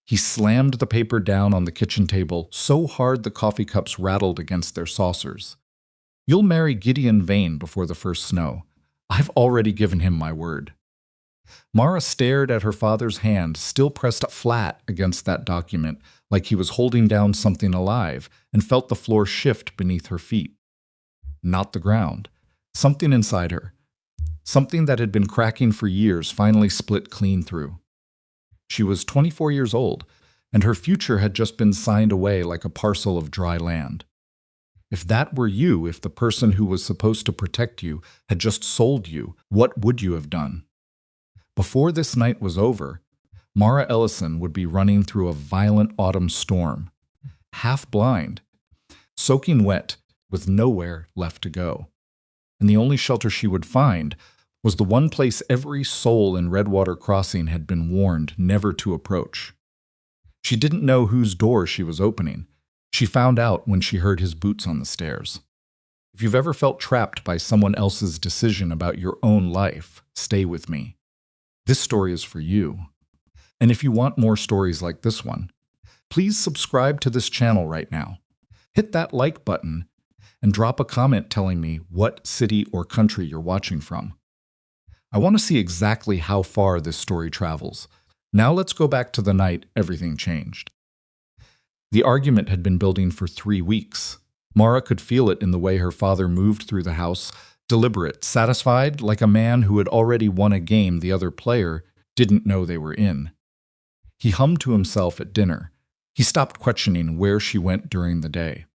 He slammed the paper down on the kitchen table so hard the coffee cups rattled against their saucers. "You'll marry Gideon Vane before the first snow. I've already given him my word." Mara stared at her father's hand, still pressed flat against that document, like he was holding down something alive, and felt the floor shift beneath her feet. Not the ground. Something inside her. Something that had been cracking for years finally split clean through. She was 24 years old, and her future had just been signed away like a parcel of dry land. If that were you, if the person who was supposed to protect you had just sold you, what would you have done? Before this night was over, Mara Ellison would be running through a violent autumn storm, half blind, soaking wet, with nowhere left to go. And the only shelter she would find was the one place every soul in Redwater Crossing had been warned never to approach. She didn't know whose door she was opening. She found out when she heard his boots on the stairs. If you've ever felt trapped by someone else's decision about your own life, stay with me. This story is for you. And if you want more stories like this one, please subscribe to this channel right now. Hit that like button and drop a comment telling me what city or country you're watching from. I want to see exactly how far this story travels. Now let's go back to the night everything changed. The argument had been building for 3 weeks. Mara could feel it in the way her father moved through the house, deliberate, satisfied, like a man who had already won a game the other player didn't know they were in. He hummed to himself at dinner. He stopped questioning where she went during the day.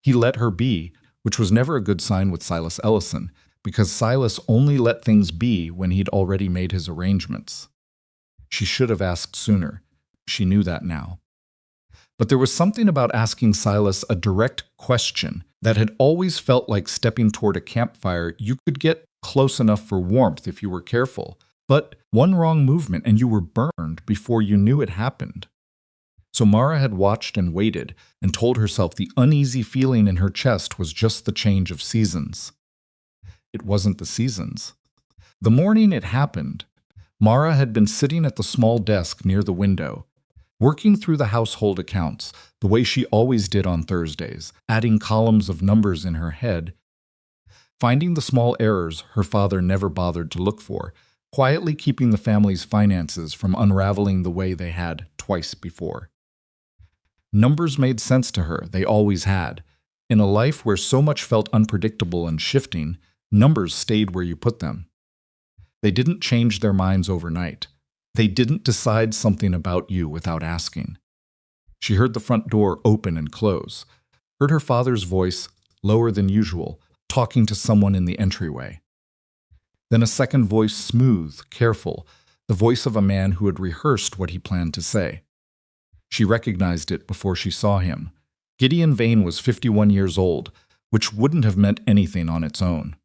He let her be, which was never a good sign with Silas Ellison, because Silas only let things be when he'd already made his arrangements. She should have asked sooner. She knew that now. But there was something about asking Silas a direct question that had always felt like stepping toward a campfire you could get close enough for warmth if you were careful, but one wrong movement and you were burned before you knew it happened. So Mara had watched and waited and told herself the uneasy feeling in her chest was just the change of seasons. It wasn't the seasons. The morning it happened, Mara had been sitting at the small desk near the window, working through the household accounts the way she always did on Thursdays, adding columns of numbers in her head, finding the small errors her father never bothered to look for, quietly keeping the family's finances from unraveling the way they had twice before. Numbers made sense to her, they always had. In a life where so much felt unpredictable and shifting, numbers stayed where you put them. They didn't change their minds overnight. They didn't decide something about you without asking. She heard the front door open and close, heard her father's voice, lower than usual, talking to someone in the entryway. Then a second voice, smooth, careful, the voice of a man who had rehearsed what he planned to say. She recognized it before she saw him. Gideon Vane was 51 years old, which wouldn't have meant anything on its own.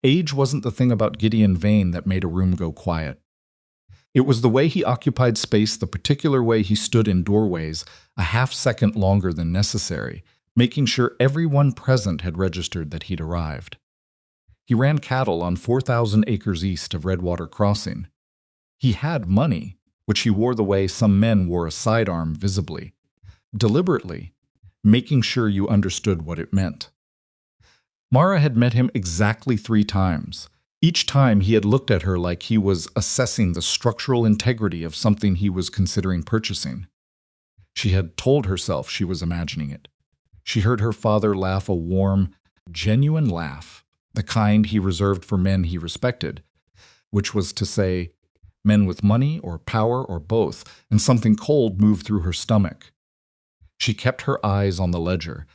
Age wasn't the thing about Gideon Vane that made a room go quiet. It was the way he occupied space, the particular way he stood in doorways a half-second longer than necessary, making sure everyone present had registered that he'd arrived. He ran cattle on 4,000 acres east of Redwater Crossing. He had money, which he wore the way some men wore a sidearm visibly, deliberately, making sure you understood what it meant. Mara had met him exactly 3 times. Each time he had looked at her like he was assessing the structural integrity of something he was considering purchasing. She had told herself she was imagining it. She heard her father laugh a warm, genuine laugh, the kind he reserved for men he respected, which was to say, men with money or power or both, and something cold moved through her stomach. She kept her eyes on the ledger,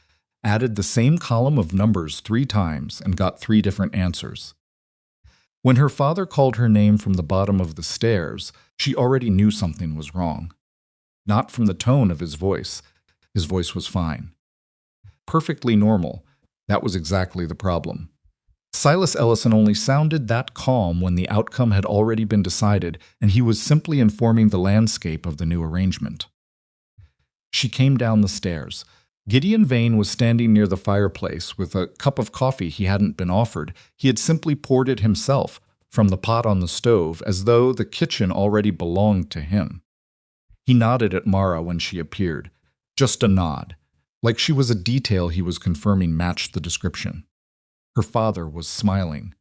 added the same column of numbers 3 times, and got 3 different answers. When her father called her name from the bottom of the stairs, she already knew something was wrong. Not from the tone of his voice. His voice was fine. Perfectly normal. That was exactly the problem. Silas Ellison only sounded that calm when the outcome had already been decided, and he was simply informing the landscape of the new arrangement. She came down the stairs. Gideon Vane was standing near the fireplace with a cup of coffee he hadn't been offered. He had simply poured it himself from the pot on the stove, as though the kitchen already belonged to him. He nodded at Mara when she appeared. Just a nod, like she was a detail he was confirming matched the description. Her father was smiling.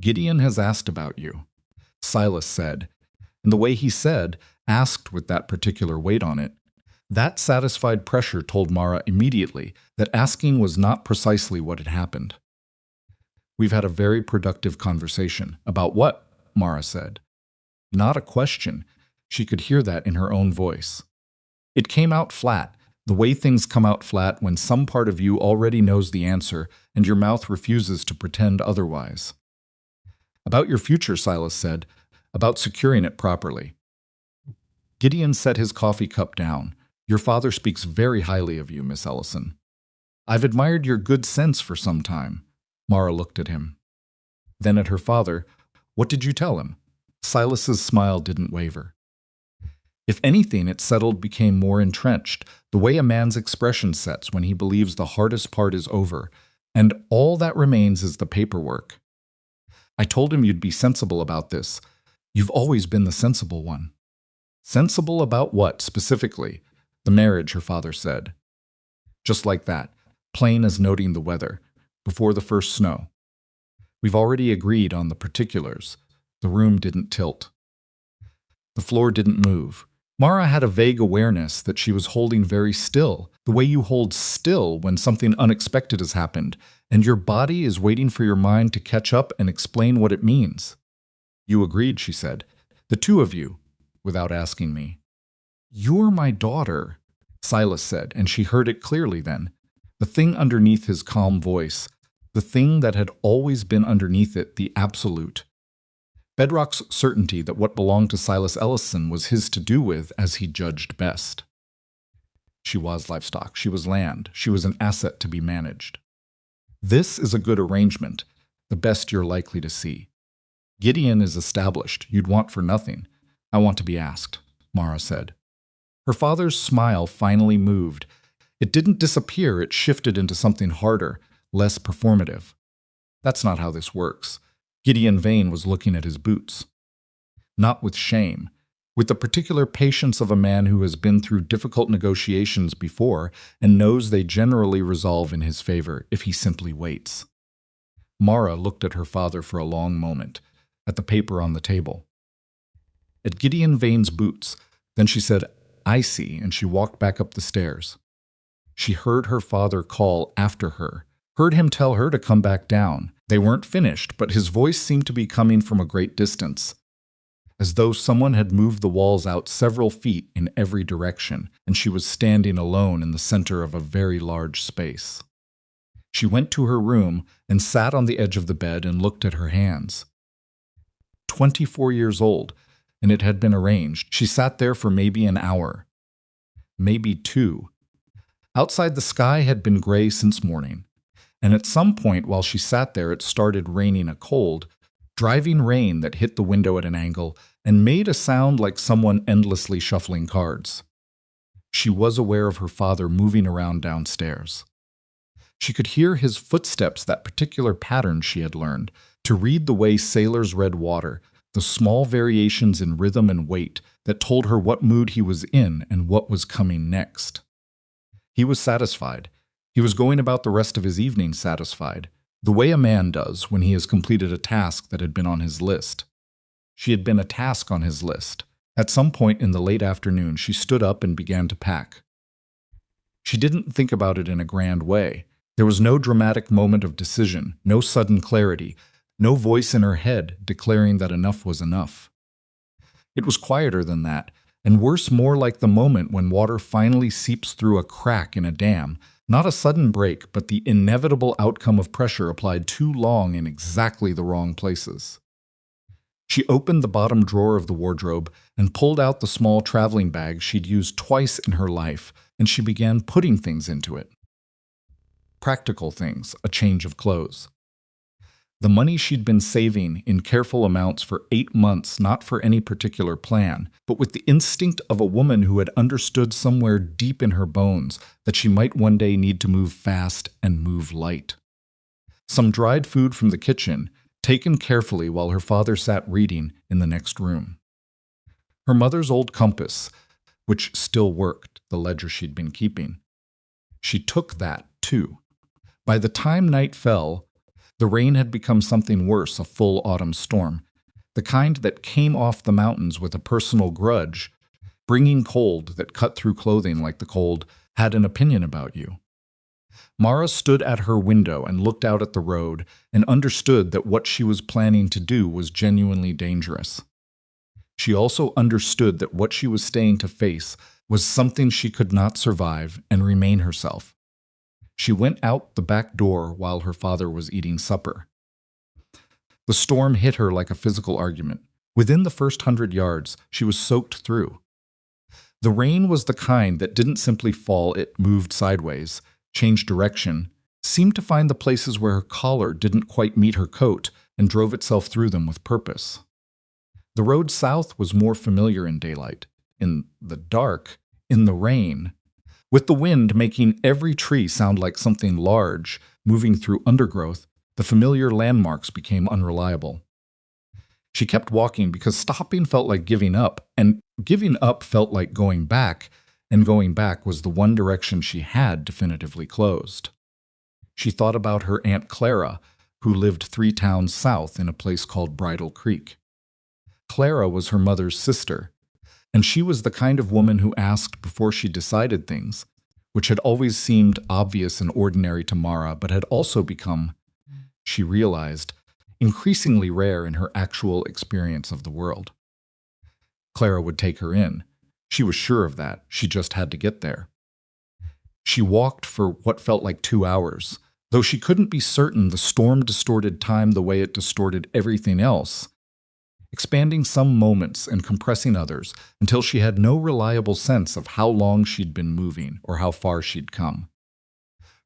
Gideon has asked about you, Silas said, and the way he said, asked with that particular weight on it. That satisfied pressure told Mara immediately that asking was not precisely what had happened. We've had a very productive conversation. About what? Mara said. Not a question. She could hear that in her own voice. It came out flat, the way things come out flat when some part of you already knows the answer and your mouth refuses to pretend otherwise. About your future, Silas said, about securing it properly. Gideon set his coffee cup down. Your father speaks very highly of you, Miss Ellison. I've admired your good sense for some time. Mara looked at him. Then at her father. What did you tell him? Silas's smile didn't waver. If anything, it settled became more entrenched, the way a man's expression sets when he believes the hardest part is over, and all that remains is the paperwork. I told him you'd be sensible about this. You've always been the sensible one. Sensible about what, specifically? The marriage, her father said. Just like that, plain as noting the weather, before the first snow. We've already agreed on the particulars. The room didn't tilt. The floor didn't move. Mara had a vague awareness that she was holding very still, the way you hold still when something unexpected has happened, and your body is waiting for your mind to catch up and explain what it means. You agreed, she said. The two of you, without asking me. You're my daughter, Silas said, and she heard it clearly then. The thing underneath his calm voice, the thing that had always been underneath it, the absolute. Bedrock's certainty that what belonged to Silas Ellison was his to do with as he judged best. She was livestock, she was land, she was an asset to be managed. This is a good arrangement, the best you're likely to see. Gideon is established, you'd want for nothing. I want to be asked, Mara said. Her father's smile finally moved. It didn't disappear, it shifted into something harder, less performative. That's not how this works. Gideon Vane was looking at his boots. Not with shame, with the particular patience of a man who has been through difficult negotiations before and knows they generally resolve in his favor if he simply waits. Mara looked at her father for a long moment, at the paper on the table. At Gideon Vane's boots, then she said, I see, and she walked back up the stairs. She heard her father call after her, heard him tell her to come back down. They weren't finished, but his voice seemed to be coming from a great distance, as though someone had moved the walls out several feet in every direction, and she was standing alone in the center of a very large space. She went to her room and sat on the edge of the bed and looked at her hands. 24 years old, and it had been arranged. She sat there for maybe an hour, maybe two. Outside, the sky had been gray since morning, and at some point while she sat there it started raining, a cold, driving rain that hit the window at an angle and made a sound like someone endlessly shuffling cards. She was aware of her father moving around downstairs. She could hear his footsteps, that particular pattern she had learned, to read the way sailors read water, the small variations in rhythm and weight that told her what mood he was in and what was coming next. He was satisfied. He was going about the rest of his evening satisfied, the way a man does when he has completed a task that had been on his list. She had been a task on his list. At some point in the late afternoon, she stood up and began to pack. She didn't think about it in a grand way. There was no dramatic moment of decision, no sudden clarity, no voice in her head declaring that enough was enough. It was quieter than that, and worse, more like the moment when water finally seeps through a crack in a dam, not a sudden break, but the inevitable outcome of pressure applied too long in exactly the wrong places. She opened the bottom drawer of the wardrobe and pulled out the small traveling bag she'd used twice in her life, and she began putting things into it. Practical things, a change of clothes. The money she'd been saving in careful amounts for 8 months, not for any particular plan, but with the instinct of a woman who had understood somewhere deep in her bones that she might one day need to move fast and move light. Some dried food from the kitchen, taken carefully while her father sat reading in the next room. Her mother's old compass, which still worked, the ledger she'd been keeping. She took that, too. By the time night fell, the rain had become something worse, a full autumn storm, the kind that came off the mountains with a personal grudge, bringing cold that cut through clothing like the cold had an opinion about you. Mara stood at her window and looked out at the road and understood that what she was planning to do was genuinely dangerous. She also understood that what she was staying to face was something she could not survive and remain herself. She went out the back door while her father was eating supper. The storm hit her like a physical argument. Within the first 100 yards, she was soaked through. The rain was the kind that didn't simply fall, it moved sideways, changed direction, seemed to find the places where her collar didn't quite meet her coat, and drove itself through them with purpose. The road south was more familiar in daylight. In the dark, in the rain, with the wind making every tree sound like something large, moving through undergrowth, the familiar landmarks became unreliable. She kept walking because stopping felt like giving up, and giving up felt like going back, and going back was the one direction she had definitively closed. She thought about her Aunt Clara, who lived 3 towns south in a place called Bridle Creek. Clara was her mother's sister, and she was the kind of woman who asked before she decided things, which had always seemed obvious and ordinary to Mara, but had also become, she realized, increasingly rare in her actual experience of the world. Clara would take her in. She was sure of that. She just had to get there. She walked for what felt like 2 hours. Though she couldn't be certain, the storm distorted time the way it distorted everything else, expanding some moments and compressing others until she had no reliable sense of how long she'd been moving or how far she'd come.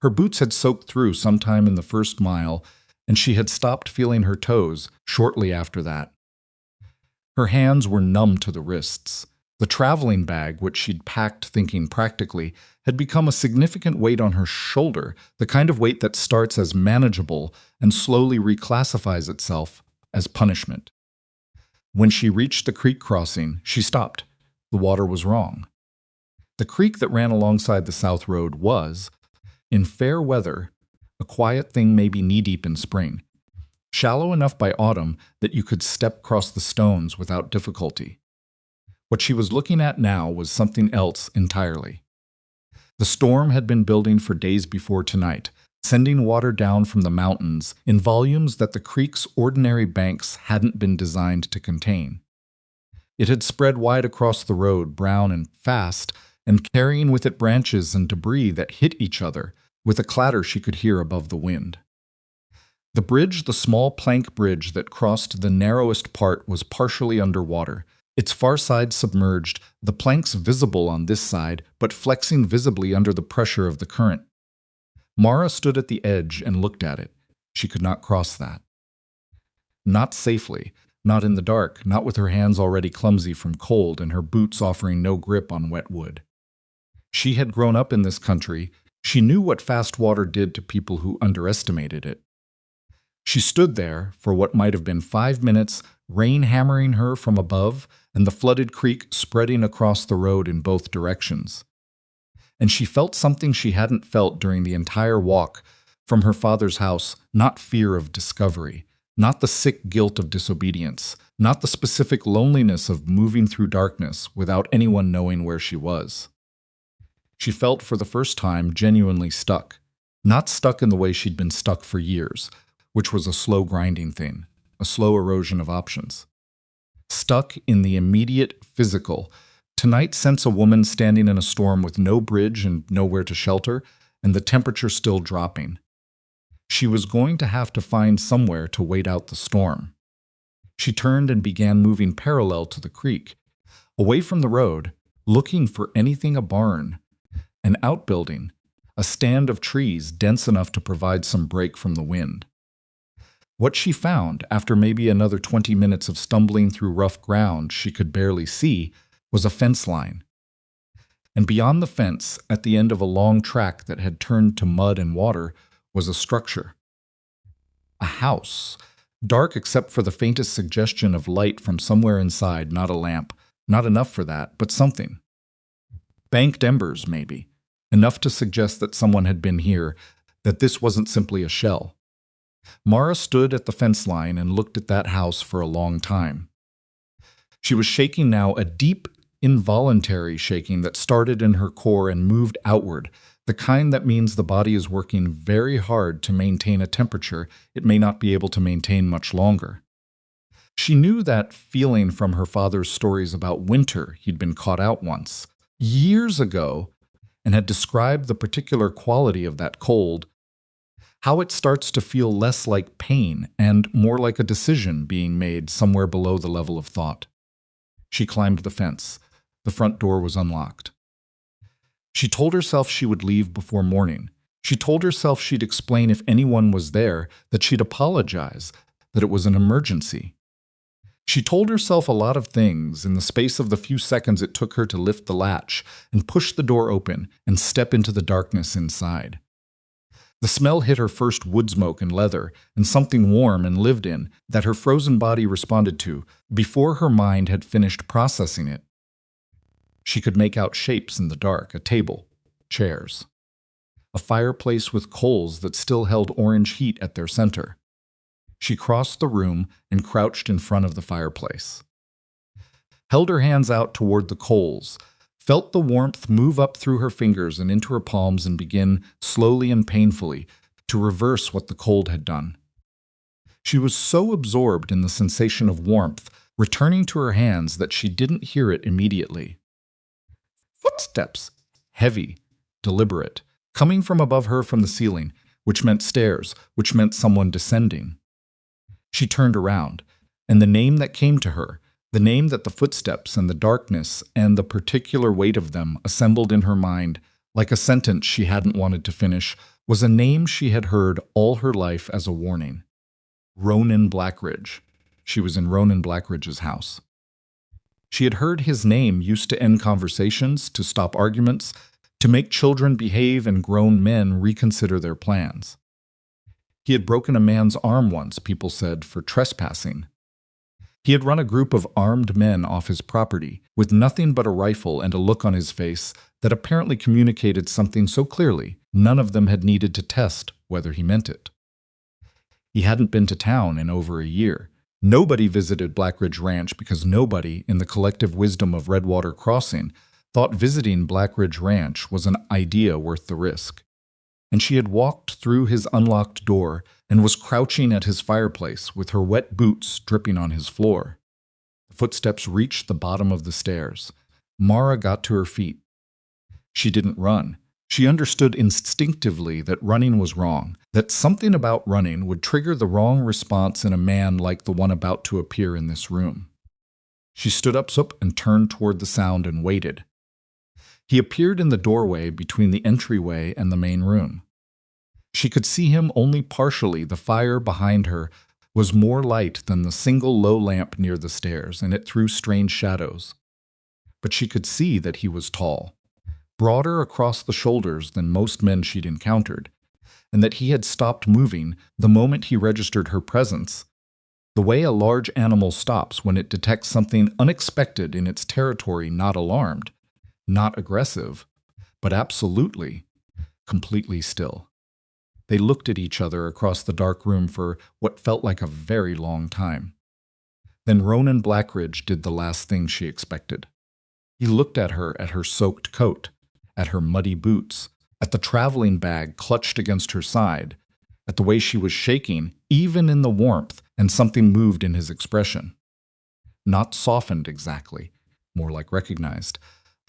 Her boots had soaked through sometime in the first mile, and she had stopped feeling her toes shortly after that. Her hands were numb to the wrists. The traveling bag, which she'd packed thinking practically, had become a significant weight on her shoulder, the kind of weight that starts as manageable and slowly reclassifies itself as punishment. When she reached the creek crossing, she stopped. The water was wrong. The creek that ran alongside the south road was, in fair weather, a quiet thing maybe knee-deep in spring, shallow enough by autumn that you could step across the stones without difficulty. What she was looking at now was something else entirely. The storm had been building for days before tonight, sending water down from the mountains in volumes that the creek's ordinary banks hadn't been designed to contain. It had spread wide across the road, brown and fast, and carrying with it branches and debris that hit each other with a clatter she could hear above the wind. The bridge, the small plank bridge that crossed the narrowest part, was partially underwater, its far side submerged, the planks visible on this side, but flexing visibly under the pressure of the current. Mara stood at the edge and looked at it. She could not cross that. Not safely, not in the dark, not with her hands already clumsy from cold and her boots offering no grip on wet wood. She had grown up in this country. She knew what fast water did to people who underestimated it. She stood there for what might have been 5 minutes, rain hammering her from above and the flooded creek spreading across the road in both directions. And she felt something she hadn't felt during the entire walk from her father's house, not fear of discovery, not the sick guilt of disobedience, not the specific loneliness of moving through darkness without anyone knowing where she was. She felt for the first time genuinely stuck, not stuck in the way she'd been stuck for years, which was a slow grinding thing, a slow erosion of options. Stuck in the immediate physical, tonight sense a woman standing in a storm with no bridge and nowhere to shelter, and the temperature still dropping. She was going to have to find somewhere to wait out the storm. She turned and began moving parallel to the creek, away from the road, looking for anything, a barn, an outbuilding, a stand of trees dense enough to provide some break from the wind. What she found, after maybe another 20 minutes of stumbling through rough ground she could barely see, was a fence line. And beyond the fence, at the end of a long track that had turned to mud and water, was a structure. A house, dark except for the faintest suggestion of light from somewhere inside, not a lamp, not enough for that, but something. Banked embers, maybe. Enough to suggest that someone had been here, that this wasn't simply a shell. Mara stood at the fence line and looked at that house for a long time. She was shaking now, a deep, involuntary shaking that started in her core and moved outward, the kind that means the body is working very hard to maintain a temperature it may not be able to maintain much longer. She knew that feeling from her father's stories about winter. He'd been caught out once, years ago, and had described the particular quality of that cold, how it starts to feel less like pain and more like a decision being made somewhere below the level of thought. She climbed the fence. The front door was unlocked. She told herself she would leave before morning. She told herself she'd explain if anyone was there, that she'd apologize, that it was an emergency. She told herself a lot of things in the space of the few seconds it took her to lift the latch and push the door open and step into the darkness inside. The smell hit her first wood smoke and leather, and something warm and lived in that her frozen body responded to before her mind had finished processing it. She could make out shapes in the dark, a table, chairs, a fireplace with coals that still held orange heat at their center. She crossed the room and crouched in front of the fireplace. Held her hands out toward the coals, felt the warmth move up through her fingers and into her palms and begin, slowly and painfully, to reverse what the cold had done. She was so absorbed in the sensation of warmth returning to her hands that she didn't hear it immediately. Footsteps, heavy, deliberate, coming from above her from the ceiling, which meant stairs, which meant someone descending. She turned around, and the name that came to her, the name that the footsteps and the darkness and the particular weight of them assembled in her mind, like a sentence she hadn't wanted to finish, was a name she had heard all her life as a warning. Ronan Blackridge. She was in Ronan Blackridge's house. She had heard his name used to end conversations, to stop arguments, to make children behave and grown men reconsider their plans. He had broken a man's arm once, people said, for trespassing. He had run a group of armed men off his property, with nothing but a rifle and a look on his face that apparently communicated something so clearly none of them had needed to test whether he meant it. He hadn't been to town in over a year. Nobody visited Blackridge Ranch because nobody, in the collective wisdom of Redwater Crossing, thought visiting Blackridge Ranch was an idea worth the risk. And she had walked through his unlocked door and was crouching at his fireplace with her wet boots dripping on his floor. The footsteps reached the bottom of the stairs. Mara got to her feet. She didn't run. She understood instinctively that running was wrong, that something about running would trigger the wrong response in a man like the one about to appear in this room. She stood up and turned toward the sound and waited. He appeared in the doorway between the entryway and the main room. She could see him only partially. The fire behind her was more light than the single low lamp near the stairs, and it threw strange shadows. But she could see that he was tall, broader across the shoulders than most men she'd encountered, and that he had stopped moving the moment he registered her presence, the way a large animal stops when it detects something unexpected in its territory, not alarmed, not aggressive, but absolutely, completely still. They looked at each other across the dark room for what felt like a very long time. Then Ronan Blackridge did the last thing she expected. He looked at her soaked coat, at her muddy boots, at the traveling bag clutched against her side, at the way she was shaking, even in the warmth, and something moved in his expression. Not softened exactly, more like recognized,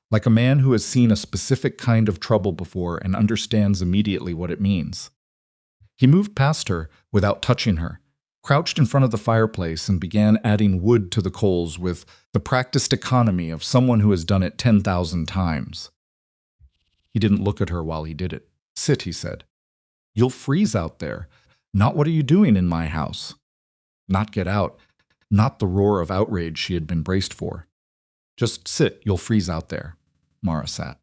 like a man who has seen a specific kind of trouble before and understands immediately what it means. He moved past her without touching her, crouched in front of the fireplace and began adding wood to the coals with the practiced economy of someone who has done it 10,000 times. He didn't look at her while he did it. "Sit," he said. "You'll freeze out there. Not what are you doing in my house?" Not get out, not the roar of outrage she had been braced for. "Just sit, you'll freeze out there." Mara sat.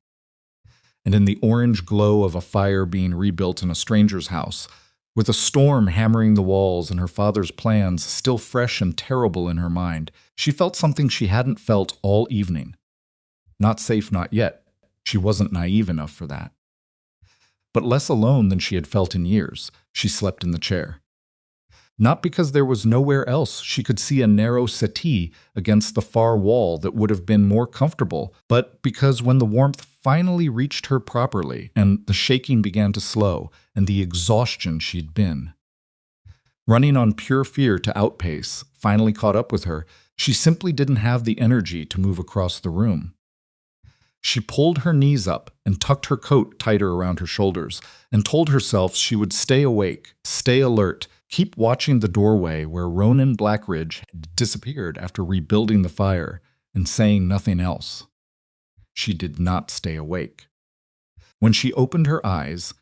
And in the orange glow of a fire being rebuilt in a stranger's house, with a storm hammering the walls and her father's plans still fresh and terrible in her mind, she felt something she hadn't felt all evening. Not safe, not yet. She wasn't naive enough for that. But less alone than she had felt in years, she slept in the chair. Not because there was nowhere else she could see a narrow settee against the far wall that would have been more comfortable, but because when the warmth finally reached her properly and the shaking began to slow and the exhaustion she'd been running on pure fear to outpace finally caught up with her, she simply didn't have the energy to move across the room. She pulled her knees up and tucked her coat tighter around her shoulders and told herself she would stay awake, stay alert, keep watching the doorway where Ronan Blackridge had disappeared after rebuilding the fire and saying nothing else. She did not stay awake. When she opened her eyes,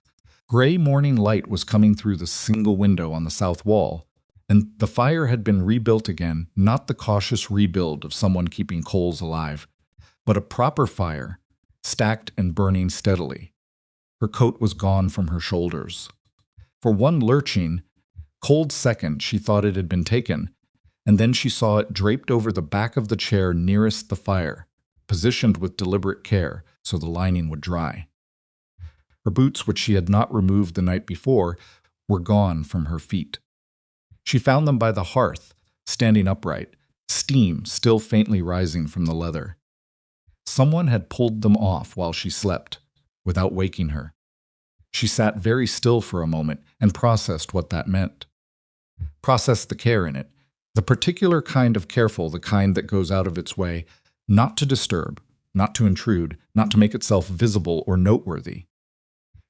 gray morning light was coming through the single window on the south wall, and the fire had been rebuilt again, not the cautious rebuild of someone keeping coals alive, but a proper fire, stacked and burning steadily. Her coat was gone from her shoulders. For one lurching, cold second, she thought it had been taken, and then she saw it draped over the back of the chair nearest the fire, positioned with deliberate care so the lining would dry. Her boots, which she had not removed the night before, were gone from her feet. She found them by the hearth, standing upright, steam still faintly rising from the leather. Someone had pulled them off while she slept, without waking her. She sat very still for a moment and processed what that meant. Processed the care in it, the particular kind of careful, the kind that goes out of its way, not to disturb, not to intrude, not to make itself visible or noteworthy.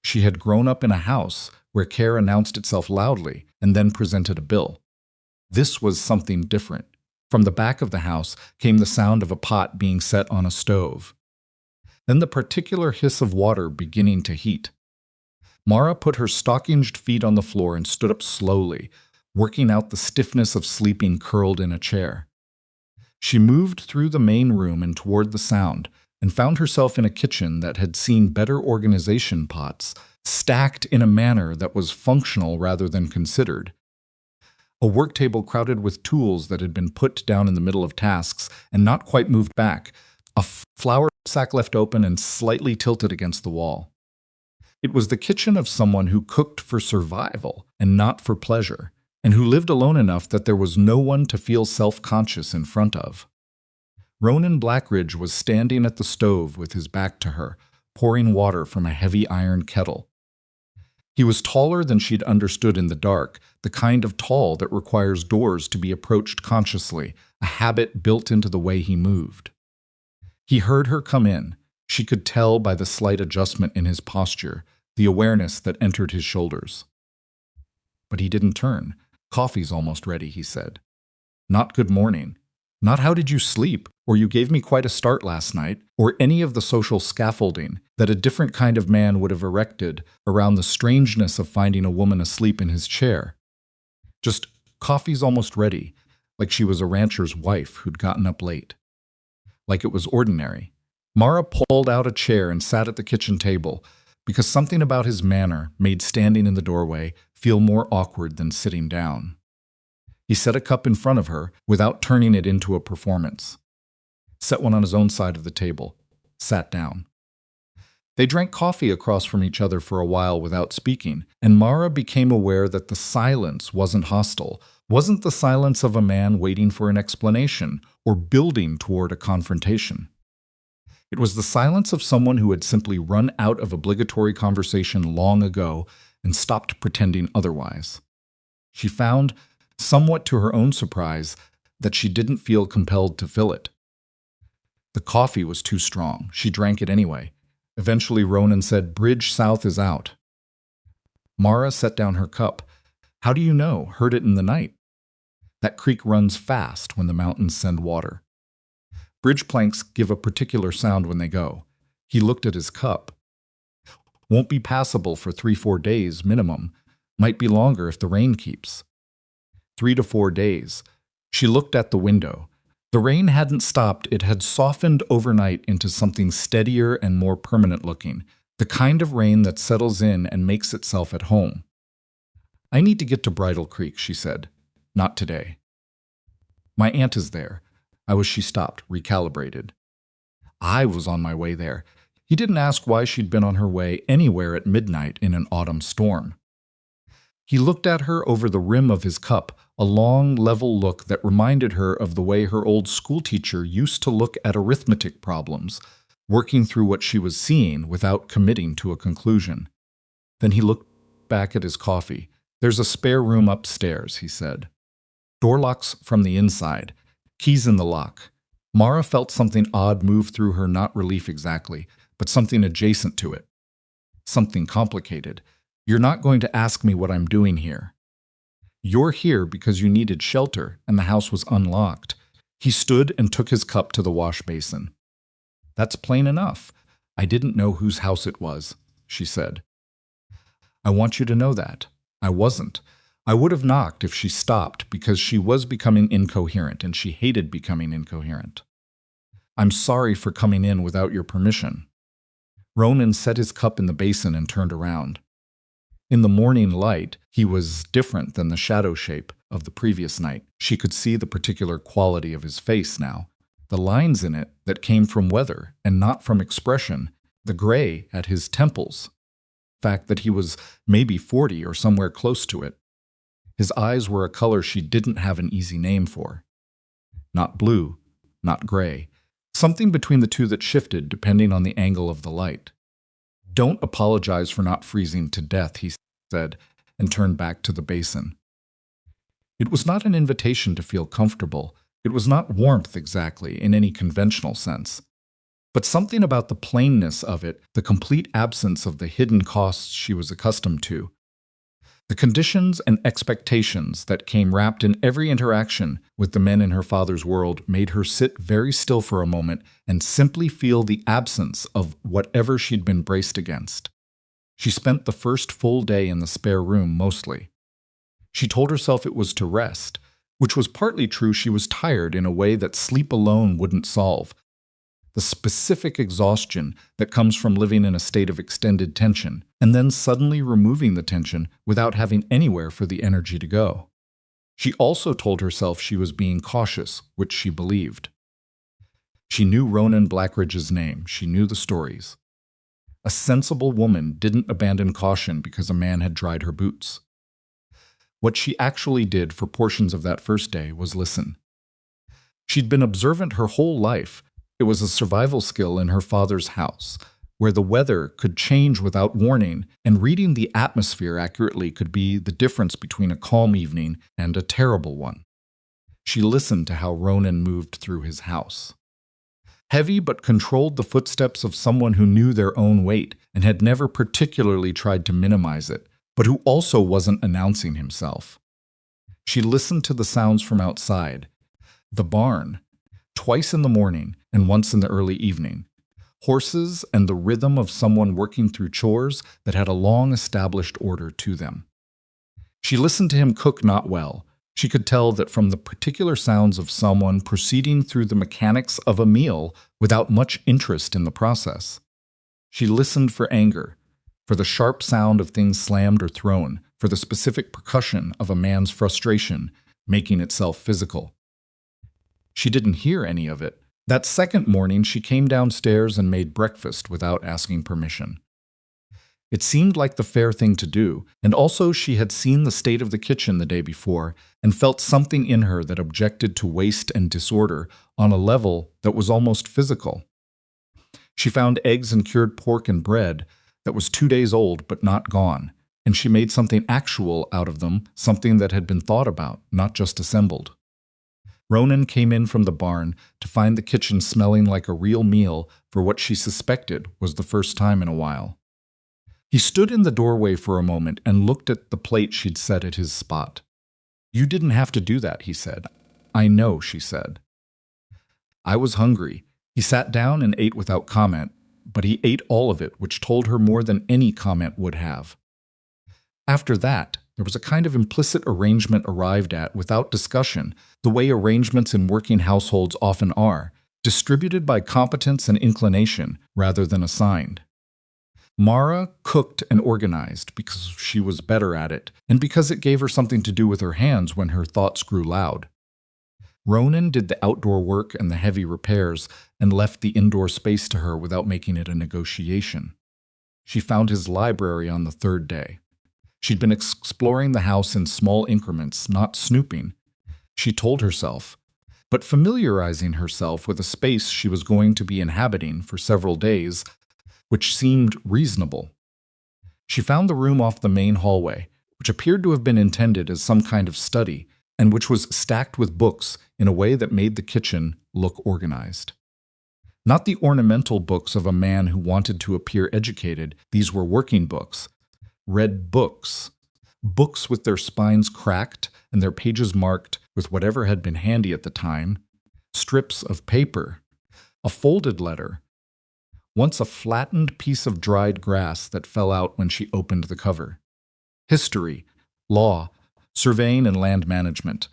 She had grown up in a house where care announced itself loudly and then presented a bill. This was something different. From the back of the house came the sound of a pot being set on a stove. Then the particular hiss of water beginning to heat. Mara put her stockinged feet on the floor and stood up slowly, working out the stiffness of sleeping curled in a chair. She moved through the main room and toward the sound, and found herself in a kitchen that had seen better organization, pots stacked in a manner that was functional rather than considered. A work table crowded with tools that had been put down in the middle of tasks and not quite moved back, a flour sack left open and slightly tilted against the wall. It was the kitchen of someone who cooked for survival and not for pleasure, and who lived alone enough that there was no one to feel self-conscious in front of. Ronan Blackridge was standing at the stove with his back to her, pouring water from a heavy iron kettle. He was taller than she'd understood in the dark, the kind of tall that requires doors to be approached consciously, a habit built into the way he moved. He heard her come in. She could tell by the slight adjustment in his posture, the awareness that entered his shoulders. But he didn't turn. "Coffee's almost ready," he said. "Not good morning. Not how did you sleep, or you gave me quite a start last night, or any of the social scaffolding that a different kind of man would have erected around the strangeness of finding a woman asleep in his chair. Just, coffee's almost ready, like she was a rancher's wife who'd gotten up late. Like it was ordinary. Mara pulled out a chair and sat at the kitchen table, because something about his manner made standing in the doorway feel more awkward than sitting down. He set a cup in front of her without turning it into a performance. Set one on his own side of the table. Sat down. They drank coffee across from each other for a while without speaking, and Mara became aware that the silence wasn't hostile, wasn't the silence of a man waiting for an explanation or building toward a confrontation. It was the silence of someone who had simply run out of obligatory conversation long ago and stopped pretending otherwise. She found, somewhat to her own surprise, that she didn't feel compelled to fill it. The coffee was too strong. She drank it anyway. Eventually Ronan said, "Bridge South is out." Mara set down her cup. "How do you know? Heard it in the night." "That creek runs fast when the mountains send water. Bridge planks give a particular sound when they go." He looked at his cup. "Won't be passable for 3-4 days minimum. Might be longer if the rain keeps." 3 to 4 days. She looked at the window. The rain hadn't stopped. It had softened overnight into something steadier and more permanent looking, the kind of rain that settles in and makes itself at home. "I need to get to Bridle Creek," she said. "Not today." "My aunt is there." She stopped, recalibrated. "I was on my way there. He didn't ask why she'd been on her way anywhere at midnight in an autumn storm. He looked at her over the rim of his cup, a long, level look that reminded her of the way her old schoolteacher used to look at arithmetic problems, working through what she was seeing without committing to a conclusion. Then he looked back at his coffee. "There's a spare room upstairs," he said. "Door locks from the inside. Keys in the lock." Mara felt something odd move through her, not relief exactly, but something adjacent to it. Something complicated. "You're not going to ask me what I'm doing here. You're here because you needed shelter and the house was unlocked." He stood and took his cup to the wash basin. "That's plain enough. I didn't know whose house it was," she said. "I want you to know that. I wasn't. I would have knocked if she stopped because she was becoming incoherent and she hated becoming incoherent. I'm sorry for coming in without your permission." Ronan set his cup in the basin and turned around. In the morning light, he was different than the shadow shape of the previous night. She could see the particular quality of his face now, the lines in it that came from weather and not from expression, the gray at his temples, the fact that he was maybe 40 or somewhere close to it. His eyes were a color she didn't have an easy name for. Not blue, not gray, something between the two that shifted depending on the angle of the light. "Don't apologize for not freezing to death," he said, and turned back to the basin. It was not an invitation to feel comfortable. It was not warmth exactly in any conventional sense. But something about the plainness of it, the complete absence of the hidden costs she was accustomed to, the conditions and expectations that came wrapped in every interaction with the men in her father's world, made her sit very still for a moment and simply feel the absence of whatever she'd been braced against. She spent the first full day in the spare room mostly. She told herself it was to rest, which was partly true. She was tired in a way that sleep alone wouldn't solve. The specific exhaustion that comes from living in a state of extended tension, and then suddenly removing the tension without having anywhere for the energy to go. She also told herself she was being cautious, which she believed. She knew Ronan Blackridge's name. She knew the stories. A sensible woman didn't abandon caution because a man had dried her boots. What she actually did for portions of that first day was listen. She'd been observant her whole life. It was a survival skill in her father's house, where the weather could change without warning, and reading the atmosphere accurately could be the difference between a calm evening and a terrible one. She listened to how Ronan moved through his house. Heavy but controlled the footsteps of someone who knew their own weight and had never particularly tried to minimize it, but who also wasn't announcing himself. She listened to the sounds from outside. The barn, twice in the morning and once in the early evening. Horses and the rhythm of someone working through chores that had a long-established order to them. She listened to him cook not well. She could tell that from the particular sounds of someone proceeding through the mechanics of a meal without much interest in the process. She listened for anger, for the sharp sound of things slammed or thrown, for the specific percussion of a man's frustration making itself physical. She didn't hear any of it. That second morning, she came downstairs and made breakfast without asking permission. It seemed like the fair thing to do, and also she had seen the state of the kitchen the day before and felt something in her that objected to waste and disorder on a level that was almost physical. She found eggs and cured pork and bread that was 2 days old but not gone, and she made something actual out of them, something that had been thought about, not just assembled. Ronan came in from the barn to find the kitchen smelling like a real meal for what she suspected was the first time in a while. He stood in the doorway for a moment and looked at the plate she'd set at his spot. "You didn't have to do that," he said. "I know," she said. "I was hungry." He sat down and ate without comment, but he ate all of it, which told her more than any comment would have. After that, there was a kind of implicit arrangement arrived at without discussion, the way arrangements in working households often are, distributed by competence and inclination rather than assigned. Mara cooked and organized because she was better at it, and because it gave her something to do with her hands when her thoughts grew loud. Ronan did the outdoor work and the heavy repairs and left the indoor space to her without making it a negotiation. She found his library on the third day. She'd been exploring the house in small increments, not snooping, she told herself, but familiarizing herself with a space she was going to be inhabiting for several days, which seemed reasonable. She found the room off the main hallway, which appeared to have been intended as some kind of study, and which was stacked with books in a way that made the kitchen look organized. Not the ornamental books of a man who wanted to appear educated, these were working books. Read books. Books with their spines cracked and their pages marked with whatever had been handy at the time. Strips of paper. A folded letter. Once a flattened piece of dried grass that fell out when she opened the cover. History, law, surveying and land management.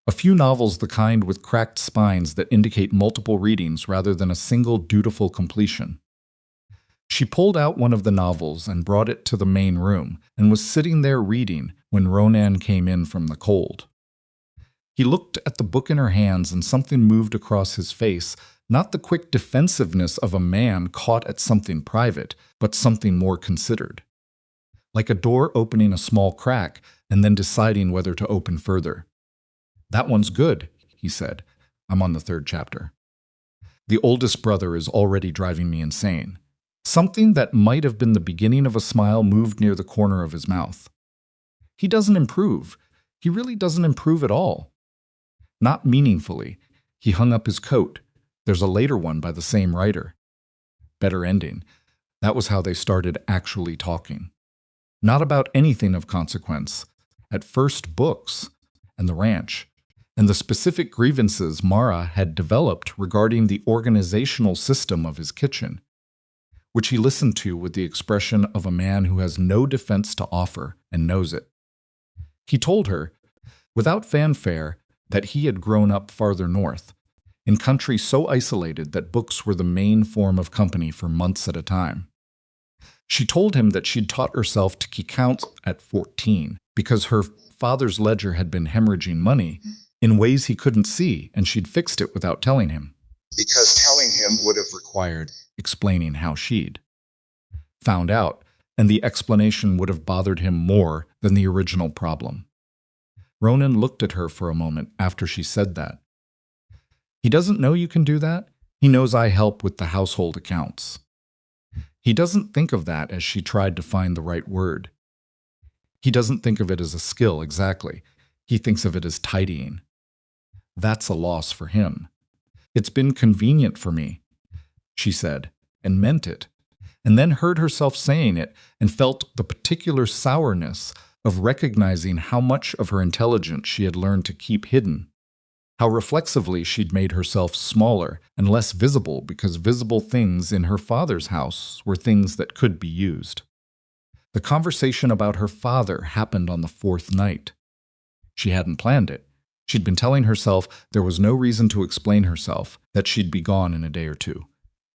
A few novels the kind with cracked spines that indicate multiple readings rather than a single dutiful completion. She pulled out one of the novels and brought it to the main room and was sitting there reading when Ronan came in from the cold. He looked at the book in her hands and something moved across his face, not the quick defensiveness of a man caught at something private, but something more considered. Like a door opening a small crack and then deciding whether to open further. "That one's good," he said. "I'm on the third chapter. The oldest brother is already driving me insane." Something that might have been the beginning of a smile moved near the corner of his mouth. "He doesn't improve. He really doesn't improve at all." Not meaningfully. He hung up his coat. There's a later one by the same writer. Better ending. That was how they started actually talking. Not about anything of consequence. At first, books and the ranch, and the specific grievances Mara had developed regarding the organizational system of his kitchen, which he listened to with the expression of a man who has no defense to offer and knows it. He told her, without fanfare, that he had grown up farther north, in country so isolated that books were the main form of company for months at a time. She told him that she'd taught herself to keep count at 14 because her father's ledger had been hemorrhaging money in ways he couldn't see, and she'd fixed it without telling him. Because telling him would have required explaining how she'd found out, and the explanation would have bothered him more than the original problem. Ronan looked at her for a moment after she said that. "He doesn't know you can do that. He knows I help with the household accounts." He doesn't think of that as she tried to find the right word. He doesn't think of it as a skill, exactly. He thinks of it as tidying. That's a loss for him. "It's been convenient for me," she said, and meant it, and then heard herself saying it and felt the particular sourness of recognizing how much of her intelligence she had learned to keep hidden, how reflexively she'd made herself smaller and less visible because visible things in her father's house were things that could be used. The conversation about her father happened on the fourth night. She hadn't planned it. She'd been telling herself there was no reason to explain herself, that she'd be gone in a day or two.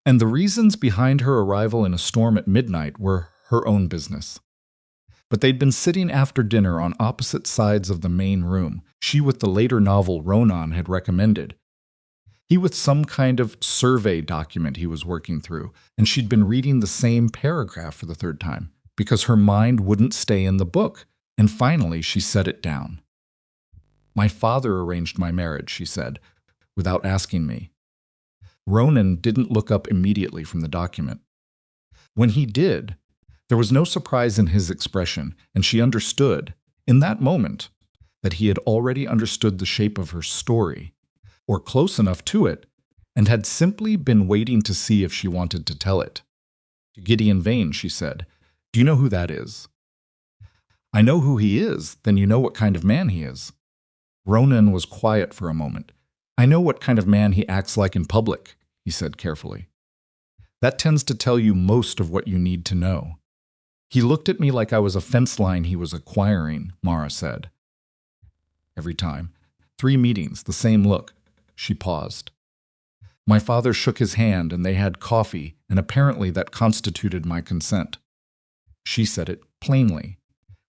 And the reasons behind her arrival in a storm at midnight were her own business. But they'd been sitting after dinner on opposite sides of the main room, she with the later novel Ronan had recommended, he with some kind of survey document he was working through, and she'd been reading the same paragraph for the third time, because her mind wouldn't stay in the book, and finally she set it down. "My father arranged my marriage," she said, without asking me. Ronan didn't look up immediately from the document. When he did, there was no surprise in his expression, and she understood, in that moment, that he had already understood the shape of her story, or close enough to it, and had simply been waiting to see if she wanted to tell it. To Gideon Vane, she said, "Do you know who that is?" "I know who he is. Then you know what kind of man he is." Ronan was quiet for a moment. "I know what kind of man he acts like in public," he said carefully. "That tends to tell you most of what you need to know." "He looked at me like I was a fence line he was acquiring," Mara said. "Every time. 3 meetings, the same look." She paused. "My father shook his hand and they had coffee, and apparently that constituted my consent." She said it plainly,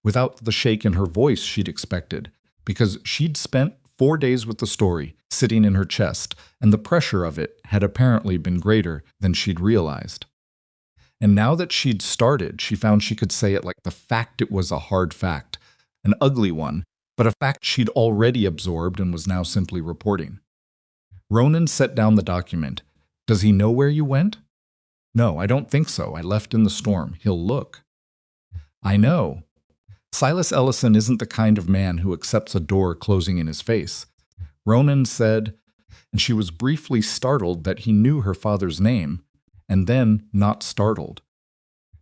without the shake in her voice she'd expected, because she'd spent 4 days with the story, sitting in her chest, and the pressure of it had apparently been greater than she'd realized. And now that she'd started, she found she could say it like the fact it was a hard fact, an ugly one, but a fact she'd already absorbed and was now simply reporting. Ronan set down the document. Does he know where you went? No, I don't think so. I left in the storm. He'll look. I know. Silas Ellison isn't the kind of man who accepts a door closing in his face. Ronan said, and she was briefly startled that he knew her father's name, and then not startled.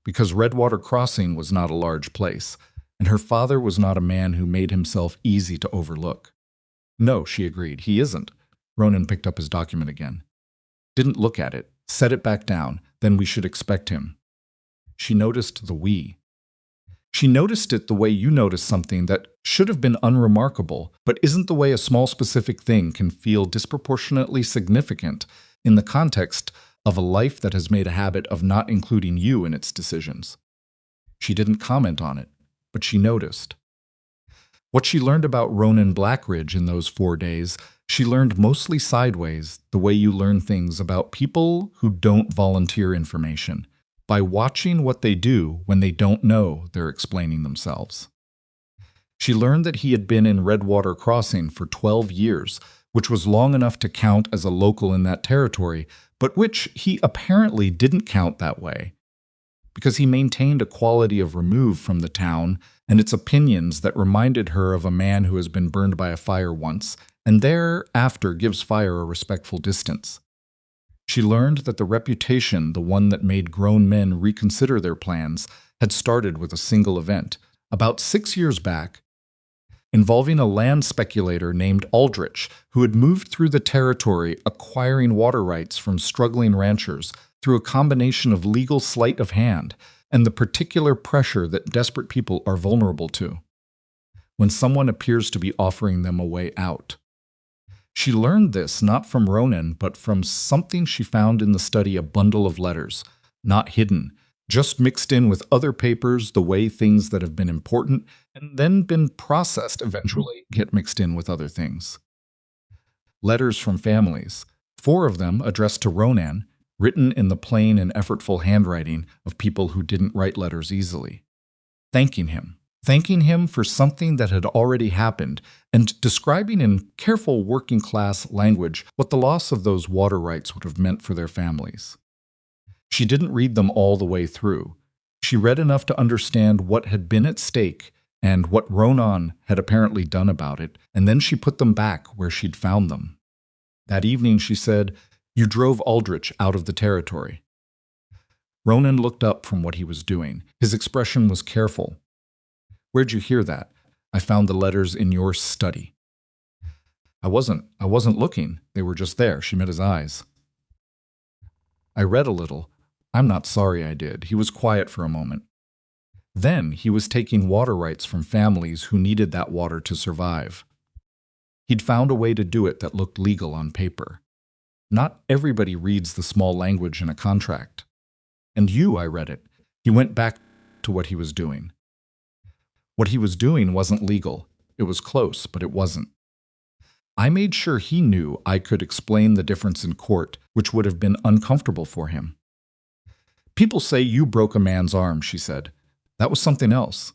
Because Redwater Crossing was not a large place, and her father was not a man who made himself easy to overlook. No, she agreed, he isn't. Ronan picked up his document again. Didn't look at it, set it back down, then we should expect him. She noticed the we. She noticed it the way you notice something that should have been unremarkable, but isn't the way a small specific thing can feel disproportionately significant in the context of a life that has made a habit of not including you in its decisions. She didn't comment on it, but she noticed. What she learned about Ronan Blackridge in those 4 days, she learned mostly sideways, the way you learn things about people who don't volunteer information, by watching what they do when they don't know they're explaining themselves. She learned that he had been in Redwater Crossing for 12 years, which was long enough to count as a local in that territory, but which he apparently didn't count that way, because he maintained a quality of remove from the town and its opinions that reminded her of a man who has been burned by a fire once, and thereafter gives fire a respectful distance. She learned that the reputation, the one that made grown men reconsider their plans, had started with a single event, about 6 years back, involving a land speculator named Aldrich, who had moved through the territory acquiring water rights from struggling ranchers through a combination of legal sleight of hand and the particular pressure that desperate people are vulnerable to when someone appears to be offering them a way out. She learned this not from Ronan, but from something she found in the study, a bundle of letters, not hidden, just mixed in with other papers the way things that have been important and then been processed eventually get mixed in with other things. Letters from families, 4 of them addressed to Ronan, written in the plain and effortful handwriting of people who didn't write letters easily. Thanking him for something that had already happened, and describing in careful working-class language what the loss of those water rights would have meant for their families. She didn't read them all the way through. She read enough to understand what had been at stake and what Ronan had apparently done about it, and then she put them back where she'd found them. That evening she said, "You drove Aldrich out of the territory." Ronan looked up from what he was doing. His expression was careful. "Where'd you hear that?" "I found the letters in your study." I wasn't looking. They were just there." She met his eyes. "I read a little. I'm not sorry I did." He was quiet for a moment. Then he was taking water rights from families who needed that water to survive. He'd found a way to do it that looked legal on paper. Not everybody reads the small language in a contract. And I read it. He went back to what he was doing. What he was doing wasn't legal. It was close, but it wasn't. I made sure he knew I could explain the difference in court, which would have been uncomfortable for him. "People say you broke a man's arm," she said. "That was something else.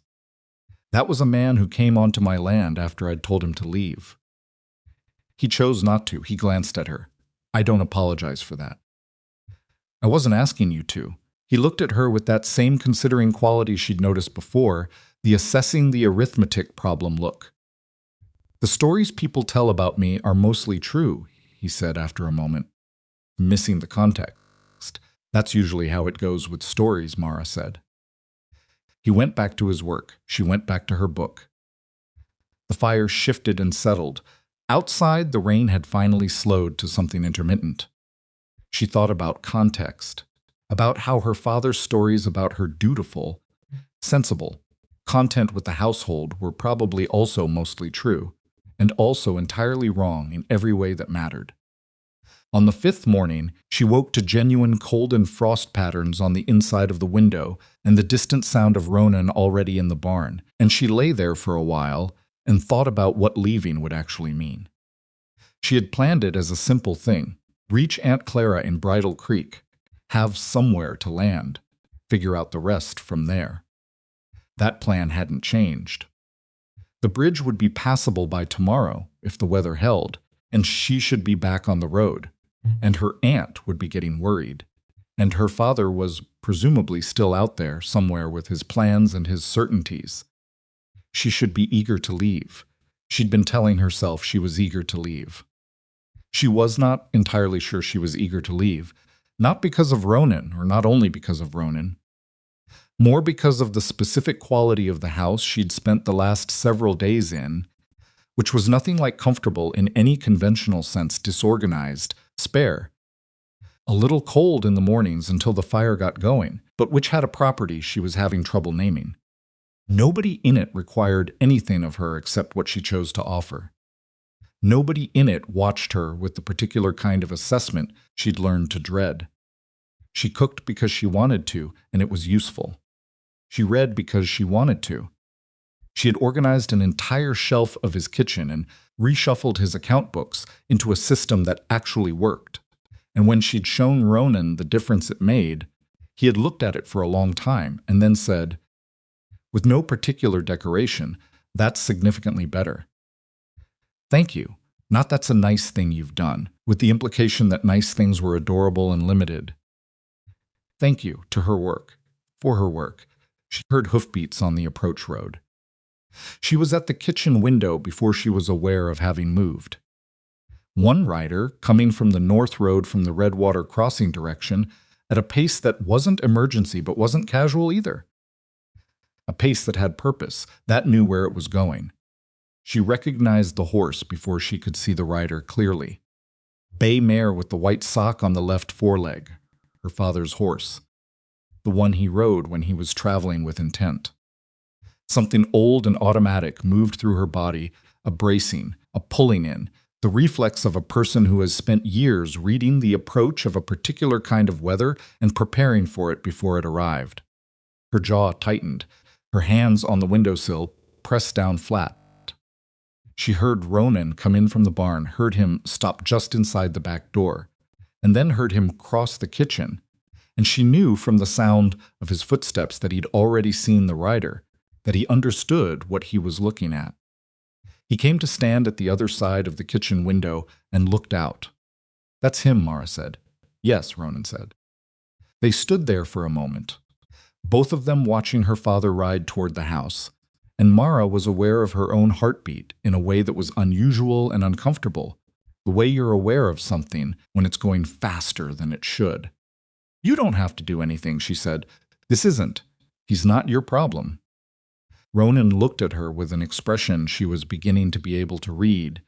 That was a man who came onto my land after I'd told him to leave." He chose not to. He glanced at her. "I don't apologize for that." "I wasn't asking you to." He looked at her with that same considering quality she'd noticed before, the assessing the arithmetic problem look. "The stories people tell about me are mostly true," he said after a moment, missing the context. "That's usually how it goes with stories," Mara said. He went back to his work. She went back to her book. The fire shifted and settled. Outside, the rain had finally slowed to something intermittent. She thought about context, about how her father's stories about her dutiful, sensible, content with the household were probably also mostly true, and also entirely wrong in every way that mattered. On the 5th morning, she woke to genuine cold and frost patterns on the inside of the window and the distant sound of Ronan already in the barn, and she lay there for a while and thought about what leaving would actually mean. She had planned it as a simple thing. Reach Aunt Clara in Bridal Creek. Have somewhere to land. Figure out the rest from there. That plan hadn't changed. The bridge would be passable by tomorrow, if the weather held, and she should be back on the road. And her aunt would be getting worried. And her father was presumably still out there somewhere with his plans and his certainties. She should be eager to leave. She'd been telling herself she was eager to leave. She was not entirely sure she was eager to leave, not because of Ronan, or not only because of Ronan, more because of the specific quality of the house she'd spent the last several days in, which was nothing like comfortable in any conventional sense, disorganized, spare. A little cold in the mornings until the fire got going, but which had a property she was having trouble naming. Nobody in it required anything of her except what she chose to offer. Nobody in it watched her with the particular kind of assessment she'd learned to dread. She cooked because she wanted to, and it was useful. She read because she wanted to. She had organized an entire shelf of his kitchen and reshuffled his account books into a system that actually worked. And when she'd shown Ronan the difference it made, he had looked at it for a long time and then said, with no particular decoration, that's significantly better. Thank you. Not that's a nice thing you've done, with the implication that nice things were adorable and limited. Thank you to her work. For her work. She heard hoofbeats on the approach road. She was at the kitchen window before she was aware of having moved. One rider, coming from the north road from the Redwater Crossing direction, at a pace that wasn't emergency but wasn't casual either. A pace that had purpose, that knew where it was going. She recognized the horse before she could see the rider clearly. Bay mare with the white sock on the left foreleg, her father's horse. The one he rode when he was traveling with intent. Something old and automatic moved through her body, a bracing, a pulling in, the reflex of a person who has spent years reading the approach of a particular kind of weather and preparing for it before it arrived. Her jaw tightened, her hands on the windowsill pressed down flat. She heard Ronan come in from the barn, heard him stop just inside the back door, and then heard him cross the kitchen, and she knew from the sound of his footsteps that he'd already seen the rider, that he understood what he was looking at. He came to stand at the other side of the kitchen window and looked out. That's him, Mara said. Yes, Ronan said. They stood there for a moment, both of them watching her father ride toward the house, and Mara was aware of her own heartbeat in a way that was unusual and uncomfortable, the way you're aware of something when it's going faster than it should. You don't have to do anything, she said. This isn't. He's not your problem. Ronan looked at her with an expression she was beginning to be able to read,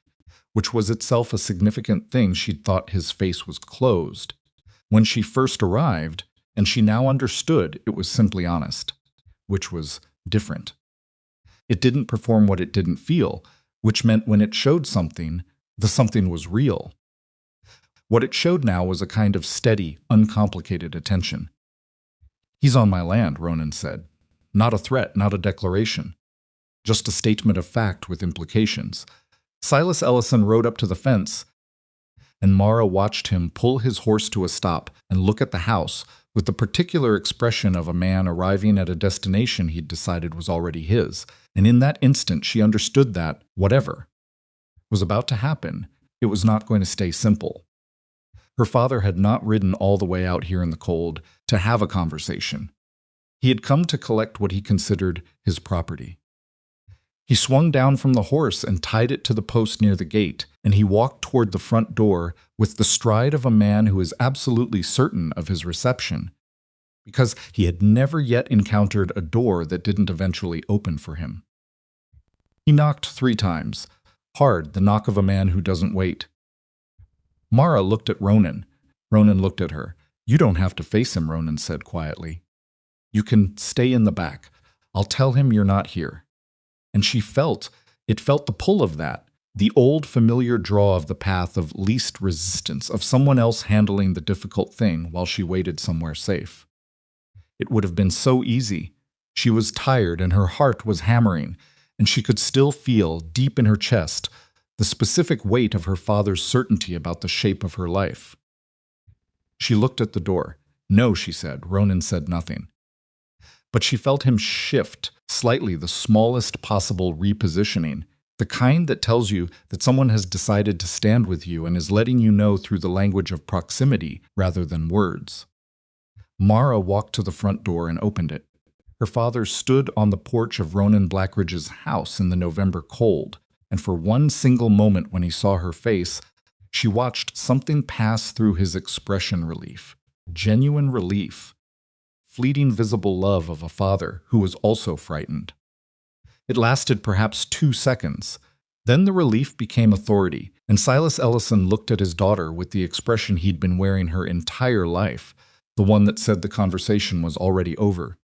which was itself a significant thing. She'd thought his face was closed. When she first arrived, and she now understood it was simply honest, which was different. It didn't perform what it didn't feel, which meant when it showed something, the something was real. What it showed now was a kind of steady, uncomplicated attention. He's on my land, Ronan said. Not a threat, not a declaration. Just a statement of fact with implications. Silas Ellison rode up to the fence, and Mara watched him pull his horse to a stop and look at the house with the particular expression of a man arriving at a destination he'd decided was already his. And in that instant she understood that, whatever was about to happen, it was not going to stay simple. Her father had not ridden all the way out here in the cold to have a conversation. He had come to collect what he considered his property. He swung down from the horse and tied it to the post near the gate, and he walked toward the front door with the stride of a man who is absolutely certain of his reception, because he had never yet encountered a door that didn't eventually open for him. He knocked 3 times, hard, the knock of a man who doesn't wait. Mara looked at Ronan. Ronan looked at her. You don't have to face him, Ronan said quietly. You can stay in the back. I'll tell him you're not here. And she felt the pull of that, the old familiar draw of the path of least resistance, of someone else handling the difficult thing while she waited somewhere safe. It would have been so easy. She was tired and her heart was hammering, and she could still feel, deep in her chest, the specific weight of her father's certainty about the shape of her life. She looked at the door. No, she said. Ronan said nothing. But she felt him shift slightly, the smallest possible repositioning, the kind that tells you that someone has decided to stand with you and is letting you know through the language of proximity rather than words. Mara walked to the front door and opened it. Her father stood on the porch of Ronan Blackridge's house in the November cold, and for one single moment when he saw her face, she watched something pass through his expression: relief. Genuine relief. Fleeting visible love of a father who was also frightened. It lasted perhaps 2 seconds. Then the relief became authority, and Silas Ellison looked at his daughter with the expression he'd been wearing her entire life, the one that said the conversation was already over.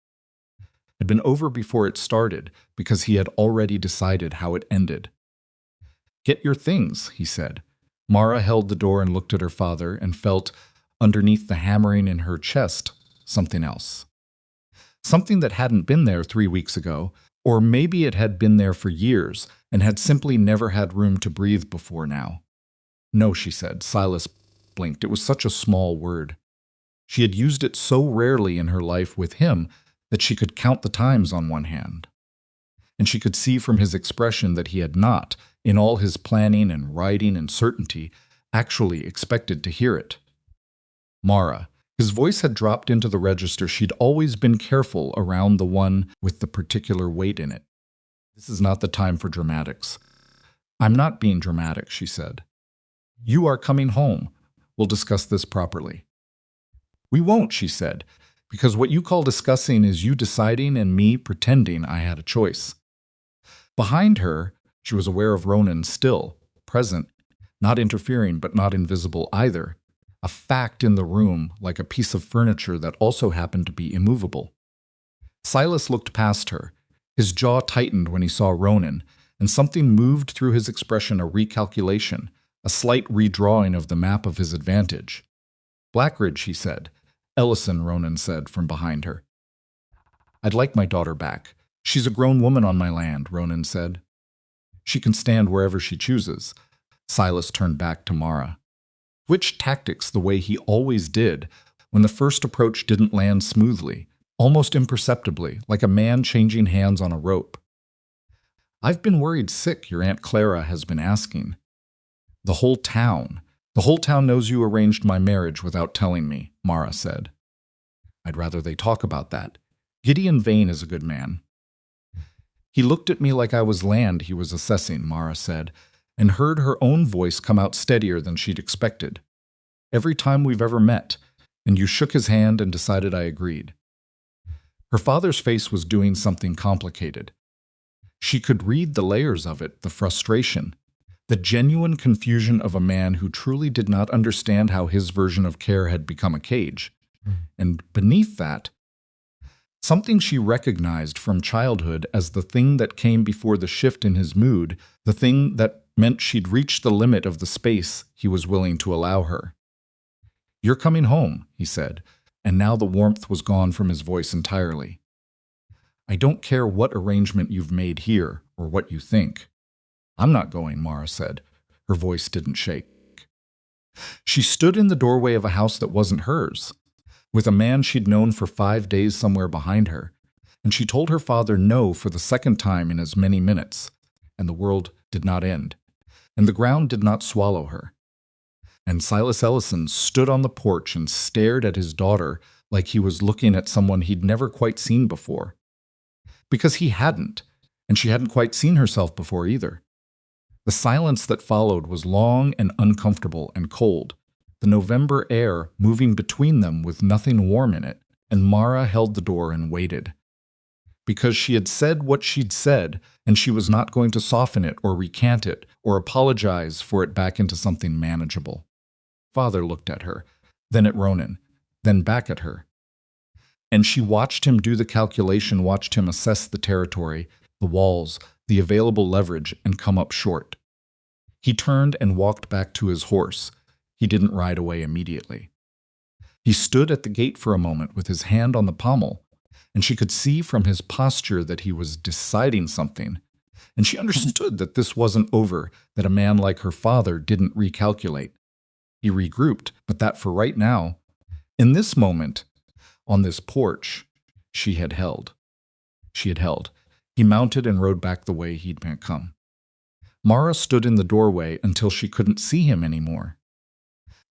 It had been over before it started, because he had already decided how it ended. "Get your things," he said. Mara held the door and looked at her father and felt, underneath the hammering in her chest, something else. Something that hadn't been there 3 weeks ago, or maybe it had been there for years and had simply never had room to breathe before now. "No," she said. Silas blinked. It was such a small word. She had used it so rarely in her life with him that she could count the times on one hand. And she could see from his expression that he had not, in all his planning and writing and certainty, actually expected to hear it. Mara. His voice had dropped into the register she'd always been careful around, the one with the particular weight in it. "This is not the time for dramatics." "I'm not being dramatic," she said. "You are coming home. We'll discuss this properly." "We won't," she said, "because what you call discussing is you deciding and me pretending I had a choice." Behind her, she was aware of Ronan still, present, not interfering but not invisible either. A fact in the room, like a piece of furniture that also happened to be immovable. Silas looked past her. His jaw tightened when he saw Ronan, and something moved through his expression, a recalculation, a slight redrawing of the map of his advantage. "Blackridge," he said. "Ellison," Ronan said from behind her. "I'd like my daughter back. She's a grown woman on my land," Ronan said. "She can stand wherever she chooses." Silas turned back to Mara. Switched tactics the way he always did when the first approach didn't land smoothly, almost imperceptibly, like a man changing hands on a rope. "I've been worried sick, your Aunt Clara has been asking." The whole town knows you arranged my marriage without telling me," Mara said. "I'd rather they talk about that. Gideon Vane is a good man." "He looked at me like I was land he was assessing," Mara said, and heard her own voice come out steadier than she'd expected. "Every time we've ever met, and you shook his hand and decided I agreed." Her father's face was doing something complicated. She could read the layers of it, the frustration, the genuine confusion of a man who truly did not understand how his version of care had become a cage. And beneath that, something she recognized from childhood as the thing that came before the shift in his mood, the thing that meant she'd reached the limit of the space he was willing to allow her. "You're coming home," he said, and now the warmth was gone from his voice entirely. "I don't care what arrangement you've made here or what you think." "I'm not going," Mara said. Her voice didn't shake. She stood in the doorway of a house that wasn't hers, with a man she'd known for 5 days somewhere behind her, and she told her father no for the second time in as many minutes, and the world did not end, and the ground did not swallow her. And Silas Ellison stood on the porch and stared at his daughter like he was looking at someone he'd never quite seen before. Because he hadn't, and she hadn't quite seen herself before either. The silence that followed was long and uncomfortable and cold, the November air moving between them with nothing warm in it, and Mara held the door and waited. Because she had said what she'd said, and she was not going to soften it or recant it or apologize for it back into something manageable. Father looked at her, then at Ronan, then back at her. And she watched him do the calculation, watched him assess the territory, the walls, the available leverage, and come up short. He turned and walked back to his horse. He didn't ride away immediately. He stood at the gate for a moment with his hand on the pommel, and she could see from his posture that he was deciding something, And she understood that this wasn't over, that a man like her father didn't recalculate. He regrouped, but that for right now, in this moment, on this porch, she had held. She had held. He mounted and rode back the way he'd come. Mara stood in the doorway until she couldn't see him anymore.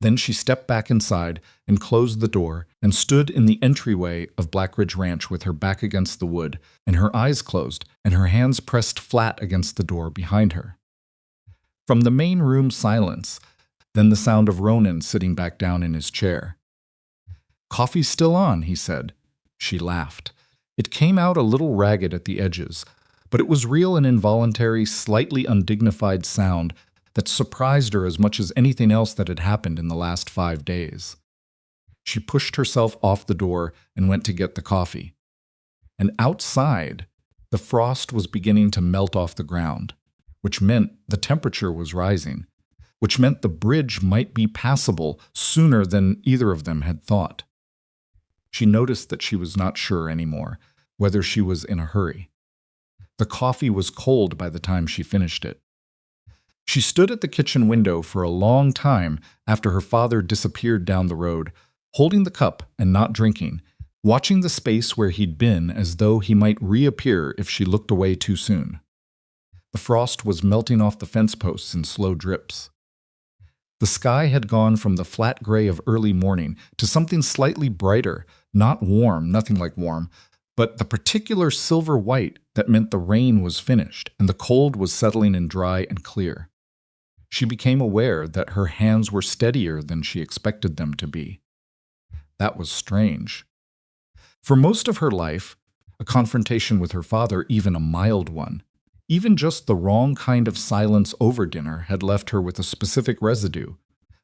Then she stepped back inside and closed the door and stood in the entryway of Blackridge Ranch with her back against the wood and her eyes closed and her hands pressed flat against the door behind her. From the main room, silence, then the sound of Ronan sitting back down in his chair. "Coffee's still on," he said. She laughed. It came out a little ragged at the edges, but it was real and involuntary, slightly undignified sound that surprised her as much as anything else that had happened in the last 5 days. She pushed herself off the door and went to get the coffee. And outside, the frost was beginning to melt off the ground, which meant the temperature was rising, which meant the bridge might be passable sooner than either of them had thought. She noticed that she was not sure anymore whether she was in a hurry. The coffee was cold by the time she finished it. She stood at the kitchen window for a long time after her father disappeared down the road, holding the cup and not drinking, watching the space where he'd been as though he might reappear if she looked away too soon. The frost was melting off the fence posts in slow drips. The sky had gone from the flat gray of early morning to something slightly brighter, not warm, nothing like warm, but the particular silver white that meant the rain was finished and the cold was settling in dry and clear. She became aware that her hands were steadier than she expected them to be. That was strange. For most of her life, a confrontation with her father, even a mild one, even just the wrong kind of silence over dinner had left her with a specific residue,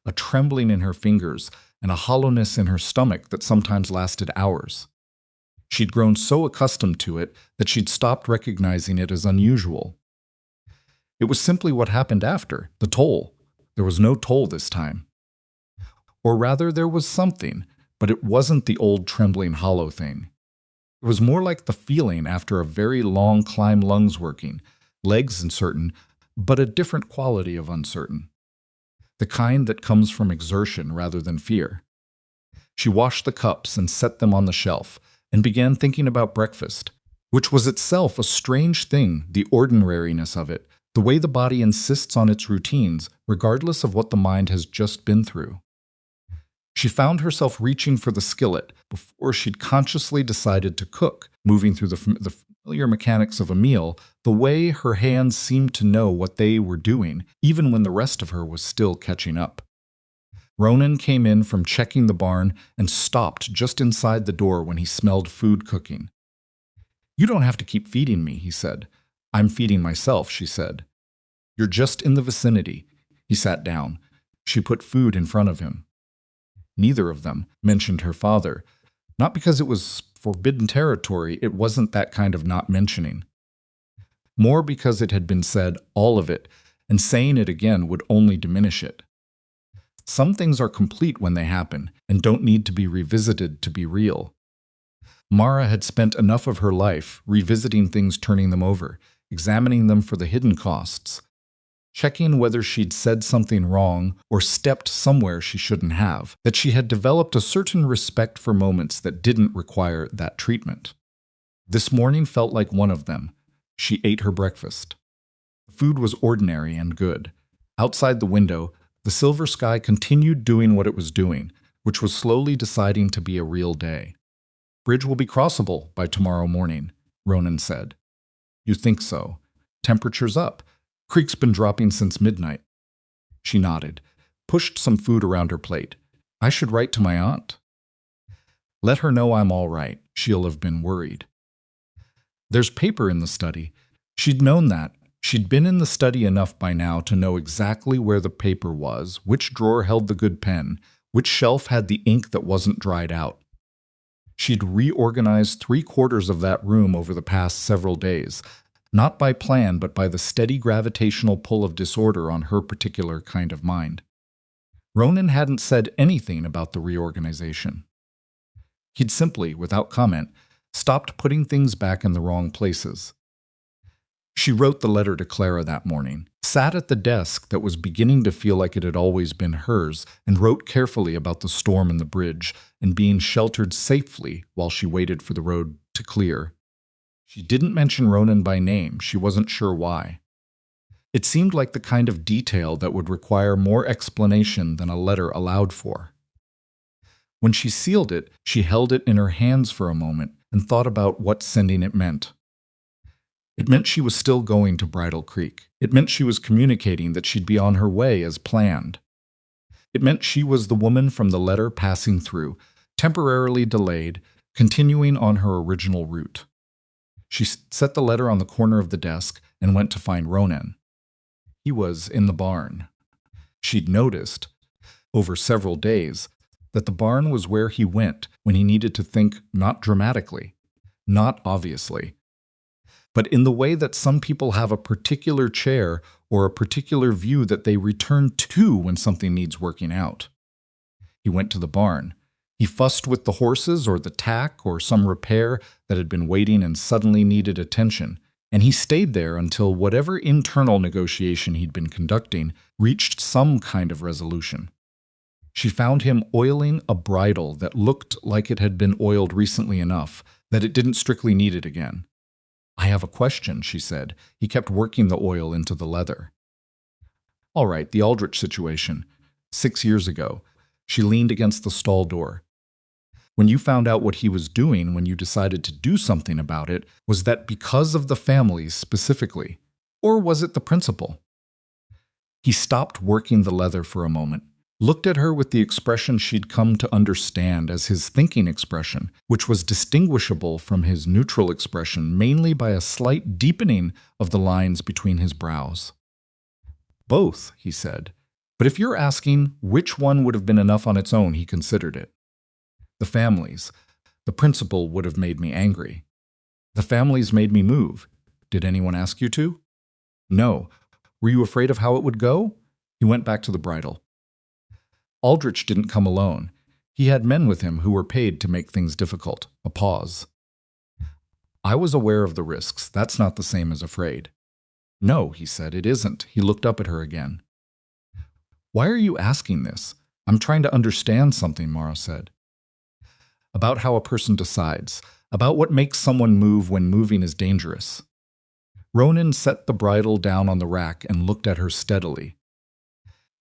a trembling in her fingers and a hollowness in her stomach that sometimes lasted hours. She'd grown so accustomed to it that she'd stopped recognizing it as unusual. It was simply what happened after, the toll. There was no toll this time. Or rather, there was something, but it wasn't the old trembling hollow thing. It was more like the feeling after a very long climb, lungs working, legs uncertain, but a different quality of uncertain. The kind that comes from exertion rather than fear. She washed the cups and set them on the shelf, and began thinking about breakfast, which was itself a strange thing, the ordinariness of it, the way the body insists on its routines, regardless of what the mind has just been through. She found herself reaching for the skillet before she'd consciously decided to cook, moving through the familiar mechanics of a meal, the way her hands seemed to know what they were doing, even when the rest of her was still catching up. Ronan came in from checking the barn and stopped just inside the door when he smelled food cooking. "You don't have to keep feeding me," he said. "I'm feeding myself," she said. "You're just in the vicinity." He sat down. She put food in front of him. Neither of them mentioned her father. Not because it was forbidden territory, it wasn't that kind of not mentioning. More because it had been said, all of it, and saying it again would only diminish it. Some things are complete when they happen and don't need to be revisited to be real. Mara had spent enough of her life revisiting things, turning them over, examining them for the hidden costs, checking whether she'd said something wrong or stepped somewhere she shouldn't have, that she had developed a certain respect for moments that didn't require that treatment. This morning felt like one of them. She ate her breakfast. The food was ordinary and good. Outside the window, the silver sky continued doing what it was doing, which was slowly deciding to be a real day. "Bridge will be crossable by tomorrow morning," Ronan said. "You think so? Temperature's up. Creek's been dropping since midnight." She nodded, pushed some food around her plate. "I should write to my aunt." "Let her know I'm all right. She'll have been worried." "There's paper in the study." She'd known that. She'd been in the study enough by now to know exactly where the paper was, which drawer held the good pen, which shelf had the ink that wasn't dried out. She'd reorganized 3/4 of that room over the past several days, not by plan but by the steady gravitational pull of disorder on her particular kind of mind. Ronan hadn't said anything about the reorganization. He'd simply, without comment, stopped putting things back in the wrong places. She wrote the letter to Clara that morning, sat at the desk that was beginning to feel like it had always been hers, and wrote carefully about the storm and the bridge and being sheltered safely while she waited for the road to clear. She didn't mention Ronan by name. She wasn't sure why. It seemed like the kind of detail that would require more explanation than a letter allowed for. When she sealed it, she held it in her hands for a moment and thought about what sending it meant. It meant she was still going to Bridal Creek. It meant she was communicating that she'd be on her way as planned. It meant she was the woman from the letter passing through, temporarily delayed, continuing on her original route. She set the letter on the corner of the desk and went to find Ronan. He was in the barn. She'd noticed, over several days, that the barn was where he went when he needed to think not dramatically, not obviously, but in the way that some people have a particular chair or a particular view that they return to when something needs working out. He went to the barn. He fussed with the horses or the tack or some repair that had been waiting and suddenly needed attention, and he stayed there until whatever internal negotiation he'd been conducting reached some kind of resolution. She found him oiling a bridle that looked like it had been oiled recently enough that it didn't strictly need it again. "I have a question," she said. He kept working the oil into the leather. "All right, the Aldrich situation. 6 years ago." She leaned against the stall door. "When you found out what he was doing, when you decided to do something about it, was that because of the families specifically? Or was it the principle?" He stopped working the leather for a moment, looked at her with the expression she'd come to understand as his thinking expression, which was distinguishable from his neutral expression mainly by a slight deepening of the lines between his brows. "Both," he said. "But if you're asking which one would have been enough on its own," he considered it. "The families. The principle would have made me angry. The families made me move. Did anyone ask you to?" "No. Were you afraid of how it would go?" He went back to the bridle. "Aldrich didn't come alone. He had men with him who were paid to make things difficult." A pause. "I was aware of the risks. That's not the same as afraid." "No," he said, "it isn't." He looked up at her again. "Why are you asking this?" "I'm trying to understand something," Mara said. "About how a person decides, about what makes someone move when moving is dangerous." Ronan set the bridle down on the rack and looked at her steadily.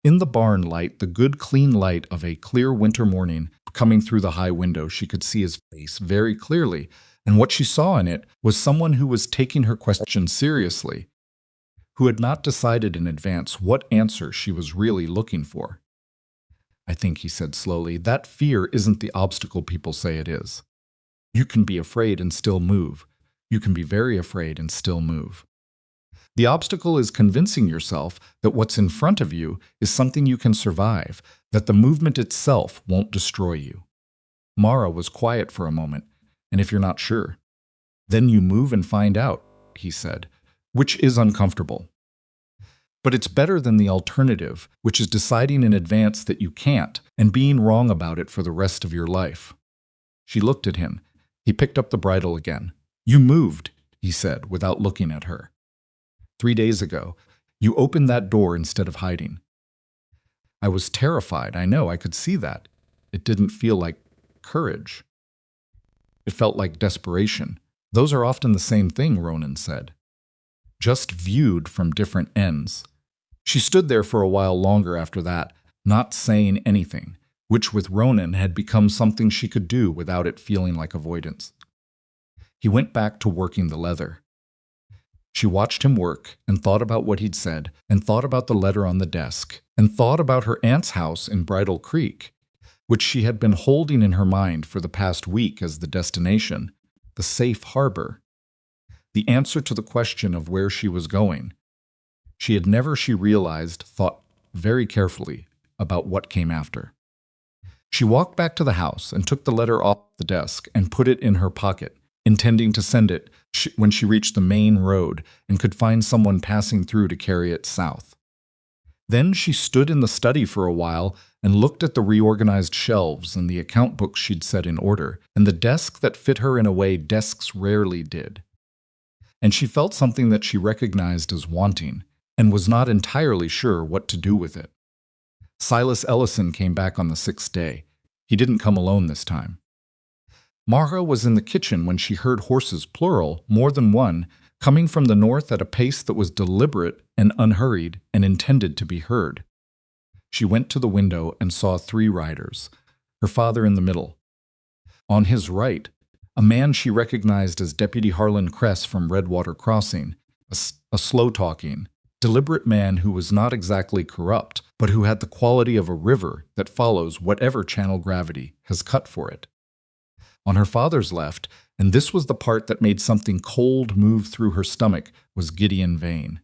In the barn light, the good clean light of a clear winter morning, coming through the high window, she could see his face very clearly, and what she saw in it was someone who was taking her question seriously, who had not decided in advance what answer she was really looking for. "I think," he said slowly, "that fear isn't the obstacle people say it is. You can be afraid and still move. You can be very afraid and still move. The obstacle is convincing yourself that what's in front of you is something you can survive, that the movement itself won't destroy you." Mara was quiet for a moment, "And if you're not sure?" "Then you move and find out," he said, "which is uncomfortable. But it's better than the alternative, which is deciding in advance that you can't and being wrong about it for the rest of your life." She looked at him. He picked up the bridle again. "You moved," he said, without looking at her. 3 days ago, you opened that door instead of hiding." "I was terrified, I know, I could see that. It didn't feel like courage. It felt like desperation. Those are often the same thing," Ronan said. "Just viewed from different ends." She stood there for a while longer after that, not saying anything, which with Ronan had become something she could do without it feeling like avoidance. He went back to working the leather. She watched him work and thought about what he'd said, and thought about the letter on the desk, and thought about her aunt's house in Bridal Creek, which she had been holding in her mind for the past week as the destination, the safe harbor, the answer to the question of where she was going. She had never, she realized, thought very carefully about what came after. She walked back to the house and took the letter off the desk and put it in her pocket, intending to send it when she reached the main road and could find someone passing through to carry it south. Then she stood in the study for a while and looked at the reorganized shelves and the account books she'd set in order, and the desk that fit her in a way desks rarely did. and she felt something that she recognized as wanting, and was not entirely sure what to do with it. Silas Ellison came back on the 6th day. He didn't come alone this time. Mara was in the kitchen when she heard horses, plural, more than one, coming from the north at a pace that was deliberate and unhurried and intended to be heard. She went to the window and saw 3 riders, her father in the middle. On his right, a man she recognized as Deputy Harlan Kress from Redwater Crossing, a slow-talking, deliberate man who was not exactly corrupt, but who had the quality of a river that follows whatever channel gravity has cut for it. On her father's left, and this was the part that made something cold move through her stomach, was Gideon Vane.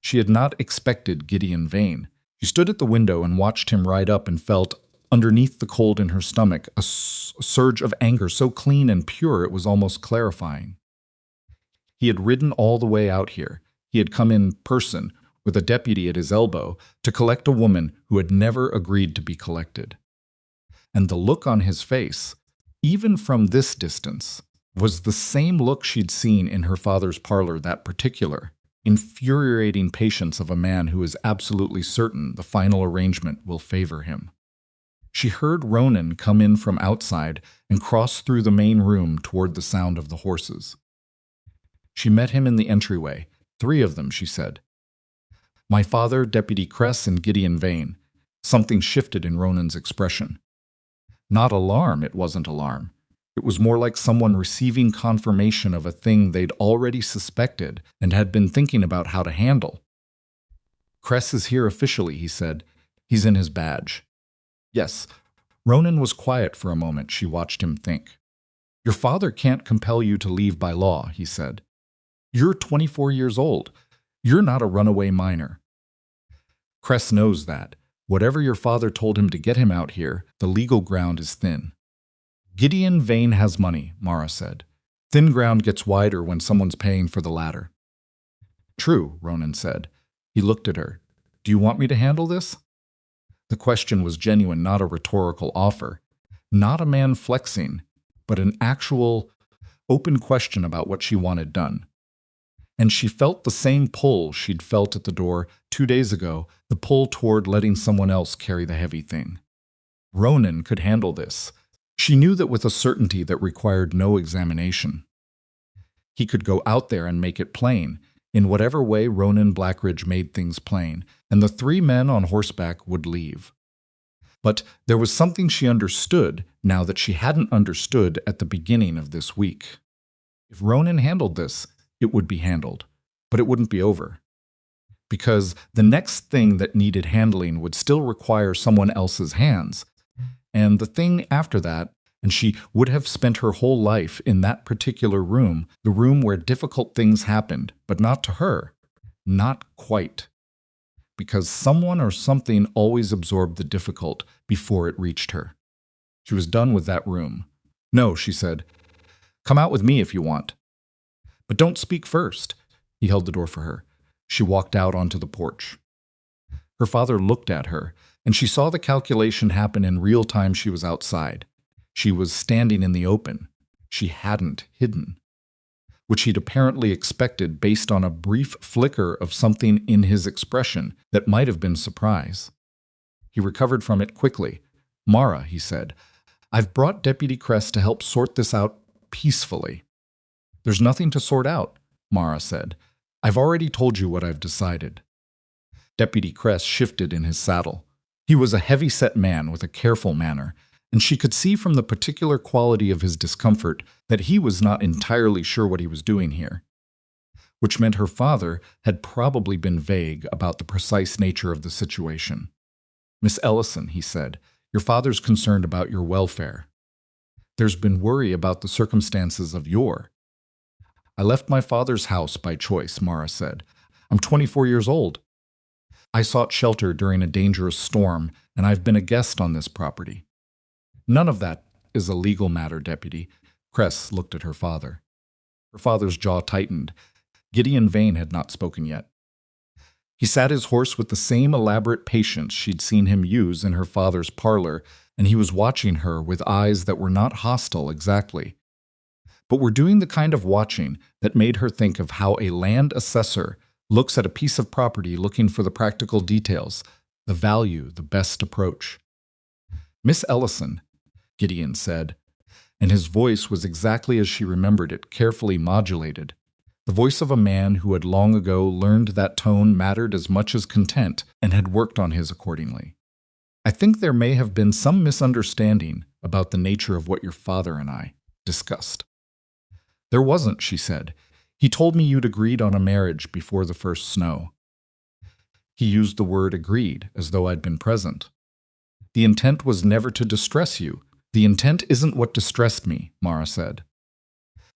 She had not expected Gideon Vane. She stood at the window and watched him ride up and felt, underneath the cold in her stomach, a surge of anger so clean and pure it was almost clarifying. He had ridden all the way out here. He had come in person, with a deputy at his elbow, to collect a woman who had never agreed to be collected. And the look on his face, even from this distance, was the same look she'd seen in her father's parlor that particular, infuriating patience of a man who is absolutely certain the final arrangement will favor him. She heard Ronan come in from outside and cross through the main room toward the sound of the horses. She met him in the entryway, 3 of them, she said. My father, Deputy Kress, and Gideon Vane. Something shifted in Ronan's expression. Not alarm, it wasn't alarm. It was more like someone receiving confirmation of a thing they'd already suspected and had been thinking about how to handle. Kress is here officially, he said. He's in his badge. Yes. Ronan was quiet for a moment. She watched him think. Your father can't compel you to leave by law, he said. You're 24 years old. You're not a runaway minor. Kress knows that. Whatever your father told him to get him out here, the legal ground is thin. Gideon Vane has money, Mara said. Thin ground gets wider when someone's paying for the ladder. True, Ronan said. He looked at her. Do you want me to handle this? The question was genuine, not a rhetorical offer. Not a man flexing, but an actual, open question about what she wanted done. And she felt the same pull she'd felt at the door 2 days ago, the pull toward letting someone else carry the heavy thing. Ronan could handle this. She knew that with a certainty that required no examination. He could go out there and make it plain, in whatever way Ronan Blackridge made things plain, and the 3 men on horseback would leave. But there was something she understood now that she hadn't understood at the beginning of this week. If Ronan handled this, it would be handled, but it wouldn't be over. Because the next thing that needed handling would still require someone else's hands, and the thing after that, and she would have spent her whole life in that particular room, the room where difficult things happened, but not to her. Not quite. Because someone or something always absorbed the difficult before it reached her. She was done with that room. No, she said. Come out with me if you want. But don't speak first. He held the door for her. She walked out onto the porch. Her father looked at her, and she saw the calculation happen in real time. She was outside. She was standing in the open. She hadn't hidden, which he'd apparently expected based on a brief flicker of something in his expression that might have been surprise. He recovered from it quickly. Mara, he said, I've brought Deputy Kress to help sort this out peacefully. There's nothing to sort out, Mara said. I've already told you what I've decided. Deputy Kress shifted in his saddle. He was a heavy-set man with a careful manner, and she could see from the particular quality of his discomfort that he was not entirely sure what he was doing here, which meant her father had probably been vague about the precise nature of the situation. Miss Ellison, he said, your father's concerned about your welfare. There's been worry about the circumstances of your. I left my father's house by choice, Mara said. I'm 24 years old. I sought shelter during a dangerous storm, and I've been a guest on this property. None of that is a legal matter, Deputy. Kress looked at her father. Her father's jaw tightened. Gideon Vane had not spoken yet. He sat his horse with the same elaborate patience she'd seen him use in her father's parlor, and he was watching her with eyes that were not hostile exactly, but were doing the kind of watching that made her think of how a land assessor looks at a piece of property looking for the practical details, the value, the best approach. "Miss Ellison," Gideon said, and his voice was exactly as she remembered it, carefully modulated. The voice of a man who had long ago learned that tone mattered as much as content and had worked on his accordingly. "I think there may have been some misunderstanding about the nature of what your father and I discussed." "There wasn't," she said. "He told me you'd agreed on a marriage before the first snow." He used the word agreed, as though I'd been present. "The intent was never to distress you." "The intent isn't what distressed me," Mara said.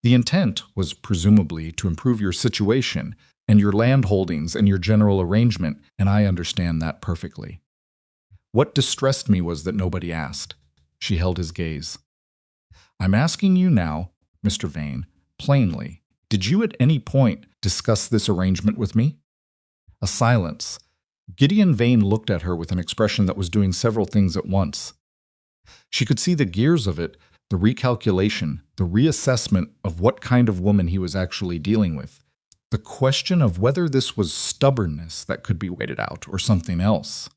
"The intent was presumably to improve your situation and your land holdings and your general arrangement, and I understand that perfectly. What distressed me was that nobody asked." She held his gaze. "I'm asking you now, Mr. Vane, plainly, did you at any point discuss this arrangement with me?" A silence. Gideon Vane looked at her with an expression that was doing several things at once. She could see the gears of it, the recalculation, the reassessment of what kind of woman he was actually dealing with, the question of whether this was stubbornness that could be waited out or something else.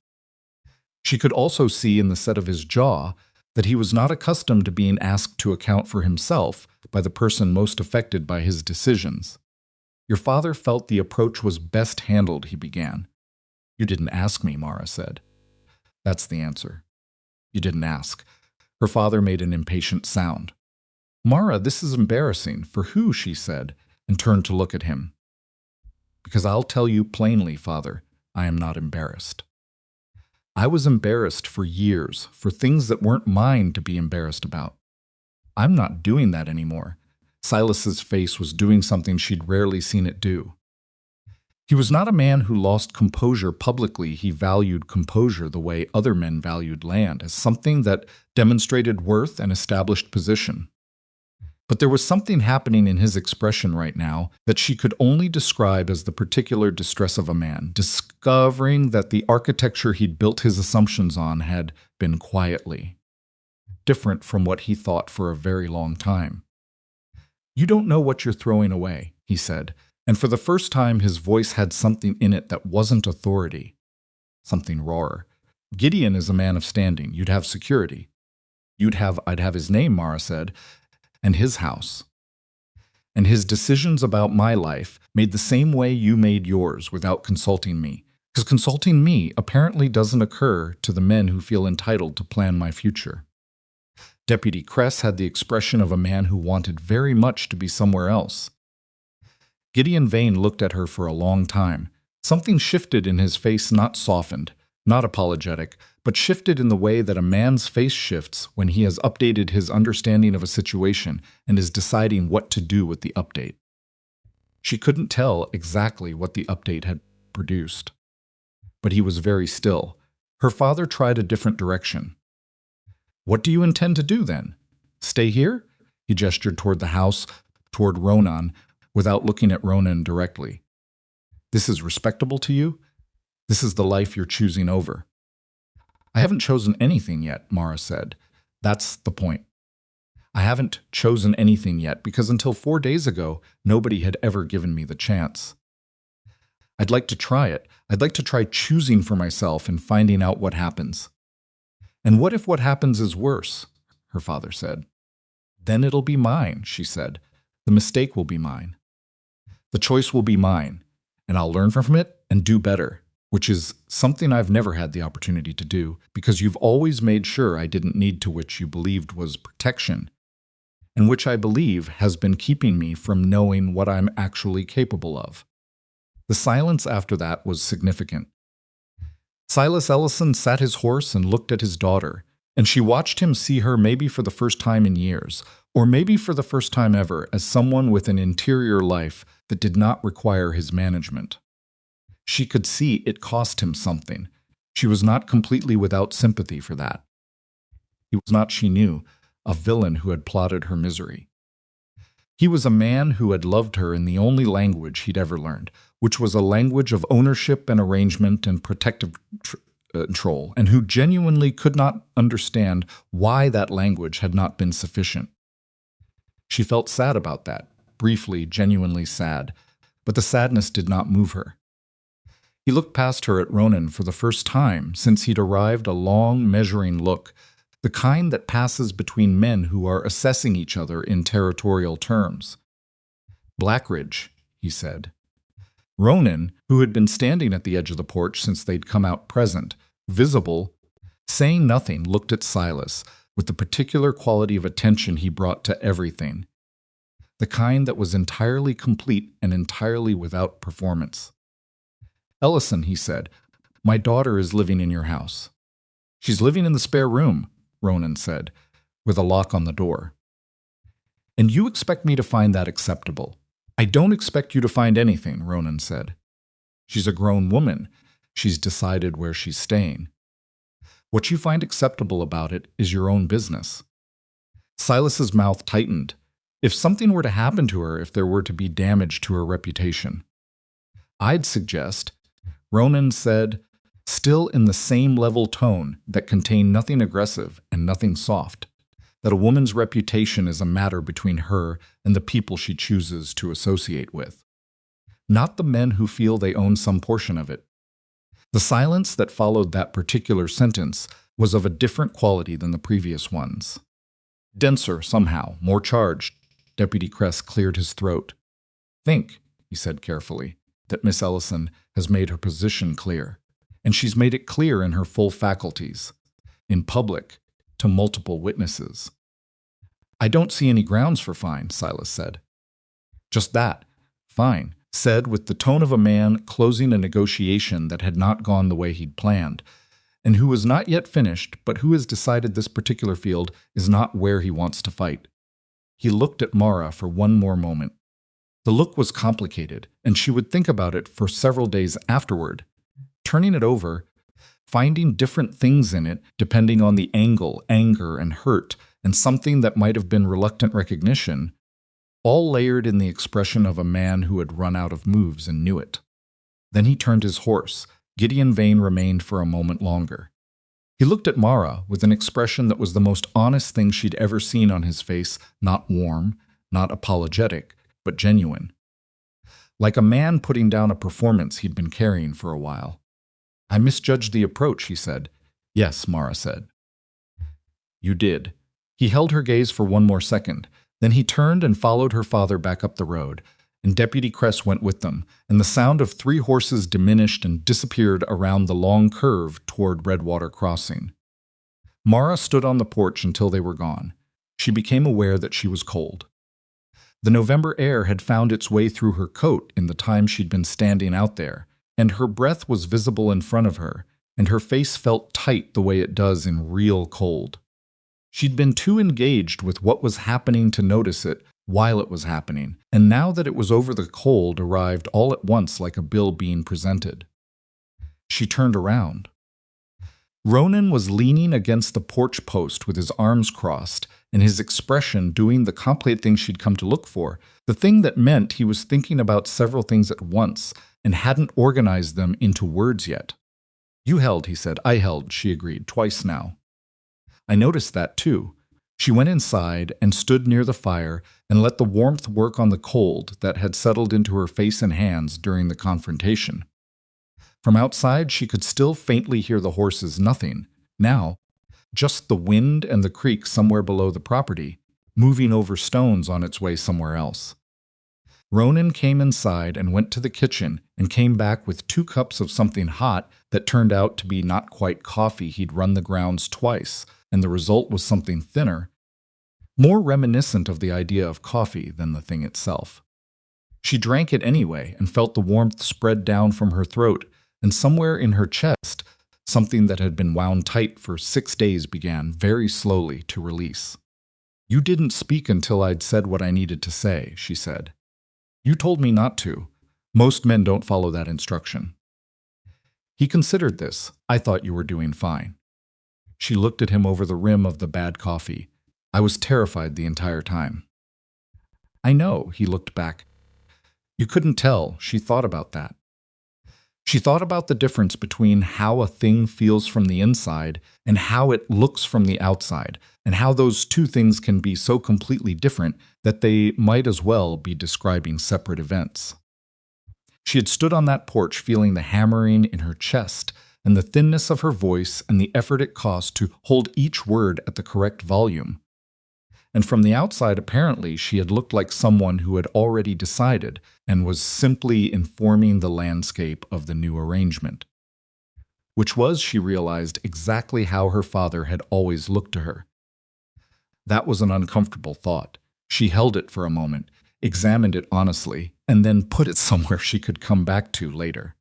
She could also see in the set of his jaw that he was not accustomed to being asked to account for himself by the person most affected by his decisions. "Your father felt the approach was best handled," he began. "You didn't ask me," Mara said. "That's the answer. You didn't ask." Her father made an impatient sound. "Mara, this is embarrassing." "For who?" she said, and turned to look at him. "Because I'll tell you plainly, Father, I am not embarrassed. I was embarrassed for years, for things that weren't mine to be embarrassed about. I'm not doing that anymore." Silas's face was doing something she'd rarely seen it do. He was not a man who lost composure publicly. He valued composure the way other men valued land, as something that demonstrated worth and established position. But there was something happening in his expression right now that she could only describe as the particular distress of a man, discovering that the architecture he'd built his assumptions on had been quietly different from what he thought for a very long time. "You don't know what you're throwing away," he said, and for the first time his voice had something in it that wasn't authority, something rawer. "Gideon is a man of standing. You'd have security. I'd have his name," Mara said, "and his house. And his decisions about my life made the same way you made yours without consulting me. Because consulting me apparently doesn't occur to the men who feel entitled to plan my future." Deputy Kress had the expression of a man who wanted very much to be somewhere else. Gideon Vane looked at her for a long time. Something shifted in his face, not softened, not apologetic, but shifted in the way that a man's face shifts when he has updated his understanding of a situation and is deciding what to do with the update. She couldn't tell exactly what the update had produced. But he was very still. Her father tried a different direction. "What do you intend to do, then? Stay here?" He gestured toward the house, toward Ronan, without looking at Ronan directly. "This is respectable to you? This is the life you're choosing over." "I haven't chosen anything yet," Mara said. "That's the point. I haven't chosen anything yet because until 4 days ago, nobody had ever given me the chance. I'd like to try it. I'd like to try choosing for myself and finding out what happens." "And what if what happens is worse?" her father said. "Then it'll be mine," she said. "The mistake will be mine. The choice will be mine, and I'll learn from it and do better, which is something I've never had the opportunity to do because you've always made sure I didn't need to, which you believed was protection, and which I believe has been keeping me from knowing what I'm actually capable of." The silence after that was significant. Silas Ellison sat his horse and looked at his daughter, and she watched him see her maybe for the first time in years, or maybe for the first time ever, as someone with an interior life that did not require his management. She could see it cost him something. She was not completely without sympathy for that. He was not, she knew, a villain who had plotted her misery. He was a man who had loved her in the only language he'd ever learned, which was a language of ownership and arrangement and protective control, and who genuinely could not understand why that language had not been sufficient. She felt sad about that, briefly, genuinely sad, but the sadness did not move her. He looked past her at Ronan for the first time since he'd arrived, a long, measuring look, the kind that passes between men who are assessing each other in territorial terms. "Blackridge," he said. Ronan, who had been standing at the edge of the porch since they'd come out present, visible, saying nothing, looked at Silas with the particular quality of attention he brought to everything, the kind that was entirely complete and entirely without performance. "Ellison," he said, "my daughter is living in your house." "She's living in the spare room," Ronan said, with a lock on the door. "And you expect me to find that acceptable?" "I don't expect you to find anything," Ronan said. "She's a grown woman. She's decided where she's staying. What you find acceptable about it is your own business." Silas's mouth tightened. If something were to happen to her, if there were to be damage to her reputation. "I'd suggest," Ronan said, still in the same level tone that contained nothing aggressive and nothing soft, "that a woman's reputation is a matter between her and the people she chooses to associate with, not the men who feel they own some portion of it." The silence that followed that particular sentence was of a different quality than the previous ones. Denser, somehow, more charged. Deputy Cress cleared his throat. "Think," he said carefully, "that Miss Ellison has made her position clear, and she's made it clear in her full faculties, in public, to multiple witnesses." "I don't see any grounds for fine," Silas said. "Just that. Fine," said with the tone of a man closing a negotiation that had not gone the way he'd planned, and who was not yet finished, but who has decided this particular field is not where he wants to fight. He looked at Mara for one more moment. The look was complicated, and she would think about it for several days afterward, turning it over, finding different things in it depending on the angle, anger, and hurt, and something that might have been reluctant recognition, all layered in the expression of a man who had run out of moves and knew it. Then he turned his horse. Gideon Vane remained for a moment longer. He looked at Mara with an expression that was the most honest thing she'd ever seen on his face, not warm, not apologetic, but genuine. Like a man putting down a performance he'd been carrying for a while. "I misjudged the approach," he said. "Yes," Mara said. "You did." He held her gaze for one more second. Then he turned and followed her father back up the road, and Deputy Cress went with them, and the sound of 3 horses diminished and disappeared around the long curve toward Redwater Crossing. Mara stood on the porch until they were gone. She became aware that she was cold. The November air had found its way through her coat in the time she'd been standing out there, and her breath was visible in front of her, and her face felt tight the way it does in real cold. She'd been too engaged with what was happening to notice it while it was happening, and now that it was over, the cold arrived all at once like a bill being presented. She turned around. Ronan was leaning against the porch post with his arms crossed, and his expression doing the complicated thing she'd come to look for, the thing that meant he was thinking about several things at once and hadn't organized them into words yet. "You held," he said. "I held," she agreed, "twice now." "I noticed that, too." She went inside and stood near the fire and let the warmth work on the cold that had settled into her face and hands during the confrontation. From outside, she could still faintly hear the horses. Nothing. Now, just the wind and the creek somewhere below the property, moving over stones on its way somewhere else. Ronan came inside and went to the kitchen and came back with 2 cups of something hot that turned out to be not quite coffee. He'd run the grounds twice, and the result was something thinner, more reminiscent of the idea of coffee than the thing itself. She drank it anyway and felt the warmth spread down from her throat, and somewhere in her chest, something that had been wound tight for 6 days began, very slowly, to release. "You didn't speak until I'd said what I needed to say," she said. "You told me not to. Most men don't follow that instruction." He considered this. "I thought you were doing fine." She looked at him over the rim of the bad coffee. "I was terrified the entire time." "I know," he looked back. "You couldn't tell." She thought about that. She thought about the difference between how a thing feels from the inside and how it looks from the outside, and how those two things can be so completely different that they might as well be describing separate events. She had stood on that porch feeling the hammering in her chest and the thinness of her voice and the effort it cost to hold each word at the correct volume. And from the outside, apparently, she had looked like someone who had already decided and was simply informing the landscape of the new arrangement. Which was, she realized, exactly how her father had always looked to her. That was an uncomfortable thought. She held it for a moment, examined it honestly, and then put it somewhere she could come back to later.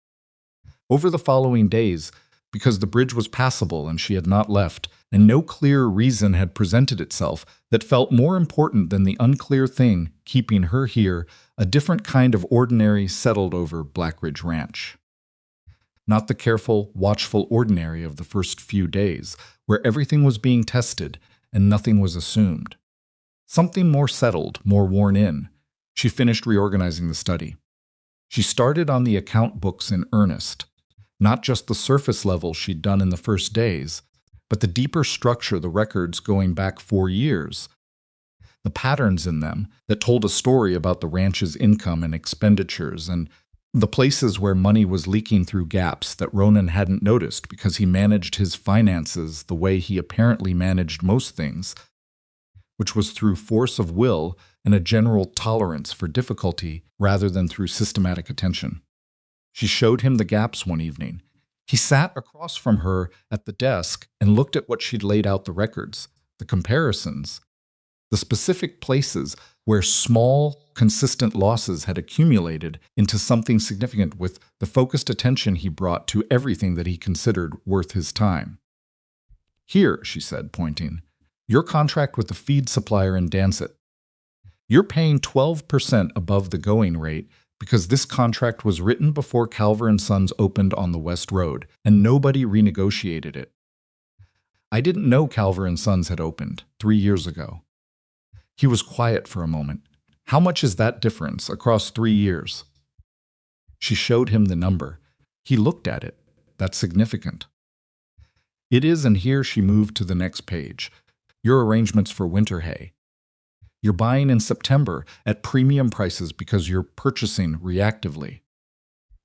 Over the following days, because the bridge was passable and she had not left, and no clear reason had presented itself that felt more important than the unclear thing keeping her here, a different kind of ordinary settled over Blackridge Ranch. Not the careful, watchful ordinary of the first few days, where everything was being tested and nothing was assumed. Something more settled, more worn in. She finished reorganizing the study. She started on the account books in earnest. Not just the surface level she'd done in the first days, but the deeper structure, the records going back 4 years. The patterns in them that told a story about the ranch's income and expenditures, and the places where money was leaking through gaps that Ronan hadn't noticed because he managed his finances the way he apparently managed most things, which was through force of will and a general tolerance for difficulty rather than through systematic attention. She showed him the gaps one evening. He sat across from her at the desk and looked at what she'd laid out the records, the comparisons, the specific places where small, consistent losses had accumulated into something significant with the focused attention he brought to everything that he considered worth his time. "Here," she said, pointing, "your contract with the feed supplier in Dancet. You're paying 12% above the going rate because this contract was written before Calver & Sons opened on the West Road, and nobody renegotiated it. I didn't know Calver & Sons had opened 3 years ago." He was quiet for a moment. "How much is that difference across 3 years?" She showed him the number. He looked at it. "That's significant." "It is," and here she moved to the next page. "Your arrangements for winter hay. You're buying in September at premium prices because you're purchasing reactively.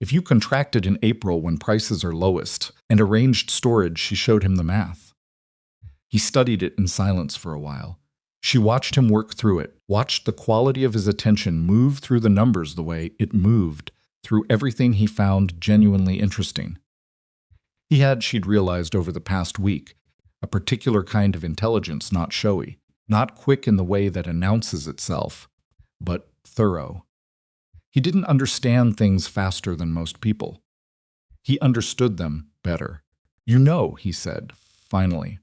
If you contracted in April when prices are lowest and arranged storage," she showed him the math. He studied it in silence for a while. She watched him work through it, watched the quality of his attention move through the numbers the way it moved through everything he found genuinely interesting. He had, she'd realized over the past week, a particular kind of intelligence, not showy, not quick in the way that announces itself, but thorough. He didn't understand things faster than most people. He understood them better. "You know," he said, finally,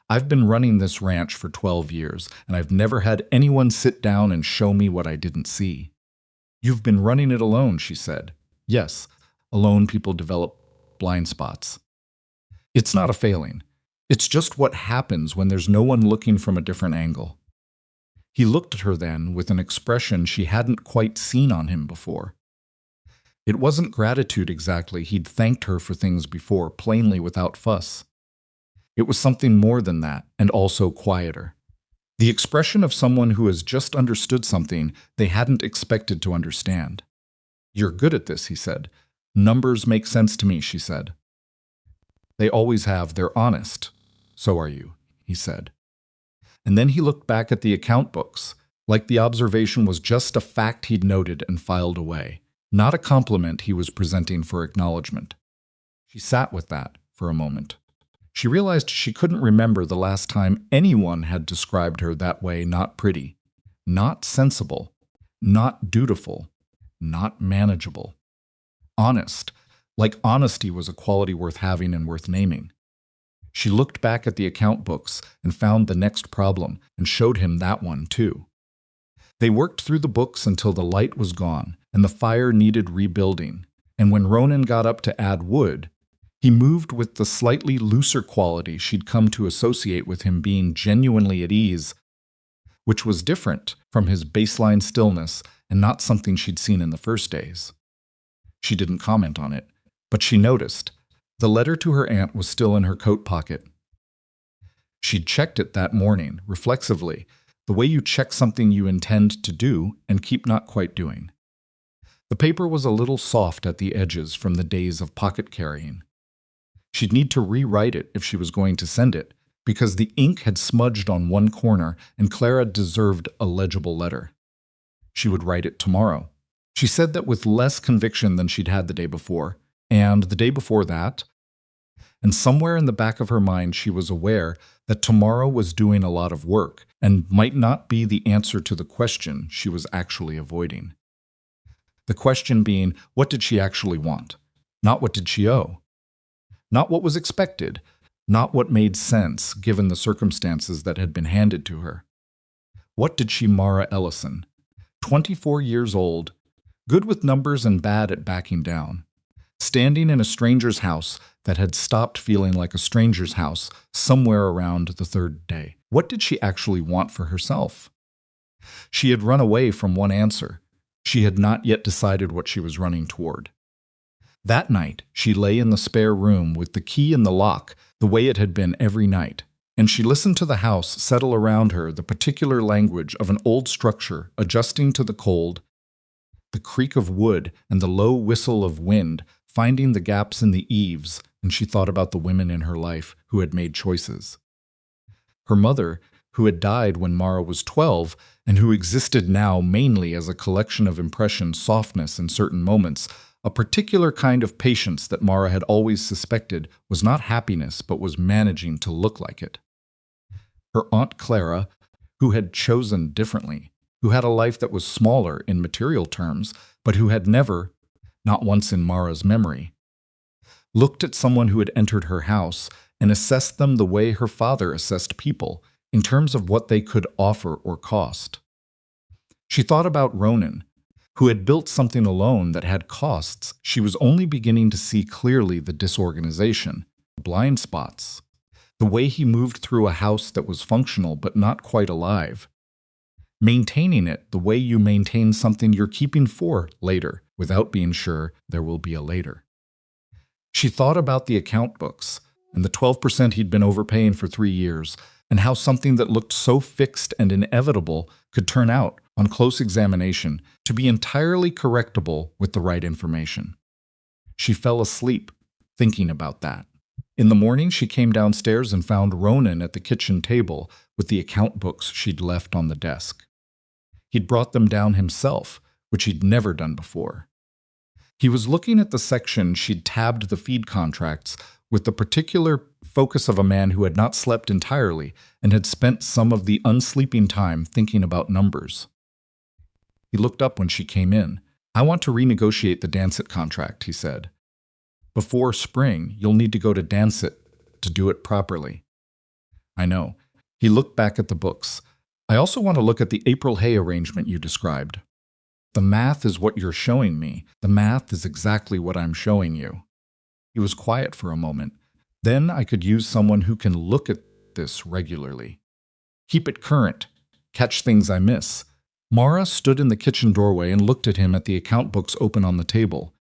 "I've been running this ranch for 12 years, and I've never had anyone sit down and show me what I didn't see." "You've been running it alone," she said. "Yes, alone people develop blind spots. It's not a failing. It's just what happens when there's no one looking from a different angle." He looked at her then with an expression she hadn't quite seen on him before. It wasn't gratitude exactly. He'd thanked her for things before, plainly without fuss. It was something more than that, and also quieter. The expression of someone who has just understood something they hadn't expected to understand. "You're good at this," he said. "Numbers make sense to me," she said. "They always have. They're honest." "So are you," he said. And then he looked back at the account books, like the observation was just a fact he'd noted and filed away, not a compliment he was presenting for acknowledgement. She sat with that for a moment. She realized she couldn't remember the last time anyone had described her that way. Not pretty, not sensible, not dutiful, not manageable. Honest, like honesty was a quality worth having and worth naming. She looked back at the account books and found the next problem and showed him that one too. They worked through the books until the light was gone and the fire needed rebuilding, and when Ronan got up to add wood, he moved with the slightly looser quality she'd come to associate with him being genuinely at ease, which was different from his baseline stillness and not something she'd seen in the first days. She didn't comment on it. But she noticed the letter to her aunt was still in her coat pocket. She'd checked it that morning, reflexively, the way you check something you intend to do and keep not quite doing. The paper was a little soft at the edges from the days of pocket carrying. She'd need to rewrite it if she was going to send it, because the ink had smudged on one corner and Clara deserved a legible letter. She would write it tomorrow. She said that with less conviction than she'd had the day before, and the day before that. And somewhere in the back of her mind she was aware that tomorrow was doing a lot of work and might not be the answer to the question she was actually avoiding. The question being, what did she actually want? Not what did she owe? Not what was expected, not what made sense given the circumstances that had been handed to her. What did she Mara Ellison, 24 years old, good with numbers and bad at backing down, standing in a stranger's house that had stopped feeling like a stranger's house somewhere around the third day? What did she actually want for herself? She had run away from one answer. She had not yet decided what she was running toward. That night, she lay in the spare room with the key in the lock, the way it had been every night, and she listened to the house settle around her the particular language of an old structure adjusting to the cold, the creak of wood and the low whistle of wind, finding the gaps in the eaves, and she thought about the women in her life who had made choices. Her mother, who had died when Mara was 12, and who existed now mainly as a collection of impression softness in certain moments, a particular kind of patience that Mara had always suspected was not happiness but was managing to look like it. Her Aunt Clara, who had chosen differently, who had a life that was smaller in material terms, but who had never, not once in Mara's memory, looked at someone who had entered her house and assessed them the way her father assessed people, in terms of what they could offer or cost. She thought about Ronan, who had built something alone that had costs. She was only beginning to see clearly the disorganization, blind spots, the way he moved through a house that was functional but not quite alive. Maintaining it the way you maintain something you're keeping for later, without being sure there will be a later. She thought about the account books, and the 12% he'd been overpaying for 3 years, and how something that looked so fixed and inevitable could turn out, on close examination, to be entirely correctable with the right information. She fell asleep, thinking about that. In the morning, she came downstairs and found Ronan at the kitchen table with the account books she'd left on the desk. He'd brought them down himself, which he'd never done before. He was looking at the section she'd tabbed the feed contracts with the particular focus of a man who had not slept entirely and had spent some of the unsleeping time thinking about numbers. He looked up when she came in. "I want to renegotiate the Dancet contract," he said. "Before spring, you'll need to go to Dancet to do it properly." "I know." He looked back at the books. "I also want to look at the April Hay arrangement you described. The math is what you're showing me. The math is exactly what I'm showing you." He was quiet for a moment. "Then I could use someone who can look at this regularly. Keep it current. Catch things I miss." Mara stood in the kitchen doorway and looked at him at the account books open on the table.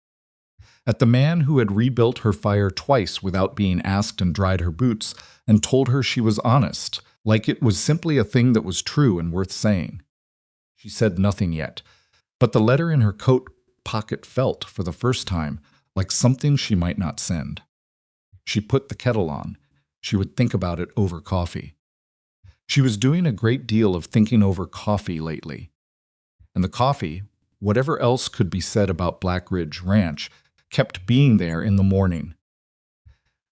At the man who had rebuilt her fire twice without being asked and dried her boots and told her she was honest, like it was simply a thing that was true and worth saying. She said nothing yet, but the letter in her coat pocket felt, for the first time, like something she might not send. She put the kettle on. She would think about it over coffee. She was doing a great deal of thinking over coffee lately. And the coffee, whatever else could be said about Blackridge Ranch, kept being there in the morning.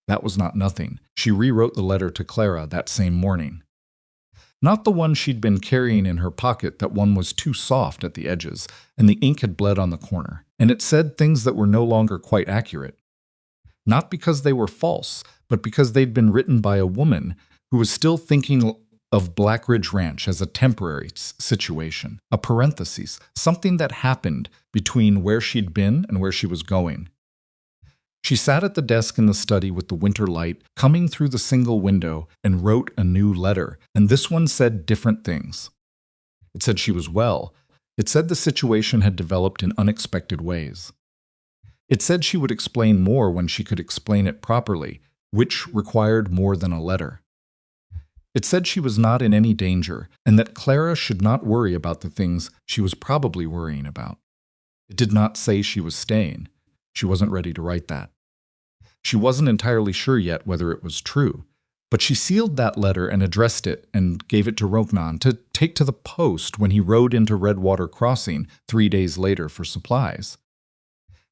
That was not nothing. She rewrote the letter to Clara that same morning. Not the one she'd been carrying in her pocket, that one was too soft at the edges, and the ink had bled on the corner, and it said things that were no longer quite accurate. Not because they were false, but because they'd been written by a woman who was still thinking of Blackridge Ranch as a temporary situation, a parenthesis, something that happened between where she'd been and where she was going. She sat at the desk in the study with the winter light coming through the single window and wrote a new letter, and this one said different things. It said she was well. It said the situation had developed in unexpected ways. It said she would explain more when she could explain it properly, which required more than a letter. It said she was not in any danger, and that Clara should not worry about the things she was probably worrying about. It did not say she was staying. She wasn't ready to write that. She wasn't entirely sure yet whether it was true, but she sealed that letter and addressed it and gave it to Ronan to take to the post when he rode into Redwater Crossing 3 days later for supplies.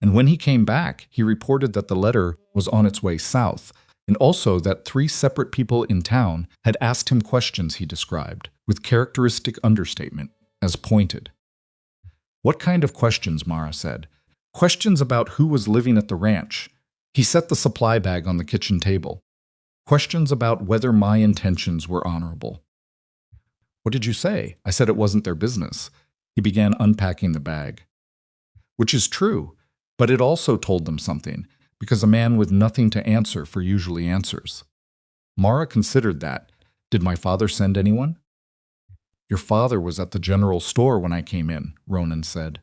And when he came back, he reported that the letter was on its way south, and also that 3 separate people in town had asked him questions he described, with characteristic understatement, as pointed. What kind of questions, Mara said. Questions about who was living at the ranch. He set the supply bag on the kitchen table. Questions about whether my intentions were honorable. What did you say? I said it wasn't their business. He began unpacking the bag. Which is true, but it also told them something, because a man with nothing to answer for usually answers. Mara considered that. Did my father send anyone? Your father was at the general store when I came in, Ronan said.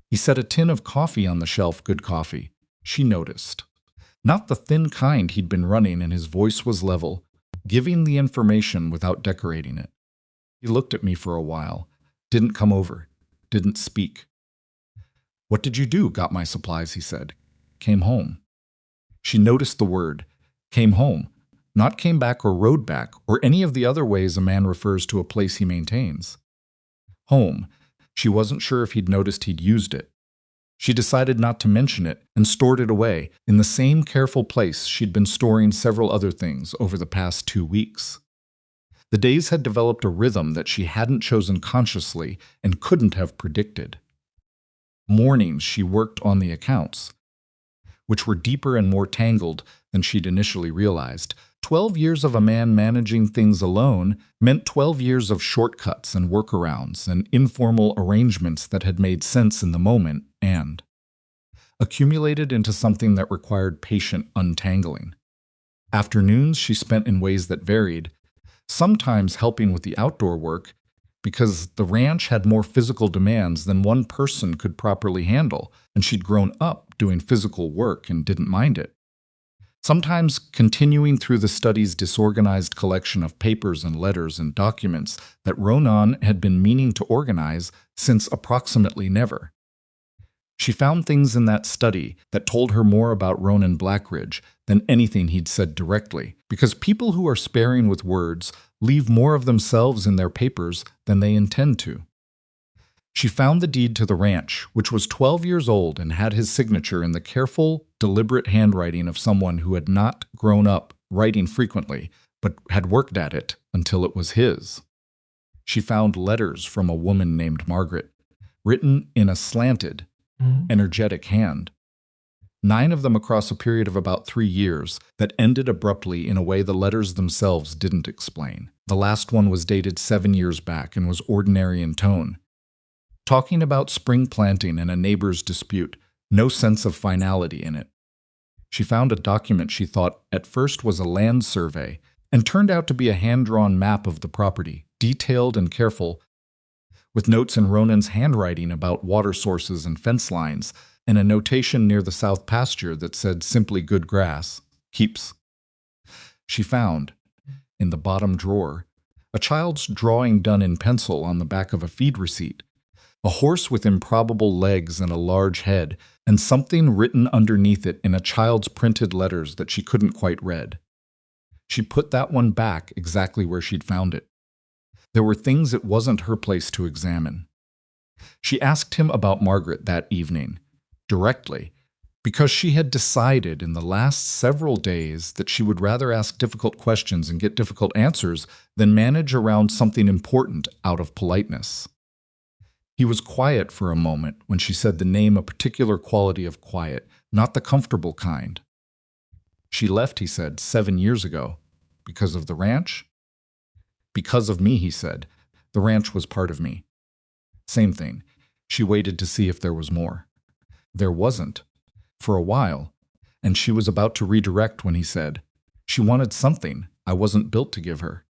He set a tin of coffee on the shelf, good coffee. She noticed. Not the thin kind he'd been running, and his voice was level, giving the information without decorating it. He looked at me for a while, didn't come over, didn't speak. What did you do? Got my supplies, he said. Came home. She noticed the word, came home, not came back or rode back, or any of the other ways a man refers to a place he maintains. Home. She wasn't sure if he'd noticed he'd used it. She decided not to mention it and stored it away in the same careful place she'd been storing several other things over the past 2 weeks. The days had developed a rhythm that she hadn't chosen consciously and couldn't have predicted. Mornings she worked on the accounts, which were deeper and more tangled than she'd initially realized. 12 years of a man managing things alone meant 12 years of shortcuts and workarounds and informal arrangements that had made sense in the moment and accumulated into something that required patient untangling. Afternoons she spent in ways that varied, sometimes helping with the outdoor work, because the ranch had more physical demands than one person could properly handle, and she'd grown up doing physical work and didn't mind it. Sometimes continuing through the study's disorganized collection of papers and letters and documents that Ronan had been meaning to organize since approximately never. She found things in that study that told her more about Ronan Blackridge than anything he'd said directly, because people who are sparing with words leave more of themselves in their papers than they intend to. She found the deed to the ranch, which was 12 years old and had his signature in the careful, deliberate handwriting of someone who had not grown up writing frequently, but had worked at it until it was his. She found letters from a woman named Margaret, written in a slanted, energetic hand. 9 of them across a period of about 3 years that ended abruptly in a way the letters themselves didn't explain. The last one was dated 7 years back and was ordinary in tone. Talking about spring planting and a neighbor's dispute, no sense of finality in it. She found a document she thought at first was a land survey and turned out to be a hand-drawn map of the property, detailed and careful, with notes in Ronan's handwriting about water sources and fence lines, and a notation near the south pasture that said simply good grass, keeps. She found, in the bottom drawer, a child's drawing done in pencil on the back of a feed receipt, a horse with improbable legs and a large head, and something written underneath it in a child's printed letters that she couldn't quite read. She put that one back exactly where she'd found it. There were things it wasn't her place to examine. She asked him about Margaret that evening, directly, because she had decided in the last several days that she would rather ask difficult questions and get difficult answers than manage around something important out of politeness. He was quiet for a moment when she said the name, a particular quality of quiet, not the comfortable kind. She left, he said, 7 years ago. Because of the ranch? Because of me, he said. The ranch was part of me. Same thing. She waited to see if there was more. There wasn't. For a while. And she was about to redirect when he said, she wanted something I wasn't built to give her.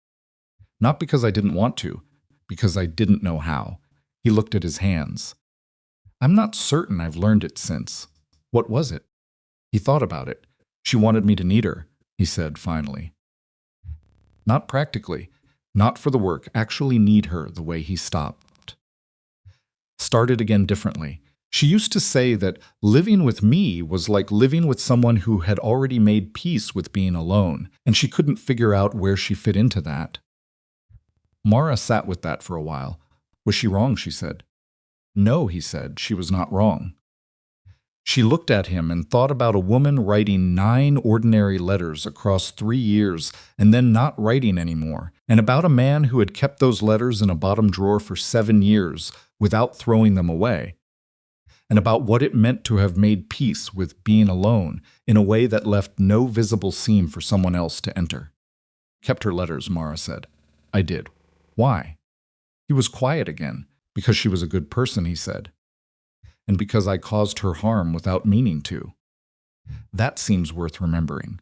Not because I didn't want to, because I didn't know how. He looked at his hands. I'm not certain I've learned it since. What was it? He thought about it. She wanted me to need her, he said finally. Not practically, not for the work, actually need her the way he stopped. Started again differently. She used to say that living with me was like living with someone who had already made peace with being alone, and she couldn't figure out where she fit into that. Mara sat with that for a while. Was she wrong, she said. No, he said, she was not wrong. She looked at him and thought about a woman writing 9 ordinary letters across 3 years and then not writing anymore, and about a man who had kept those letters in a bottom drawer for 7 years without throwing them away, and about what it meant to have made peace with being alone in a way that left no visible seam for someone else to enter. Kept her letters, Mara said. I did. Why? He was quiet again. Because she was a good person, he said. And because I caused her harm without meaning to. That seems worth remembering.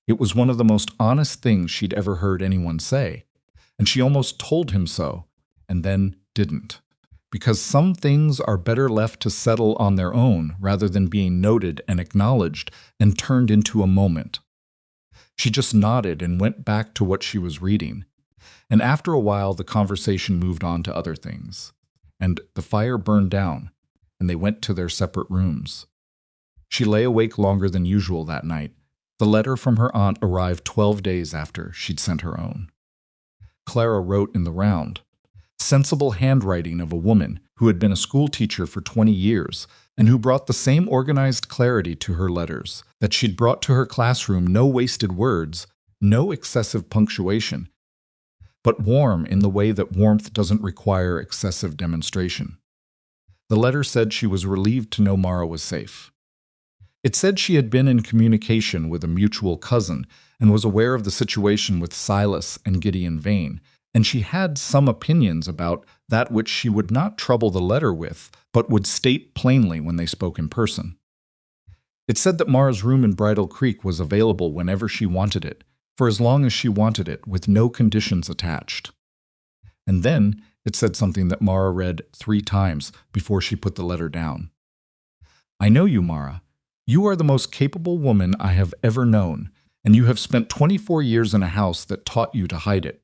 It was one of the most honest things she'd ever heard anyone say, and she almost told him so, and then didn't. Because some things are better left to settle on their own rather than being noted and acknowledged and turned into a moment. She just nodded and went back to what she was reading. And after a while, the conversation moved on to other things. And the fire burned down, and they went to their separate rooms. She lay awake longer than usual that night. The letter from her aunt arrived 12 days after she'd sent her own. Clara wrote in the round, sensible handwriting of a woman who had been a school teacher for 20 years and who brought the same organized clarity to her letters, that she'd brought to her classroom no wasted words, no excessive punctuation, but warm in the way that warmth doesn't require excessive demonstration. The letter said she was relieved to know Mara was safe. It said she had been in communication with a mutual cousin and was aware of the situation with Silas and Gideon Vane, and she had some opinions about that which she would not trouble the letter with, but would state plainly when they spoke in person. It said that Mara's room in Bridal Creek was available whenever she wanted it, for as long as she wanted it, with no conditions attached. And then it said something that Mara read 3 times before she put the letter down. I know you, Mara. You are the most capable woman I have ever known, and you have spent 24 years in a house that taught you to hide it.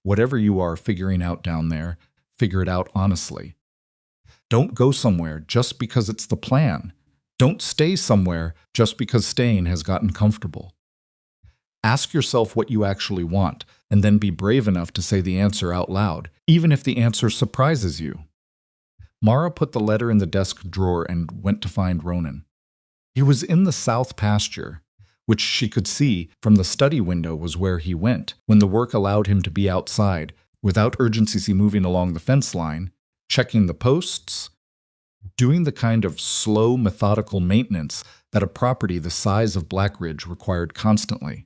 Whatever you are figuring out down there, figure it out honestly. Don't go somewhere just because it's the plan. Don't stay somewhere just because staying has gotten comfortable. Ask yourself what you actually want, and then be brave enough to say the answer out loud, even if the answer surprises you. Mara put the letter in the desk drawer and went to find Ronan. He was in the south pasture, which she could see from the study window was where he went when the work allowed him to be outside, without urgency moving along the fence line, checking the posts, doing the kind of slow, methodical maintenance that a property the size of Blackridge required constantly.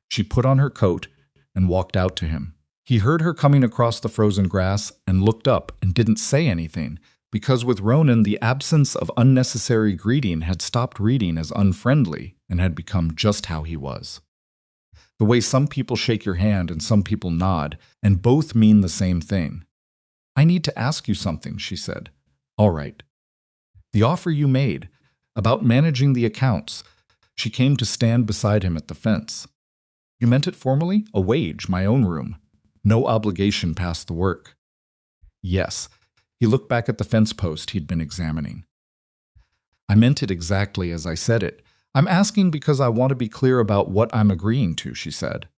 She put on her coat and walked out to him. He heard her coming across the frozen grass and looked up and didn't say anything, because with Ronan the absence of unnecessary greeting had stopped reading as unfriendly and had become just how he was. The way some people shake your hand and some people nod, and both mean the same thing. I need to ask you something, she said. All right. The offer you made, about managing the accounts. She came to stand beside him at the fence. You meant it formally? A wage, my own room. No obligation past the work. Yes. He looked back at the fence post he'd been examining. I meant it exactly as I said it. I'm asking because I want to be clear about what I'm agreeing to, she said.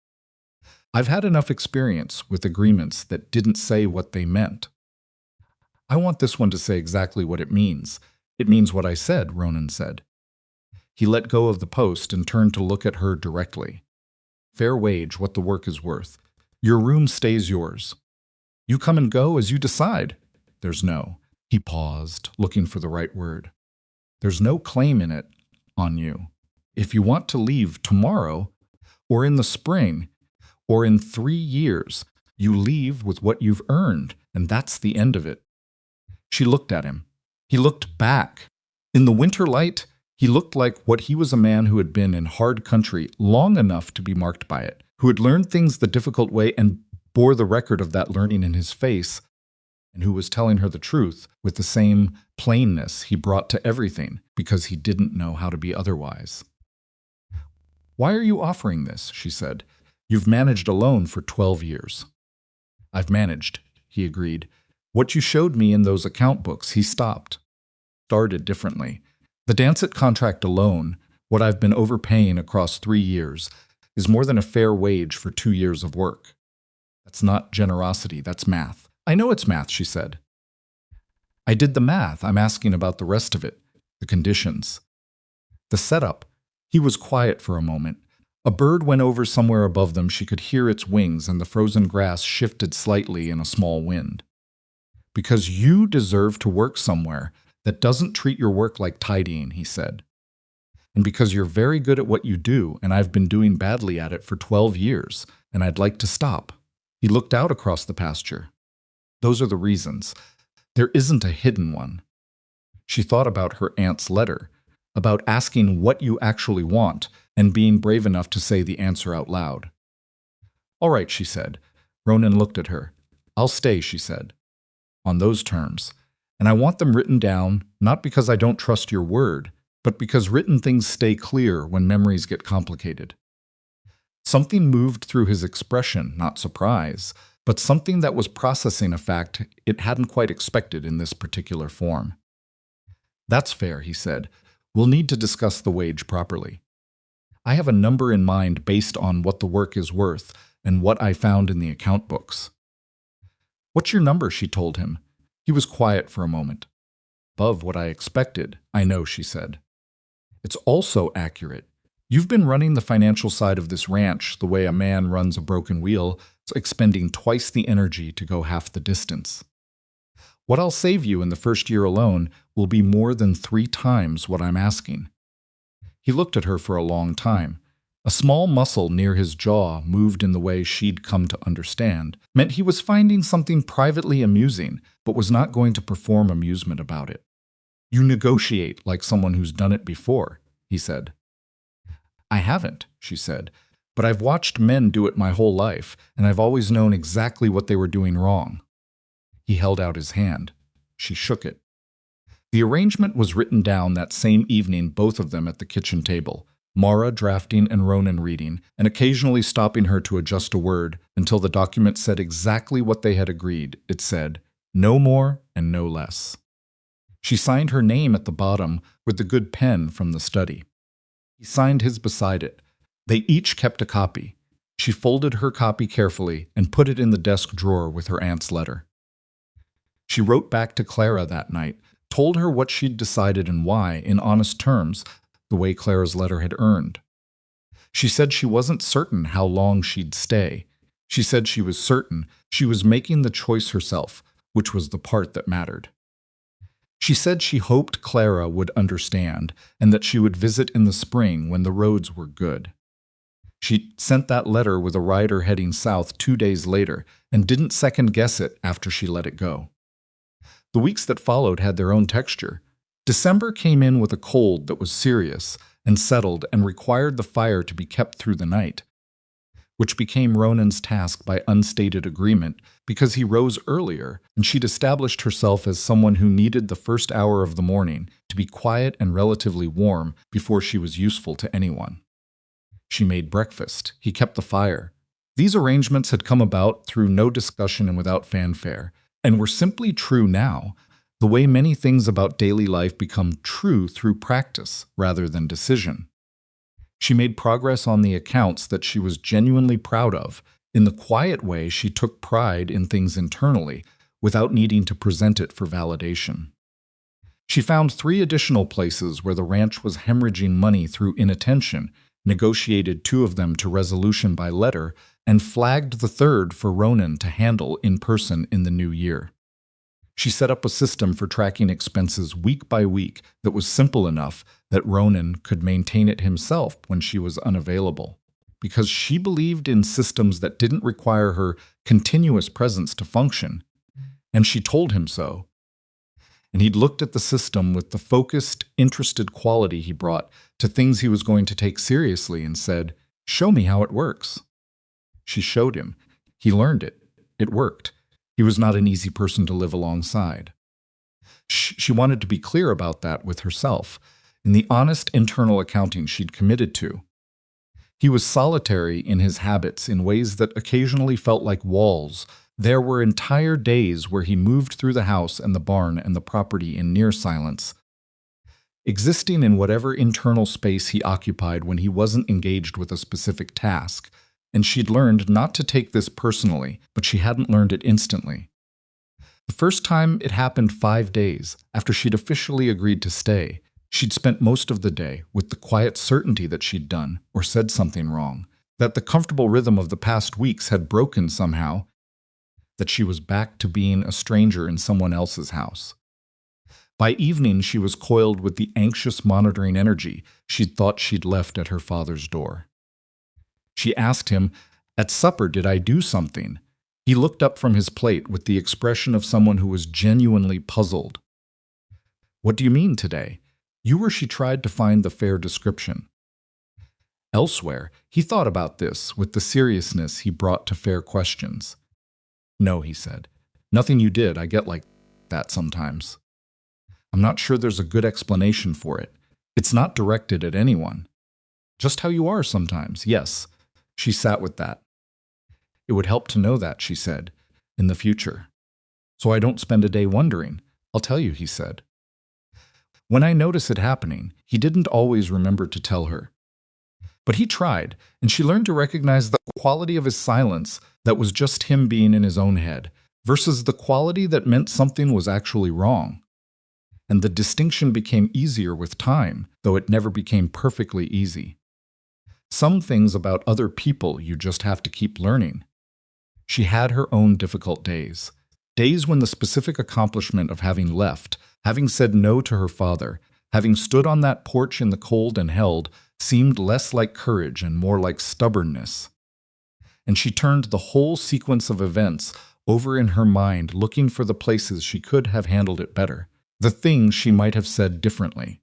I've had enough experience with agreements that didn't say what they meant. I want this one to say exactly what it means. It means what I said, Ronan said. He let go of the post and turned to look at her directly. Fair wage, what the work is worth. Your room stays yours. You come and go as you decide. There's no. He paused, looking for the right word. There's no claim in it on you. If you want to leave tomorrow, or in the spring, or in 3 years, you leave with what you've earned, and that's the end of it. She looked at him. He looked back. In the winter light, he looked like what he was, a man who had been in hard country long enough to be marked by it, who had learned things the difficult way and bore the record of that learning in his face, and who was telling her the truth with the same plainness he brought to everything because he didn't know how to be otherwise. "Why are you offering this?" she said. "You've managed alone for 12 years. "I've managed," he agreed. "What you showed me in those account books," he stopped. "Started differently. The Dancet contract alone, what I've been overpaying across 3 years, is more than a fair wage for 2 years of work. That's not generosity, that's math." "I know it's math," she said. "I did the math. I'm asking about the rest of it, the conditions. The setup." He was quiet for a moment. A bird went over somewhere above them. She could hear its wings, and the frozen grass shifted slightly in a small wind. "Because you deserve to work somewhere that doesn't treat your work like tidying," he said. "And because you're very good at what you do, and I've been doing badly at it for 12 years, and I'd like to stop." He looked out across the pasture. "Those are the reasons. There isn't a hidden one." She thought about her aunt's letter, about asking what you actually want, and being brave enough to say the answer out loud. "All right," she said. Ronan looked at her. "I'll stay," she said. "On those terms. And I want them written down, not because I don't trust your word, but because written things stay clear when memories get complicated." Something moved through his expression, not surprise, but something that was processing a fact it hadn't quite expected in this particular form. "That's fair," he said. "We'll need to discuss the wage properly. I have a number in mind based on what the work is worth and what I found in the account books." "What's your number?" she told him. He was quiet for a moment. "Above what I expected, I know," she said. "It's also accurate. You've been running the financial side of this ranch the way a man runs a broken wheel, expending twice the energy to go half the distance. What I'll save you in the first year alone will be more than 3 times what I'm asking." He looked at her for a long time. A small muscle near his jaw moved in the way she'd come to understand, meant he was finding something privately amusing, but was not going to perform amusement about it. "You negotiate like someone who's done it before," he said. "I haven't," she said, "but I've watched men do it my whole life, and I've always known exactly what they were doing wrong." He held out his hand. She shook it. The arrangement was written down that same evening, both of them at the kitchen table, Mara drafting and Ronan reading, and occasionally stopping her to adjust a word until the document said exactly what they had agreed. It said, "No more and no less." She signed her name at the bottom with the good pen from the study. He signed his beside it. They each kept a copy. She folded her copy carefully and put it in the desk drawer with her aunt's letter. She wrote back to Clara that night, told her what she'd decided and why, in honest terms, the way Clara's letter had earned. She said she wasn't certain how long she'd stay. She said she was certain she was making the choice herself, which was the part that mattered. She said she hoped Clara would understand and that she would visit in the spring when the roads were good. She sent that letter with a rider heading south 2 days later and didn't second-guess it after she let it go. The weeks that followed had their own texture. December came in with a cold that was serious and settled and required the fire to be kept through the night, which became Ronan's task by unstated agreement because he rose earlier and she'd established herself as someone who needed the first hour of the morning to be quiet and relatively warm before she was useful to anyone. She made breakfast. He kept the fire. These arrangements had come about through no discussion and without fanfare, and were simply true now, the way many things about daily life become true through practice rather than decision. She made progress on the accounts that she was genuinely proud of. In the quiet way, she took pride in things internally, without needing to present it for validation. She found 3 additional places where the ranch was hemorrhaging money through inattention, negotiated 2 of them to resolution by letter, and flagged the 3rd for Ronan to handle in person in the new year. She set up a system for tracking expenses week by week that was simple enough that Ronan could maintain it himself when she was unavailable, because she believed in systems that didn't require her continuous presence to function, and she told him so. And he'd looked at the system with the focused, interested quality he brought to things he was going to take seriously and said, "Show me how it works." She showed him. He learned it. It worked. He was not an easy person to live alongside. She wanted to be clear about that with herself, in the honest internal accounting she'd committed to. He was solitary in his habits in ways that occasionally felt like walls. There were entire days where he moved through the house and the barn and the property in near silence, existing in whatever internal space he occupied when he wasn't engaged with a specific task. And she'd learned not to take this personally, but she hadn't learned it instantly. The first time it happened 5 days after she'd officially agreed to stay. She'd spent most of the day with the quiet certainty that she'd done or said something wrong, that the comfortable rhythm of the past weeks had broken somehow, that she was back to being a stranger in someone else's house. By evening, she was coiled with the anxious monitoring energy she'd thought she'd left at her father's door. She asked him, "At supper, did I do something?" He looked up from his plate with the expression of someone who was genuinely puzzled. "What do you mean today?" You were she tried to find the fair description. Elsewhere, he thought about this with the seriousness he brought to fair questions. "No," he said. "Nothing you did. I get like that sometimes. I'm not sure there's a good explanation for it. It's not directed at anyone. Just how you are sometimes, yes." She sat with that. "It would help to know that," she said, "in the future. So I don't spend a day wondering. I'll tell you," he said. When I notice it happening, he didn't always remember to tell her. But he tried, and she learned to recognize the quality of his silence that was just him being in his own head, versus the quality that meant something was actually wrong. And the distinction became easier with time, though it never became perfectly easy. Some things about other people you just have to keep learning. She had her own difficult days. Days when the specific accomplishment of having left, having said no to her father, having stood on that porch in the cold and held, seemed less like courage and more like stubbornness. And she turned the whole sequence of events over in her mind, looking for the places she could have handled it better, the things she might have said differently.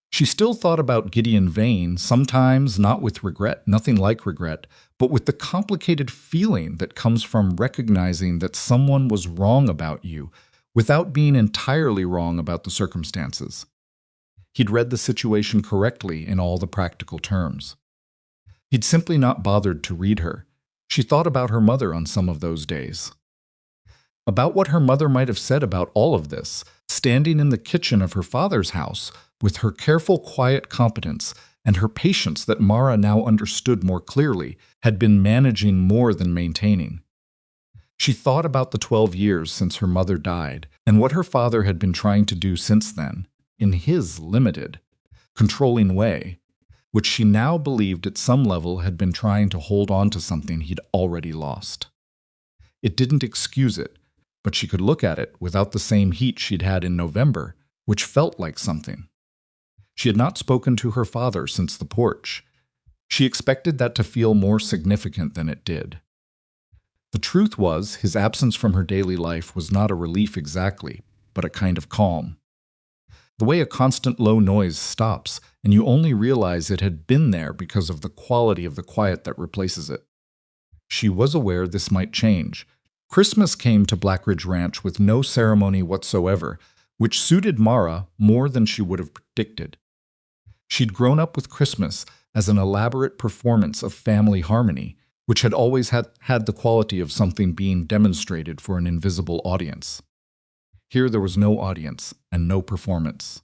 She still thought about Gideon Vane, sometimes not with regret, nothing like regret, but with the complicated feeling that comes from recognizing that someone was wrong about you, without being entirely wrong about the circumstances. He'd read the situation correctly in all the practical terms. He'd simply not bothered to read her. She thought about her mother on some of those days. About what her mother might have said about all of this, standing in the kitchen of her father's house, with her careful, quiet competence and her patience that Mara now understood more clearly, had been managing more than maintaining. She thought about the 12 years since her mother died and what her father had been trying to do since then, in his limited, controlling way, which she now believed at some level had been trying to hold on to something he'd already lost. It didn't excuse it, but she could look at it without the same heat she'd had in November, which felt like something. She had not spoken to her father since the porch. She expected that to feel more significant than it did. The truth was, his absence from her daily life was not a relief exactly, but a kind of calm. The way a constant low noise stops, and you only realize it had been there because of the quality of the quiet that replaces it. She was aware this might change. Christmas came to Blackridge Ranch with no ceremony whatsoever, which suited Mara more than she would have predicted. She'd grown up with Christmas as an elaborate performance of family harmony, which had always had the quality of something being demonstrated for an invisible audience. Here there was no audience and no performance.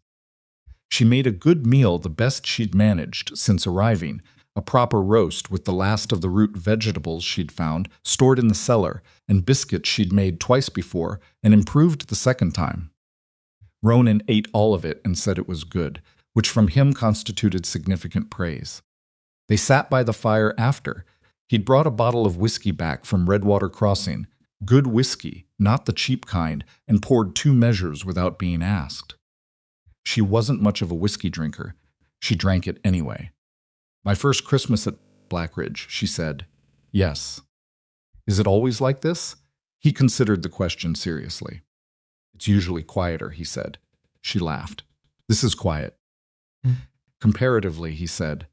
She made a good meal, the best she'd managed since arriving, a proper roast with the last of the root vegetables she'd found stored in the cellar, and biscuits she'd made twice before and improved the second time. Ronan ate all of it and said it was good, which from him constituted significant praise. They sat by the fire after. He'd brought a bottle of whiskey back from Redwater Crossing, good whiskey, not the cheap kind, and poured 2 measures without being asked. She wasn't much of a whiskey drinker. She drank it anyway. "My first Christmas at Blackridge," she said. "Yes." "Is it always like this?" He considered the question seriously. "It's usually quieter," he said. She laughed. "This is quiet." "Comparatively," he said.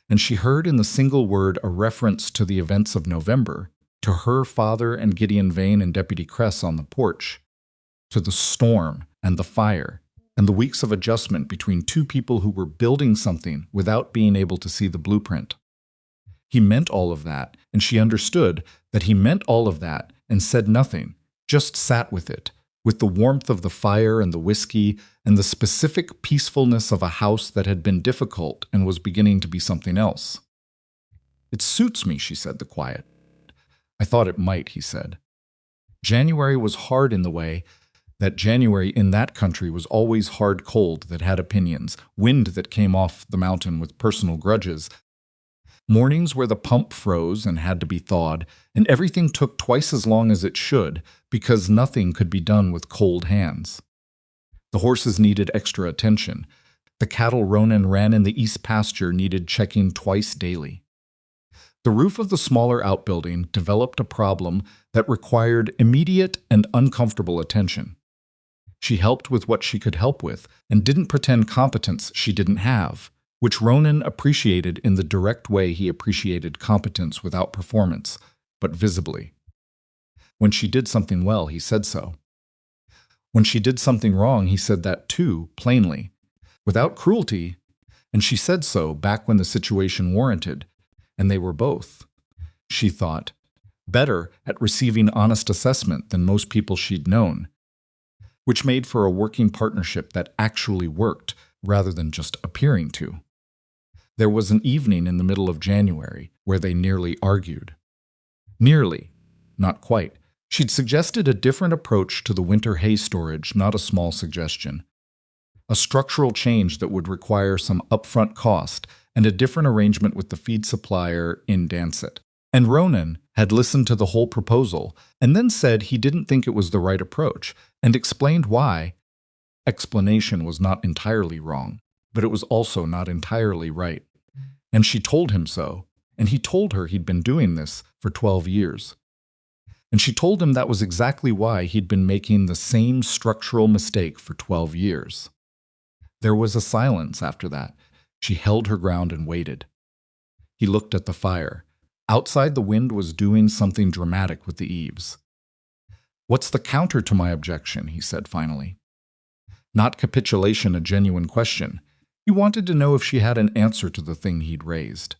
And she heard in the single word a reference to the events of November, to her father and Gideon Vane and Deputy Kress on the porch, to the storm and the fire, and the weeks of adjustment between two people who were building something without being able to see the blueprint. He meant all of that, and she understood that he meant all of that and said nothing, just sat with it, with the warmth of the fire and the whiskey and the specific peacefulness of a house that had been difficult and was beginning to be something else. "It suits me," she said, the quiet. "I thought it might," he said. January was hard in the way that January in that country was always hard cold that had opinions, wind that came off the mountain with personal grudges, mornings where the pump froze and had to be thawed, and everything took twice as long as it should because nothing could be done with cold hands. The horses needed extra attention. The cattle Ronan ran in the east pasture needed checking twice daily. The roof of the smaller outbuilding developed a problem that required immediate and uncomfortable attention. She helped with what she could help with and didn't pretend competence she didn't have, which Ronan appreciated in the direct way he appreciated competence without performance, but visibly. When she did something well, he said so. When she did something wrong, he said that too, plainly, without cruelty, and she said so back when the situation warranted, and they were both, she thought, better at receiving honest assessment than most people she'd known, which made for a working partnership that actually worked rather than just appearing to. There was an evening in the middle of January where they nearly argued. Nearly, not quite. She'd suggested a different approach to the winter hay storage, not a small suggestion. A structural change that would require some upfront cost and a different arrangement with the feed supplier in Dancet. And Ronan had listened to the whole proposal and then said he didn't think it was the right approach and explained why. Explanation was not entirely wrong, but it was also not entirely right. And she told him so, and he told her he'd been doing this for 12 years. And she told him that was exactly why he'd been making the same structural mistake for 12 years. There was a silence after that. She held her ground and waited. He looked at the fire. Outside, the wind was doing something dramatic with the eaves. "What's the counter to my objection?" he said finally. Not capitulation, a genuine question. He wanted to know if she had an answer to the thing he'd raised.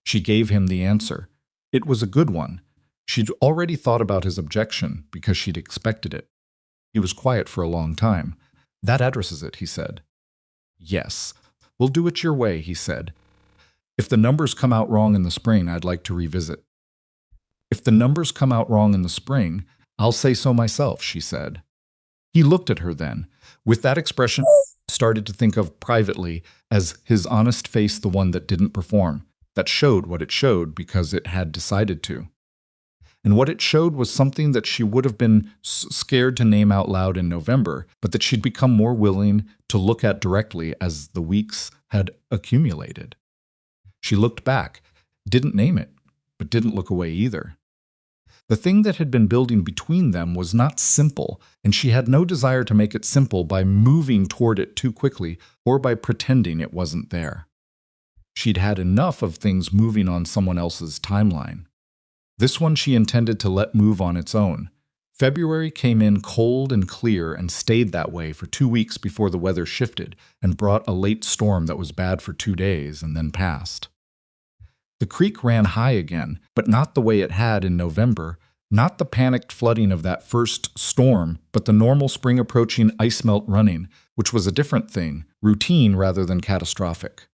She gave him the answer. It was a good one. She'd already thought about his objection because she'd expected it. He was quiet for a long time. "That addresses it," he said. "Yes. We'll do it your way," he said. "If the numbers come out wrong in the spring, I'd like to revisit." "If the numbers come out wrong in the spring, I'll say so myself," she said. He looked at her then, with that expression started to think of privately as his honest face, the one that didn't perform, that showed what it showed because it had decided to. And what it showed was something that she would have been scared to name out loud in November, but that she'd become more willing to look at directly as the weeks had accumulated. She looked back, didn't name it, but didn't look away either. The thing that had been building between them was not simple, and she had no desire to make it simple by moving toward it too quickly or by pretending it wasn't there. She'd had enough of things moving on someone else's timeline. This one she intended to let move on its own. February came in cold and clear and stayed that way for 2 weeks before the weather shifted and brought a late storm that was bad for 2 days and then passed. The creek ran high again, but not the way it had in November, not the panicked flooding of that first storm, but the normal spring approaching ice melt running, which was a different thing, routine rather than catastrophic.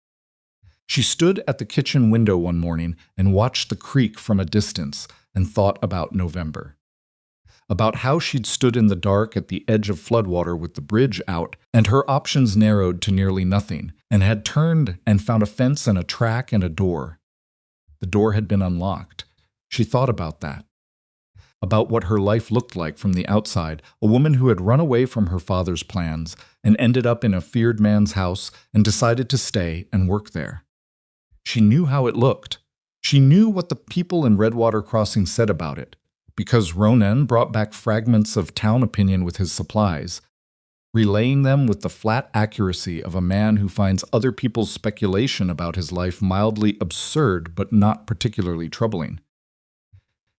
She stood at the kitchen window one morning and watched the creek from a distance and thought about November. About how she'd stood in the dark at the edge of floodwater with the bridge out and her options narrowed to nearly nothing, and had turned and found a fence and a track and a door. The door had been unlocked. She thought about that. About what her life looked like from the outside, a woman who had run away from her father's plans and ended up in a feared man's house and decided to stay and work there. She knew how it looked. She knew what the people in Redwater Crossing said about it, because Ronan brought back fragments of town opinion with his supplies, relaying them with the flat accuracy of a man who finds other people's speculation about his life mildly absurd but not particularly troubling.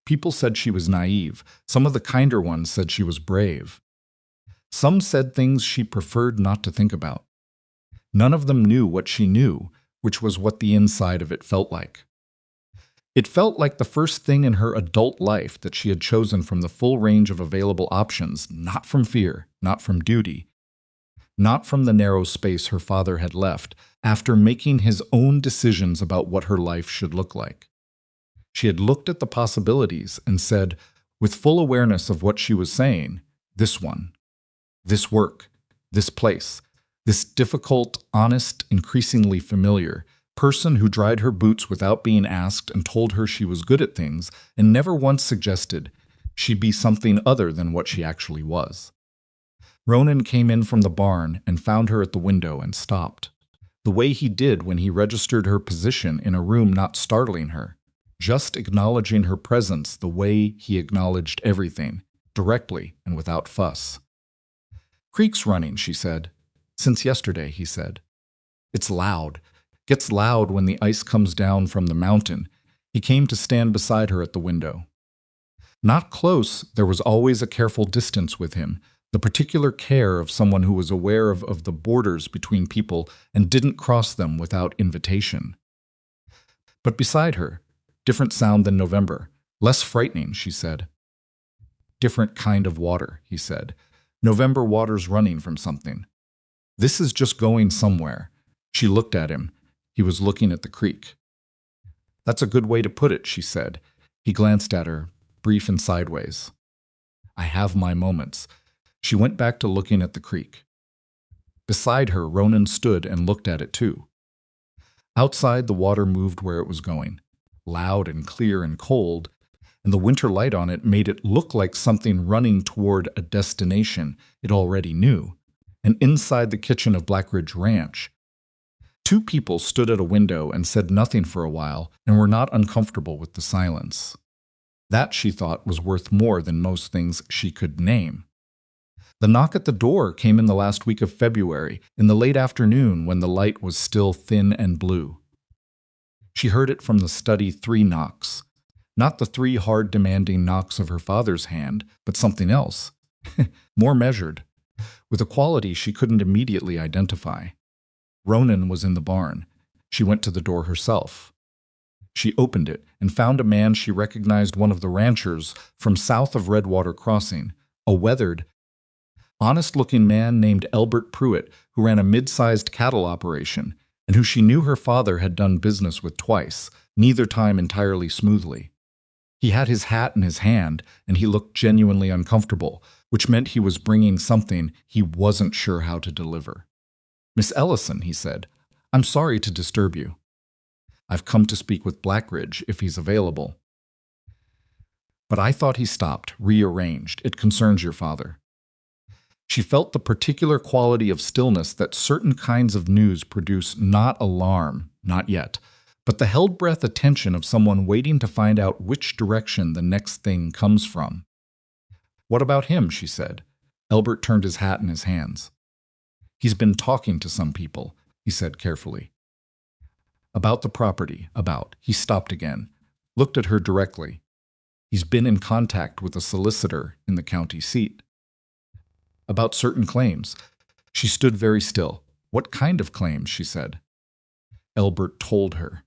People said she was naive. Some of the kinder ones said she was brave. Some said things she preferred not to think about. None of them knew what she knew, which was what the inside of it felt like. It felt like the first thing in her adult life that she had chosen from the full range of available options, not from fear, not from duty, not from the narrow space her father had left after making his own decisions about what her life should look like. She had looked at the possibilities and said, with full awareness of what she was saying, this one, this work, this place, this difficult, honest, increasingly familiar person who dried her boots without being asked and told her she was good at things and never once suggested she'd be something other than what she actually was. Ronan came in from the barn and found her at the window and stopped. The way he did when he registered her position in a room, not startling her, just acknowledging her presence the way he acknowledged everything, directly and without fuss. "Creek's running," she said. "Since yesterday," he said. "It's loud. Gets loud when the ice comes down from the mountain." He came to stand beside her at the window. Not close, there was always a careful distance with him, the particular care of someone who was aware of the borders between people and didn't cross them without invitation. But beside her, different sound than November, less frightening, she said. "Different kind of water," he said. "November water's running from something. This is just going somewhere." She looked at him. He was looking at the creek. "That's a good way to put it," she said. He glanced at her, brief and sideways. "I have my moments." She went back to looking at the creek. Beside her, Ronan stood and looked at it too. Outside, the water moved where it was going, loud and clear and cold, and the winter light on it made it look like something running toward a destination it already knew, and inside the kitchen of Blackridge Ranch. Two people stood at a window and said nothing for a while and were not uncomfortable with the silence. That, she thought, was worth more than most things she could name. The knock at the door came in the last week of February, in the late afternoon when the light was still thin and blue. She heard it from the study 3 knocks. Not the 3 hard, demanding knocks of her father's hand, but something else, more measured, with a quality she couldn't immediately identify. Ronan was in the barn. She went to the door herself. She opened it and found a man she recognized, one of the ranchers from south of Redwater Crossing, a weathered, honest-looking man named Albert Pruitt, who ran a mid-sized cattle operation and who she knew her father had done business with twice, neither time entirely smoothly. He had his hat in his hand, and he looked genuinely uncomfortable, which meant he was bringing something he wasn't sure how to deliver. "Miss Ellison," he said, "I'm sorry to disturb you. I've come to speak with Blackridge, if he's available." "But I thought," he stopped, rearranged. "It concerns your father." She felt the particular quality of stillness that certain kinds of news produce, not alarm, not yet, but the held-breath attention of someone waiting to find out which direction the next thing comes from. "What about him?" she said. Albert turned his hat in his hands. "He's been talking to some people," he said carefully. "About the property, about." He stopped again, looked at her directly. "He's been in contact with a solicitor in the county seat. About certain claims." She stood very still. "What kind of claims?" she said. Albert told her.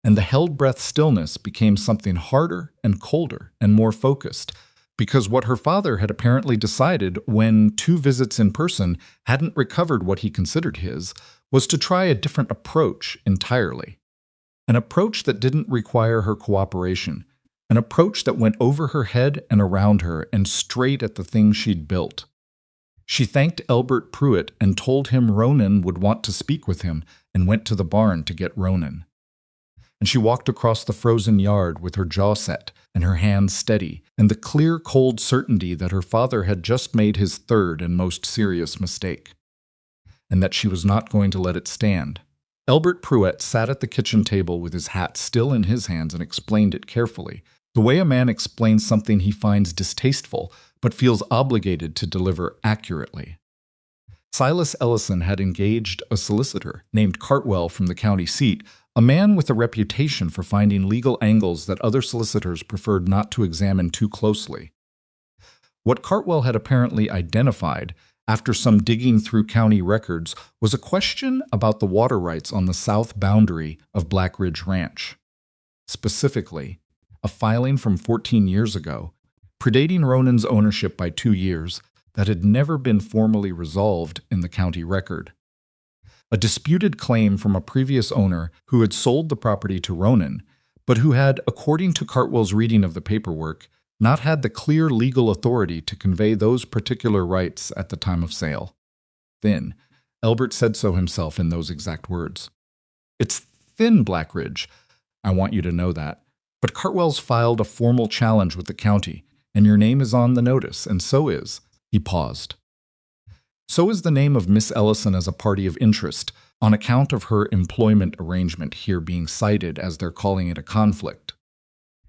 And the held-breath stillness became something harder and colder and more focused, because what her father had apparently decided when 2 visits in person hadn't recovered what he considered his, was to try a different approach entirely. An approach that didn't require her cooperation, an approach that went over her head and around her and straight at the thing she'd built. She thanked Albert Pruitt and told him Ronan would want to speak with him and went to the barn to get Ronan. And she walked across the frozen yard with her jaw set and her hands steady and the clear, cold certainty that her father had just made his 3rd and most serious mistake, and that she was not going to let it stand. Albert Pruitt sat at the kitchen table with his hat still in his hands and explained it carefully, the way a man explains something he finds distasteful but feels obligated to deliver accurately. Silas Ellison had engaged a solicitor named Cartwell from the county seat, a man with a reputation for finding legal angles that other solicitors preferred not to examine too closely. What Cartwell had apparently identified after some digging through county records was a question about the water rights on the south boundary of Blackridge Ranch. Specifically, a filing from 14 years ago, predating Ronan's ownership by 2 years, that had never been formally resolved in the county record. A disputed claim from a previous owner who had sold the property to Ronan, but who had, according to Cartwell's reading of the paperwork, not had the clear legal authority to convey those particular rights at the time of sale. Then, Elbert said so himself in those exact words. "It's thin, Blackridge. I want you to know that. But Cartwell's filed a formal challenge with the county, and your name is on the notice, and so is." He paused. "So is the name of Miss Ellison as a party of interest, on account of her employment arrangement here being cited as they're calling it a conflict.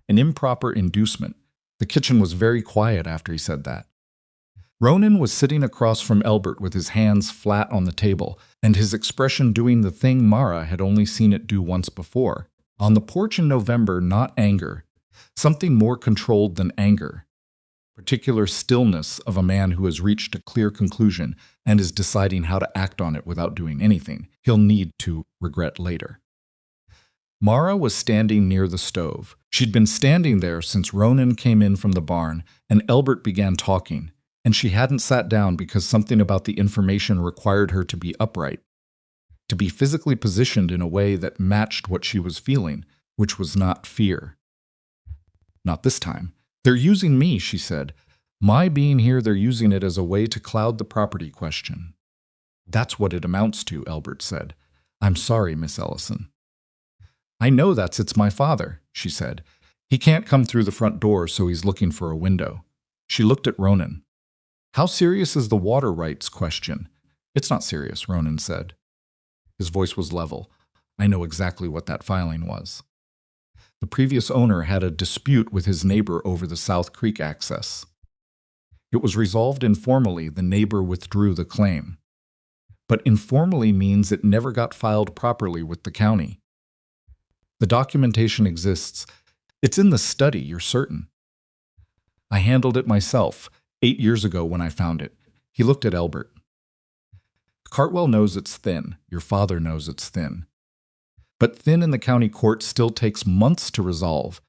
An improper inducement." The kitchen was very quiet after he said that. Ronan was sitting across from Elbert with his hands flat on the table, and his expression doing the thing Mara had only seen it do once before. On the porch in November, not anger, something more controlled than anger. Particular stillness of a man who has reached a clear conclusion and is deciding how to act on it without doing anything he'll need to regret later. Mara was standing near the stove. She'd been standing there since Ronan came in from the barn and Elbert began talking, and she hadn't sat down because something about the information required her to be upright, to be physically positioned in a way that matched what she was feeling, which was not fear. "Not this time. They're using me," she said. "My being here, they're using it as a way to cloud the property question." "That's what it amounts to," Elbert said. "I'm sorry, Miss Ellison." "I know it's my father," she said. "He can't come through the front door, so he's looking for a window." She looked at Ronan. "How serious is the water rights question?" "It's not serious," Ronan said. His voice was level. "I know exactly what that filing was. The previous owner had a dispute with his neighbor over the South Creek access. It was resolved informally. The neighbor withdrew the claim. But informally means it never got filed properly with the county. The documentation exists. It's in the study, you're certain. I handled it myself 8 years ago when I found it." He looked at Elbert. "Cartwell knows it's thin. Your father knows it's thin. But thin in the county court still takes months to resolve,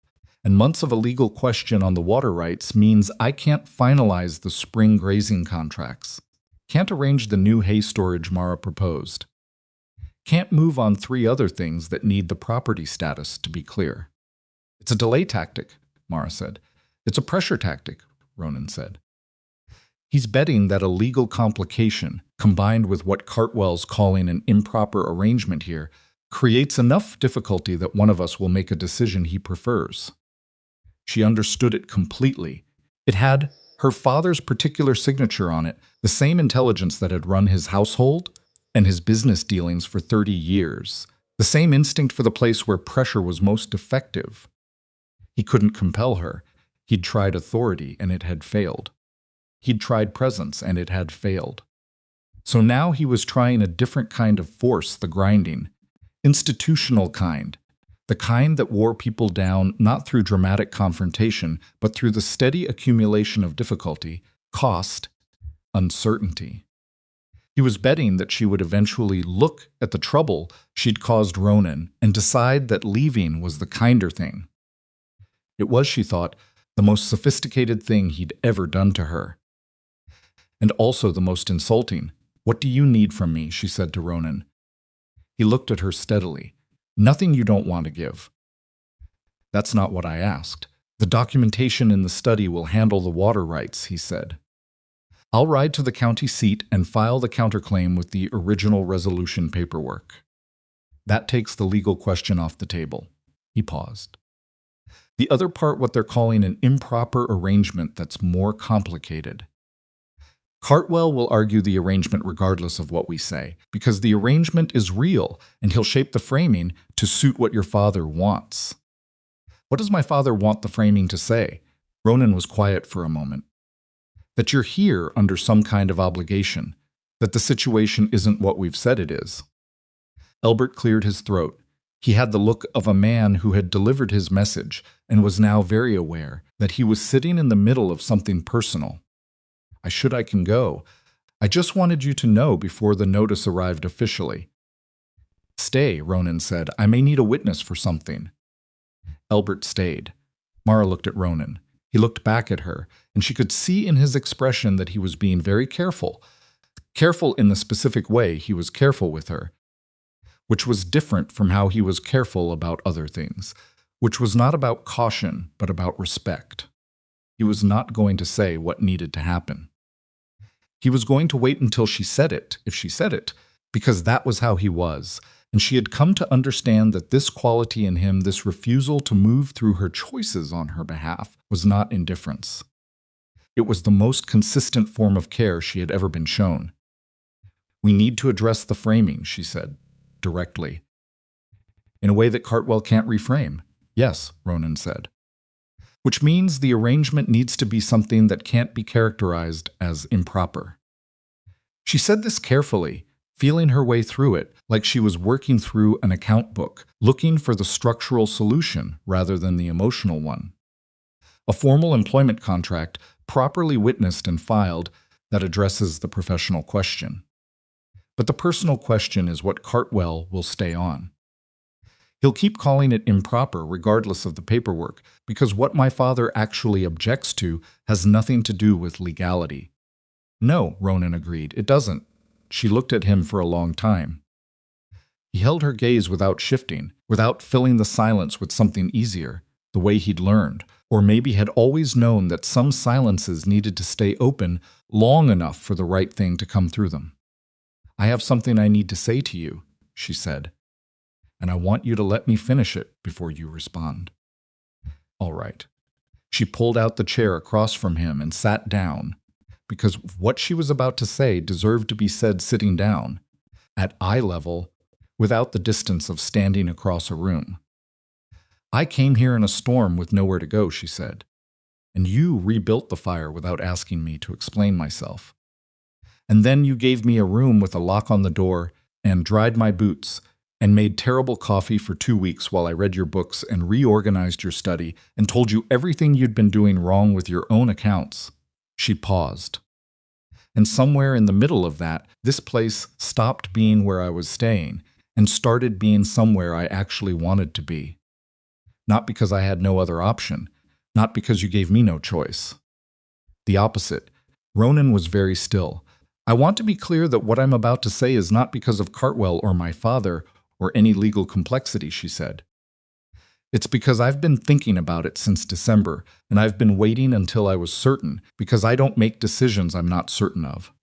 and months of a legal question on the water rights means I can't finalize the spring grazing contracts, can't arrange the new hay storage Mara proposed, can't move on 3 other things that need the property status to be clear." "It's a delay tactic," Mara said. "It's a pressure tactic," Ronan said. He's betting that a legal complication, combined with what Cartwell's calling an improper arrangement here, creates enough difficulty that one of us will make a decision he prefers. She understood it completely. It had her father's particular signature on it, the same intelligence that had run his household and his business dealings for 30 years, the same instinct for the place where pressure was most effective. He couldn't compel her. He'd tried authority, and it had failed. He'd tried presence, and it had failed. So now he was trying a different kind of force, the grinding, institutional kind, the kind that wore people down not through dramatic confrontation, but through the steady accumulation of difficulty, cost, uncertainty. He was betting that she would eventually look at the trouble she'd caused Ronan and decide that leaving was the kinder thing. It was, she thought, the most sophisticated thing he'd ever done to her. And also the most insulting. "What do you need from me?" she said to Ronan. He looked at her steadily. "Nothing you don't want to give." "That's not what I asked. The documentation in the study will handle the water rights," he said. "I'll ride to the county seat and file the counterclaim with the original resolution paperwork. That takes the legal question off the table." He paused. "The other part, what they're calling an improper arrangement, that's more complicated. Cartwell will argue the arrangement regardless of what we say, because the arrangement is real, and he'll shape the framing to suit what your father wants." "What does my father want the framing to say?" Ronan was quiet for a moment. "That you're here under some kind of obligation, that the situation isn't what we've said it is." Elbert cleared his throat. He had the look of a man who had delivered his message and was now very aware that he was sitting in the middle of something personal. I can go. I just wanted you to know before the notice arrived officially. Stay, Ronan said. I may need a witness for something. Elbert stayed. Mara looked at Ronan. He looked back at her, and she could see in his expression that he was being very careful. Careful in the specific way he was careful with her, which was different from how he was careful about other things, which was not about caution, but about respect. He was not going to say what needed to happen. He was going to wait until she said it, if she said it, because that was how he was, and she had come to understand that this quality in him, this refusal to move through her choices on her behalf, was not indifference. It was the most consistent form of care she had ever been shown. We need to address the framing, she said, directly. In a way that Cartwell can't reframe. Yes, Ronan said. Which means the arrangement needs to be something that can't be characterized as improper. She said this carefully, feeling her way through it like she was working through an account book, looking for the structural solution rather than the emotional one. A formal employment contract, properly witnessed and filed, that addresses the professional question. But the personal question is what Cartwell will stay on. He'll keep calling it improper regardless of the paperwork, because what my father actually objects to has nothing to do with legality. No, Ronan agreed, it doesn't. She looked at him for a long time. He held her gaze without shifting, without filling the silence with something easier, the way he'd learned, or maybe had always known that some silences needed to stay open long enough for the right thing to come through them. I have something I need to say to you, she said, and I want you to let me finish it before you respond. All right. She pulled out the chair across from him and sat down, because what she was about to say deserved to be said sitting down, at eye level, without the distance of standing across a room. I came here in a storm with nowhere to go, she said, and you rebuilt the fire without asking me to explain myself. And then you gave me a room with a lock on the door and dried my boots and made terrible coffee for 2 weeks while I read your books and reorganized your study and told you everything you'd been doing wrong with your own accounts. She paused. And somewhere in the middle of that, this place stopped being where I was staying and started being somewhere I actually wanted to be. Not because I had no other option, not because you gave me no choice. The opposite. Ronan was very still. I want to be clear that what I'm about to say is not because of Cartwell or my father or any legal complexity, she said. It's because I've been thinking about it since December, and I've been waiting until I was certain, because I don't make decisions I'm not certain of.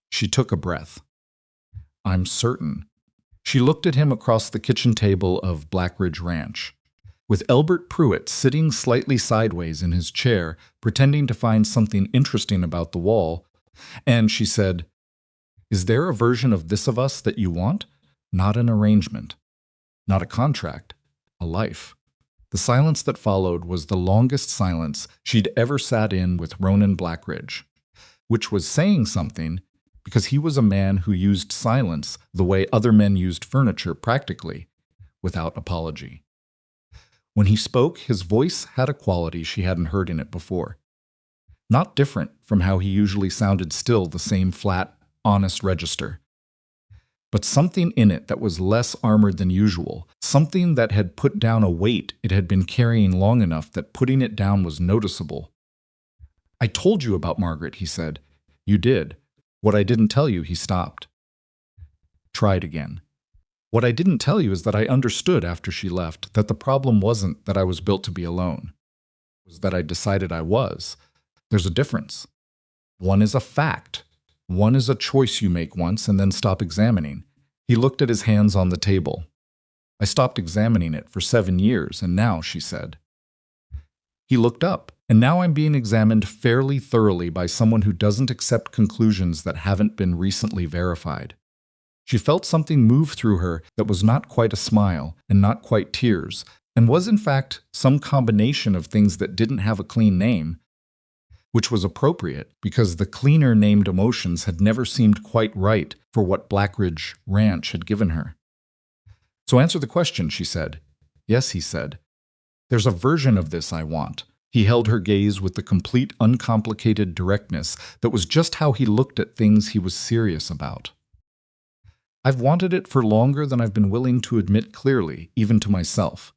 She took a breath. I'm certain. She looked at him across the kitchen table of Blackridge Ranch, with Elbert Pruitt sitting slightly sideways in his chair, pretending to find something interesting about the wall, and she said, Is there a version of this of us that you want? Not an arrangement. Not a contract. A life. The silence that followed was the longest silence she'd ever sat in with Ronan Blackridge, which was saying something because he was a man who used silence the way other men used furniture practically, without apology. When he spoke, his voice had a quality she hadn't heard in it before. Not different from how he usually sounded, still the same flat, honest register. But something in it that was less armored than usual, something that had put down a weight it had been carrying long enough that putting it down was noticeable. I told you about Margaret, he said. You did. What I didn't tell you, he stopped. Tried again. What I didn't tell you is that I understood after she left that the problem wasn't that I was built to be alone. It was that I decided I was. There's a difference. One is a fact. One is a choice you make once and then stop examining. He looked at his hands on the table. I stopped examining it for 7 years, and now, she said. He looked up, and now I'm being examined fairly thoroughly by someone who doesn't accept conclusions that haven't been recently verified. She felt something move through her that was not quite a smile and not quite tears, and was in fact some combination of things that didn't have a clean name, which was appropriate because the cleaner named emotions had never seemed quite right for what Blackridge Ranch had given her. So answer the question, she said. Yes, he said. There's a version of this I want. He held her gaze with the complete, uncomplicated directness that was just how he looked at things he was serious about. I've wanted it for longer than I've been willing to admit clearly, even to myself.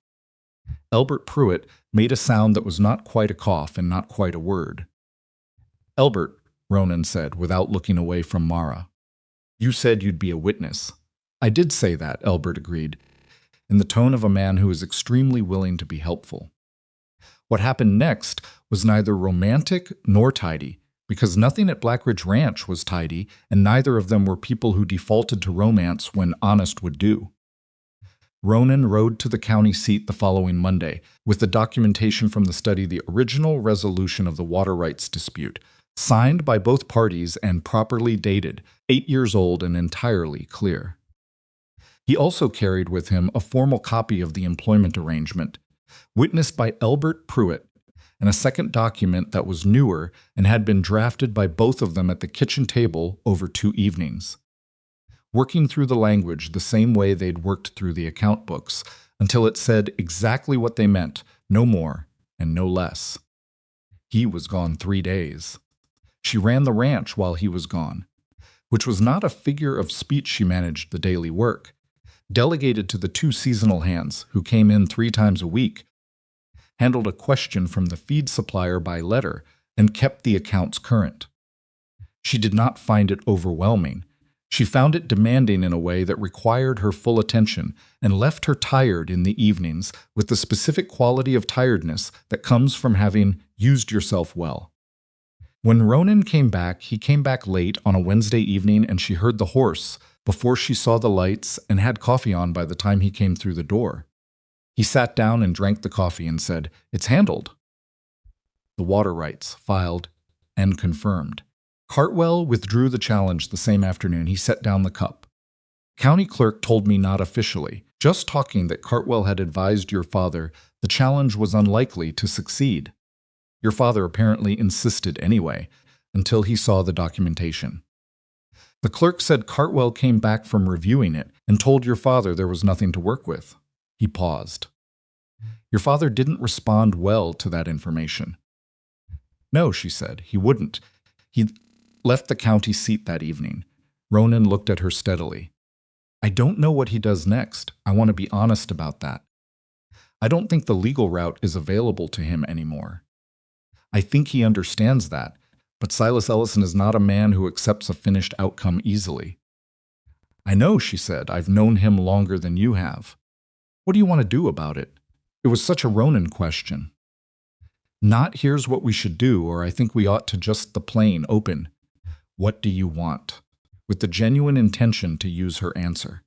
Elbert Pruitt made a sound that was not quite a cough and not quite a word. Elbert, Ronan said, without looking away from Mara. You said you'd be a witness. I did say that, Elbert agreed, in the tone of a man who is extremely willing to be helpful. What happened next was neither romantic nor tidy, because nothing at Blackridge Ranch was tidy, and neither of them were people who defaulted to romance when honest would do. Ronan rode to the county seat the following Monday, with the documentation from the study the original resolution of the water rights dispute, signed by both parties and properly dated, 8 years old and entirely clear. He also carried with him a formal copy of the employment arrangement, witnessed by Elbert Pruitt, and a second document that was newer and had been drafted by both of them at the kitchen table over 2 evenings, working through the language the same way they'd worked through the account books, until it said exactly what they meant, no more and no less. He was gone 3 days. She ran the ranch while he was gone, which was not a figure of speech. She managed the daily work, delegated to the 2 seasonal hands who came in 3 times a week, handled a question from the feed supplier by letter, and kept the accounts current. She did not find it overwhelming. She found it demanding in a way that required her full attention and left her tired in the evenings with the specific quality of tiredness that comes from having used yourself well. When Ronan came back, he came back late on a Wednesday evening, and she heard the horse before she saw the lights and had coffee on by the time he came through the door. He sat down and drank the coffee and said, "It's handled." The water rights, filed and confirmed. Cartwell withdrew the challenge the same afternoon. He set down the cup. County clerk told me not officially, just talking, that Cartwell had advised your father the challenge was unlikely to succeed. Your father apparently insisted anyway, until he saw the documentation. The clerk said Cartwell came back from reviewing it and told your father there was nothing to work with. He paused. Your father didn't respond well to that information. No, she said, he wouldn't. He left the county seat that evening. Ronan looked at her steadily. I don't know what he does next. I want to be honest about that. I don't think the legal route is available to him anymore. I think he understands that, but Silas Ellison is not a man who accepts a finished outcome easily. I know, she said. I've known him longer than you have. What do you want to do about it? It was such a Ronan question. Not here's what we should do, or I think we ought to just the plain open. What do you want? With the genuine intention to use her answer.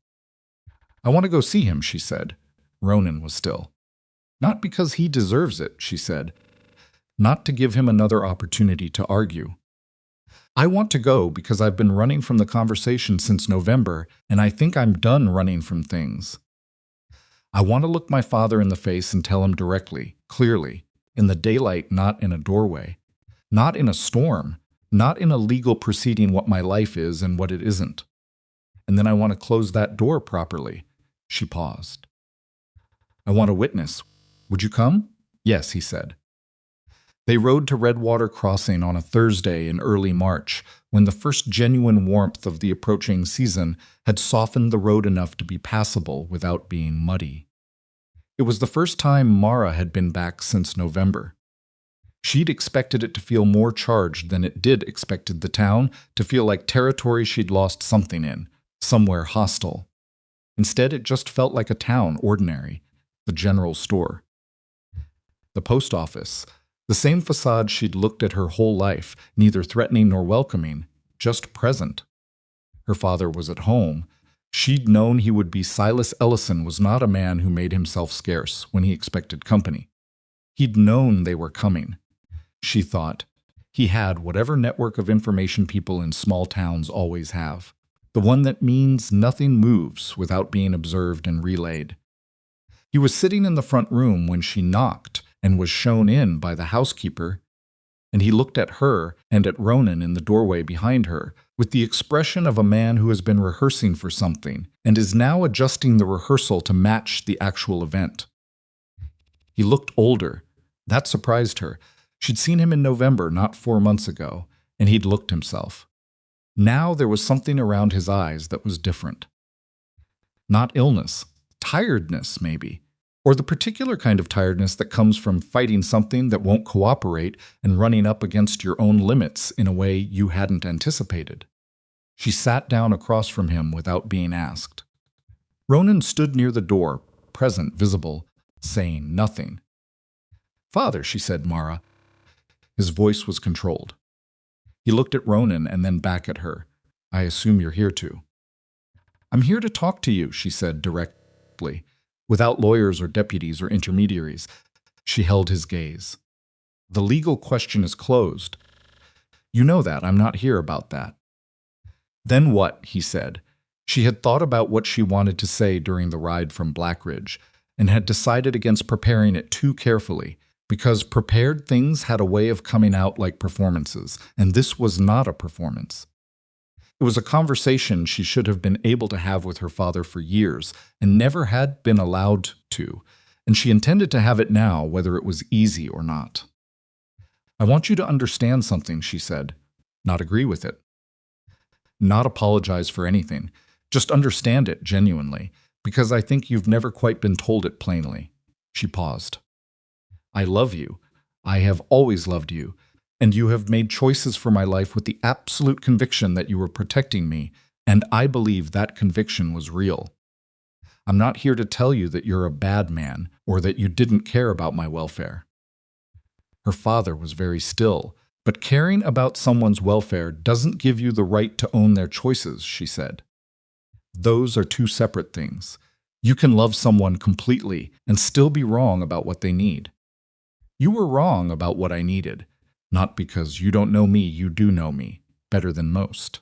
I want to go see him, she said. Ronan was still. Not because he deserves it, she said. Not to give him another opportunity to argue. I want to go because I've been running from the conversation since November, and I think I'm done running from things. I want to look my father in the face and tell him directly, clearly, in the daylight, not in a doorway, not in a storm, not in a legal proceeding, what my life is and what it isn't. And then I want to close that door properly. She paused. I want a witness. Would you come? Yes, he said. They rode to Redwater Crossing on a Thursday in early March, when the first genuine warmth of the approaching season had softened the road enough to be passable without being muddy. It was the first time Mara had been back since November. She'd expected it to feel more charged than it did, expected the town to feel like territory she'd lost something in, somewhere hostile. Instead, it just felt like a town, ordinary, the general store. The post office, the same facade she'd looked at her whole life, neither threatening nor welcoming, just present. Her father was at home. She'd known he would be. Silas Ellison was not a man who made himself scarce when he expected company. He'd known they were coming. She thought, he had whatever network of information people in small towns always have, the one that means nothing moves without being observed and relayed. He was sitting in the front room when she knocked and was shown in by the housekeeper, and he looked at her and at Ronan in the doorway behind her with the expression of a man who has been rehearsing for something and is now adjusting the rehearsal to match the actual event. He looked older. That surprised her. She'd seen him in November, not 4 months ago, and he'd looked himself. Now there was something around his eyes that was different. Not illness, tiredness maybe, or the particular kind of tiredness that comes from fighting something that won't cooperate and running up against your own limits in a way you hadn't anticipated. She sat down across from him without being asked. Ronan stood near the door, present, visible, saying nothing. "Father," she said, "Mara." His voice was controlled. He looked at Ronan and then back at her. "I assume you're here too." "I'm here to talk to you," she said directly, without lawyers or deputies or intermediaries. She held his gaze. "The legal question is closed. You know that. I'm not here about that." "Then what?" he said. She had thought about what she wanted to say during the ride from Blackridge and had decided against preparing it too carefully, because prepared things had a way of coming out like performances, and this was not a performance. It was a conversation she should have been able to have with her father for years and never had been allowed to, and she intended to have it now, whether it was easy or not. "I want you to understand something," she said, "not agree with it. Not apologize for anything. Just understand it genuinely, because I think you've never quite been told it plainly." She paused. "I love you. I have always loved you, and you have made choices for my life with the absolute conviction that you were protecting me, and I believe that conviction was real. I'm not here to tell you that you're a bad man or that you didn't care about my welfare." Her father was very still. "But caring about someone's welfare doesn't give you the right to own their choices," she said. "Those are two separate things. You can love someone completely and still be wrong about what they need. You were wrong about what I needed, not because you don't know me, you do know me, better than most.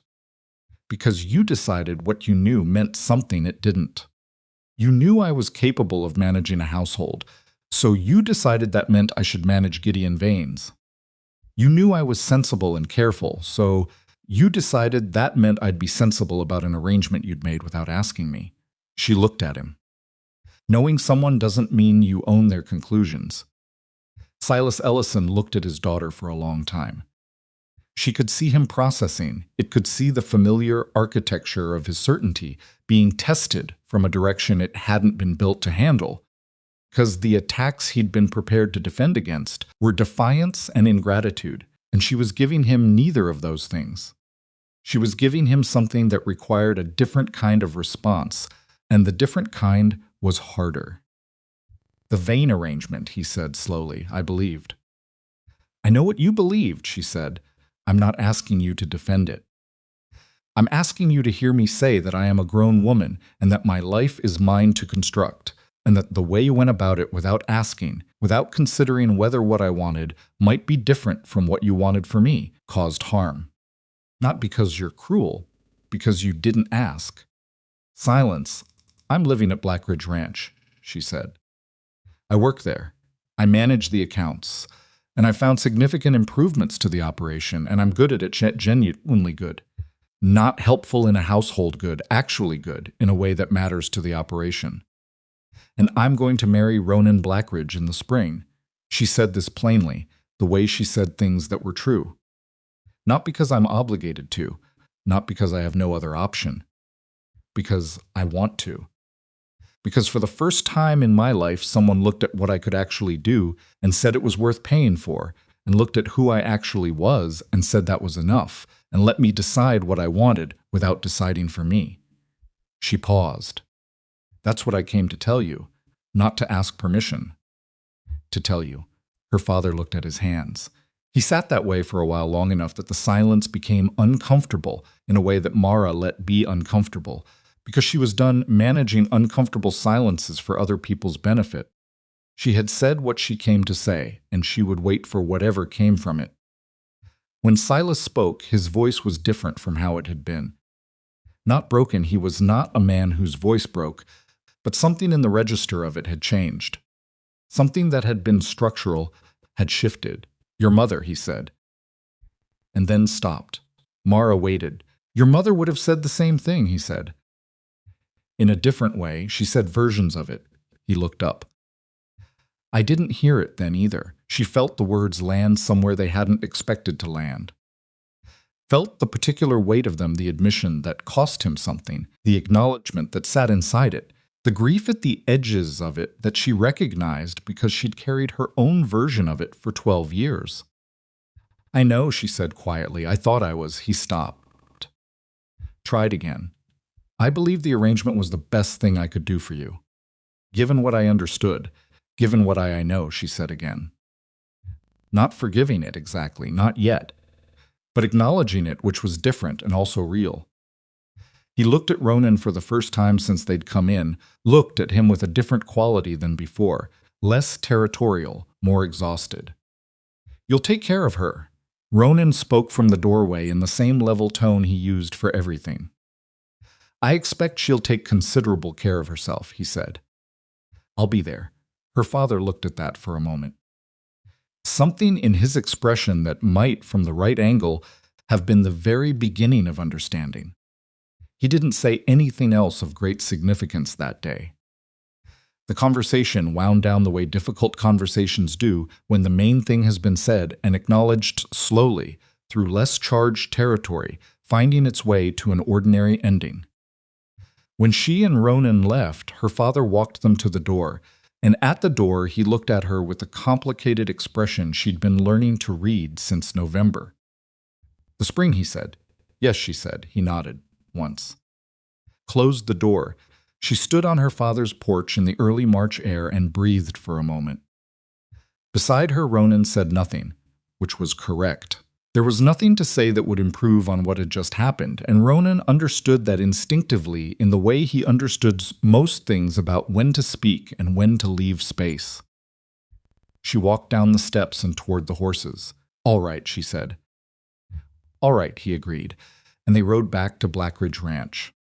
Because you decided what you knew meant something it didn't. You knew I was capable of managing a household, so you decided that meant I should manage Gideon Vane's. You knew I was sensible and careful, so you decided that meant I'd be sensible about an arrangement you'd made without asking me." She looked at him. "Knowing someone doesn't mean you own their conclusions." Silas Ellison looked at his daughter for a long time. She could see him processing. It could see the familiar architecture of his certainty being tested from a direction it hadn't been built to handle, because the attacks he'd been prepared to defend against were defiance and ingratitude, and she was giving him neither of those things. She was giving him something that required a different kind of response, and the different kind was harder. "The Vane arrangement," he said slowly, "I believed." "I know what you believed," she said. "I'm not asking you to defend it. I'm asking you to hear me say that I am a grown woman and that my life is mine to construct, and that the way you went about it without asking, without considering whether what I wanted might be different from what you wanted for me, caused harm. Not because you're cruel, because you didn't ask." "Silence. I'm living at Blackridge Ranch," she said. "I work there. I manage the accounts, and I found significant improvements to the operation, and I'm good at it, genuinely good. Not helpful in a household good, actually good, in a way that matters to the operation. And I'm going to marry Ronan Blackridge in the spring." She said this plainly, the way she said things that were true. "Not because I'm obligated to, not because I have no other option. Because I want to. Because for the first time in my life, someone looked at what I could actually do and said it was worth paying for, and looked at who I actually was and said that was enough, and let me decide what I wanted without deciding for me." She paused. "That's what I came to tell you, not to ask permission. To tell you." Her father looked at his hands. He sat that way for a while, long enough that the silence became uncomfortable in a way that Mara let be uncomfortable, because she was done managing uncomfortable silences for other people's benefit. She had said what she came to say, and she would wait for whatever came from it. When Silas spoke, his voice was different from how it had been. Not broken, he was not a man whose voice broke, but something in the register of it had changed. Something that had been structural had shifted. "Your mother," he said. And then stopped. Mara waited. Your mother would have said the same thing, he said. In a different way, she said versions of it. He looked up. I didn't hear it then either. She felt the words land somewhere they hadn't expected to land. Felt the particular weight of them, the admission that cost him something, the acknowledgement that sat inside it, the grief at the edges of it that she recognized because she'd carried her own version of it for 12 years. I know, she said quietly. I thought I was. He stopped. Tried again. I believe the arrangement was the best thing I could do for you. Given what I understood, given what I know, she said again. Not forgiving it exactly, not yet, but acknowledging it, which was different and also real. He looked at Ronan for the first time since they'd come in, looked at him with a different quality than before, less territorial, more exhausted. You'll take care of her. Ronan spoke from the doorway in the same level tone he used for everything. I expect she'll take considerable care of herself, he said. I'll be there. Her father looked at that for a moment. Something in his expression that might, from the right angle, have been the very beginning of understanding. He didn't say anything else of great significance that day. The conversation wound down the way difficult conversations do when the main thing has been said and acknowledged slowly, through less charged territory, finding its way to an ordinary ending. When she and Ronan left, her father walked them to the door, and at the door he looked at her with the complicated expression she'd been learning to read since November. The spring, he said. Yes, she said. He nodded. Once. Closed the door. She stood on her father's porch in the early March air and breathed for a moment. Beside her, Ronan said nothing, which was correct. There was nothing to say that would improve on what had just happened, and Ronan understood that instinctively in the way he understood most things about when to speak and when to leave space. She walked down the steps and toward the horses. All right, she said. All right, he agreed, and they rode back to Blackridge Ranch.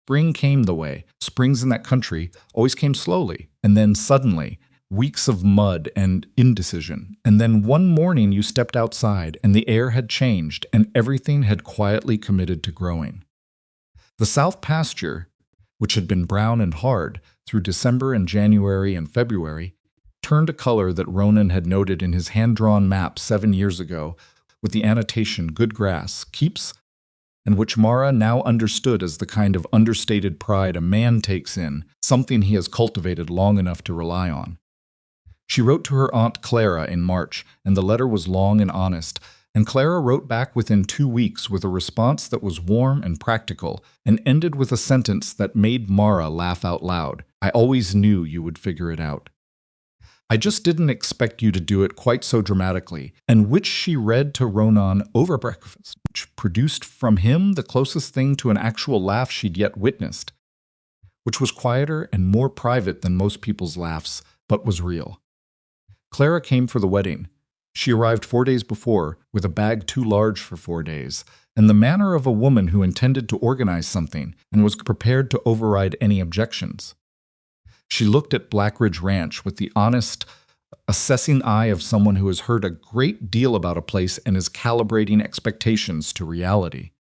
Spring came the way. Springs in that country always came slowly, and then suddenly, weeks of mud and indecision, and then one morning you stepped outside and the air had changed and everything had quietly committed to growing. The south pasture, which had been brown and hard through December and January and February, turned a color that Ronan had noted in his hand-drawn map 7 years ago with the annotation good grass, keeps, and which Mara now understood as the kind of understated pride a man takes in, something he has cultivated long enough to rely on. She wrote to her Aunt Clara in March, and the letter was long and honest, and Clara wrote back within 2 weeks with a response that was warm and practical, and ended with a sentence that made Mara laugh out loud. I always knew you would figure it out. I just didn't expect you to do it quite so dramatically, and which she read to Ronan over breakfast, which produced from him the closest thing to an actual laugh she'd yet witnessed, which was quieter and more private than most people's laughs, but was real. Clara came for the wedding. She arrived 4 days before, with a bag too large for 4 days, and the manner of a woman who intended to organize something and was prepared to override any objections. She looked at Blackridge Ranch with the honest, assessing eye of someone who has heard a great deal about a place and is calibrating expectations to reality.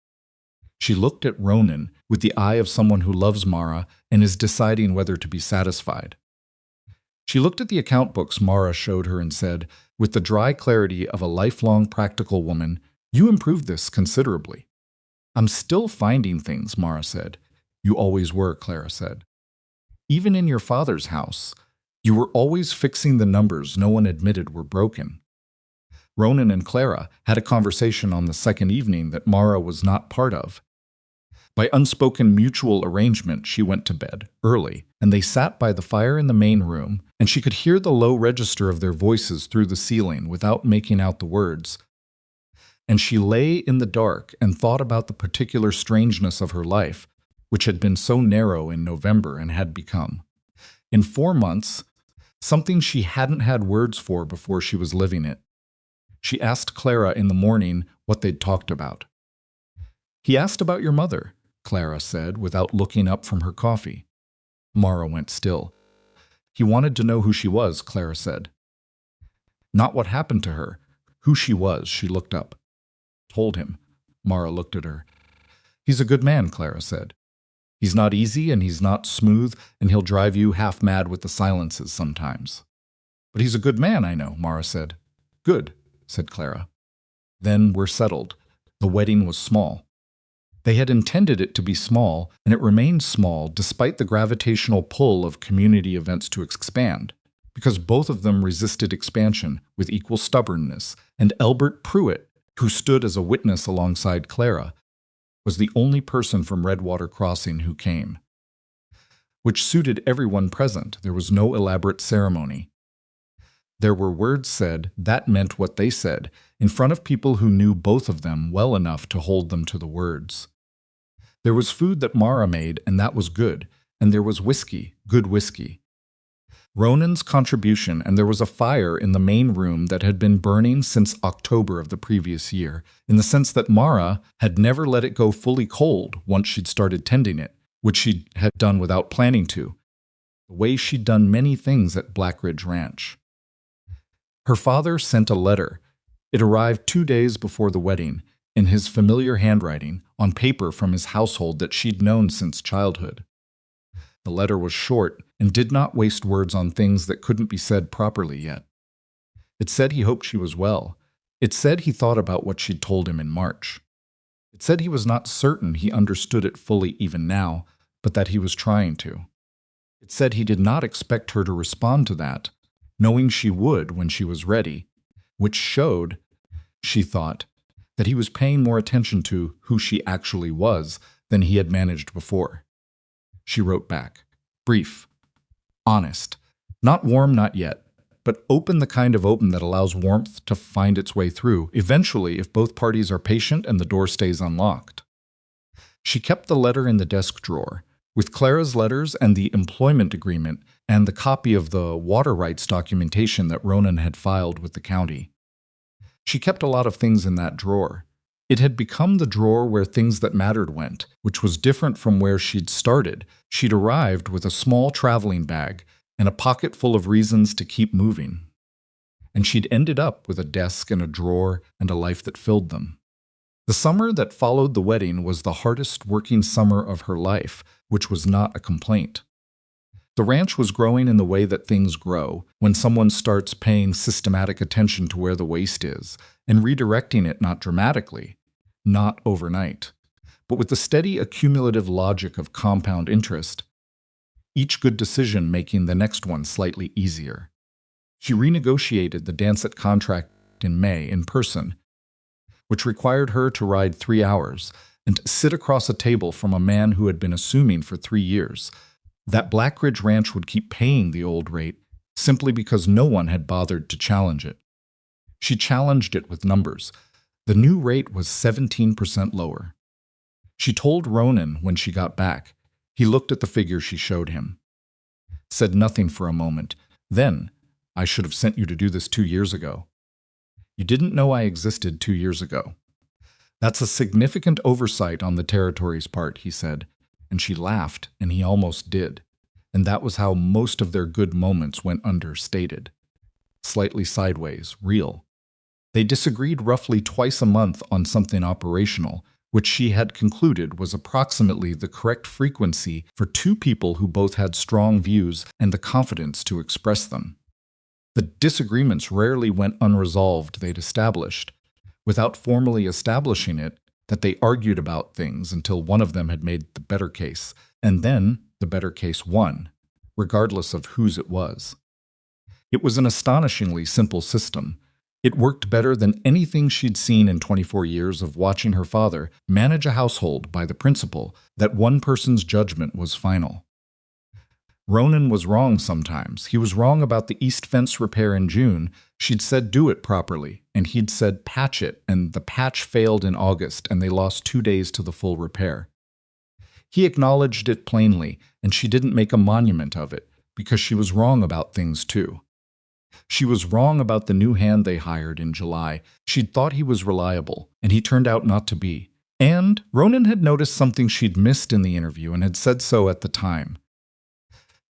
She looked at Ronan with the eye of someone who loves Mara and is deciding whether to be satisfied. She looked at the account books Mara showed her and said, with the dry clarity of a lifelong practical woman, "You improved this considerably." "I'm still finding things," Mara said. "You always were," Clara said. "Even in your father's house, you were always fixing the numbers no one admitted were broken." Ronan and Clara had a conversation on the second evening that Mara was not part of. By unspoken mutual arrangement, she went to bed early, and they sat by the fire in the main room, and she could hear the low register of their voices through the ceiling without making out the words. And she lay in the dark and thought about the particular strangeness of her life, which had been so narrow in November and had become, in 4 months, something she hadn't had words for before she was living it. She asked Clara in the morning what they'd talked about. "He asked about your mother," Clara said, without looking up from her coffee. Mara went still. "He wanted to know who she was," Clara said. "Not what happened to her. Who she was." She looked up. "Told him." Mara looked at her. He's a good man, Clara said. He's not easy and he's not smooth, and he'll drive you half mad with the silences sometimes. But he's a good man, I know, Mara said. Good, said Clara. Then we're settled. The wedding was small. They had intended it to be small, and it remained small despite the gravitational pull of community events to expand, because both of them resisted expansion with equal stubbornness, and Elbert Pruitt, who stood as a witness alongside Clara, was the only person from Redwater Crossing who came. Which suited everyone present. There was no elaborate ceremony. There were words said that meant what they said, in front of people who knew both of them well enough to hold them to the words. There was food that Mara made, and that was good, and there was whiskey, good whiskey. Ronan's contribution, and there was a fire in the main room that had been burning since October of the previous year, in the sense that Mara had never let it go fully cold once she'd started tending it, which she had done without planning to, the way she'd done many things at Blackridge Ranch. Her father sent a letter. It arrived 2 days before the wedding, in his familiar handwriting, on paper from his household that she'd known since childhood. The letter was short and did not waste words on things that couldn't be said properly yet. It said he hoped she was well. It said he thought about what she'd told him in March. It said he was not certain he understood it fully even now, but that he was trying to. It said he did not expect her to respond to that, knowing she would when she was ready, which showed, she thought, that he was paying more attention to who she actually was than he had managed before. She wrote back, brief, honest, not warm, not yet, but open, the kind of open that allows warmth to find its way through, eventually if both parties are patient and the door stays unlocked. She kept the letter in the desk drawer, with Clara's letters and the employment agreement and the copy of the water rights documentation that Ronan had filed with the county. She kept a lot of things in that drawer. It had become the drawer where things that mattered went, which was different from where she'd started. She'd arrived with a small traveling bag and a pocket full of reasons to keep moving. And she'd ended up with a desk and a drawer and a life that filled them. The summer that followed the wedding was the hardest working summer of her life, which was not a complaint. The ranch was growing in the way that things grow, when someone starts paying systematic attention to where the waste is, and redirecting it not dramatically, not overnight, but with the steady accumulative logic of compound interest, each good decision making the next one slightly easier. She renegotiated the Dancet contract in May in person, which required her to ride 3 hours and sit across a table from a man who had been assuming for 3 years that Blackridge Ranch would keep paying the old rate simply because no one had bothered to challenge it. She challenged it with numbers. The new rate was 17% lower. She told Ronan when she got back. He looked at the figure she showed him. Said nothing for a moment. Then, I should have sent you to do this 2 years ago. You didn't know I existed 2 years ago. That's a significant oversight on the territory's part, he said, and she laughed, and he almost did. And that was how most of their good moments went understated. Slightly sideways, real. They disagreed roughly twice a month on something operational, which she had concluded was approximately the correct frequency for two people who both had strong views and the confidence to express them. The disagreements rarely went unresolved, they'd established, without formally establishing it, that they argued about things until one of them had made the better case, and then the better case won, regardless of whose it was. It was an astonishingly simple system. It worked better than anything she'd seen in 24 years of watching her father manage a household by the principle that one person's judgment was final. Ronan was wrong sometimes. He was wrong about the east fence repair in June. She'd said do it properly, and he'd said patch it, and the patch failed in August, and they lost 2 days to the full repair. He acknowledged it plainly, and she didn't make a monument of it, because she was wrong about things too. She was wrong about the new hand they hired in July. She'd thought he was reliable, and he turned out not to be. And Ronan had noticed something she'd missed in the interview and had said so at the time.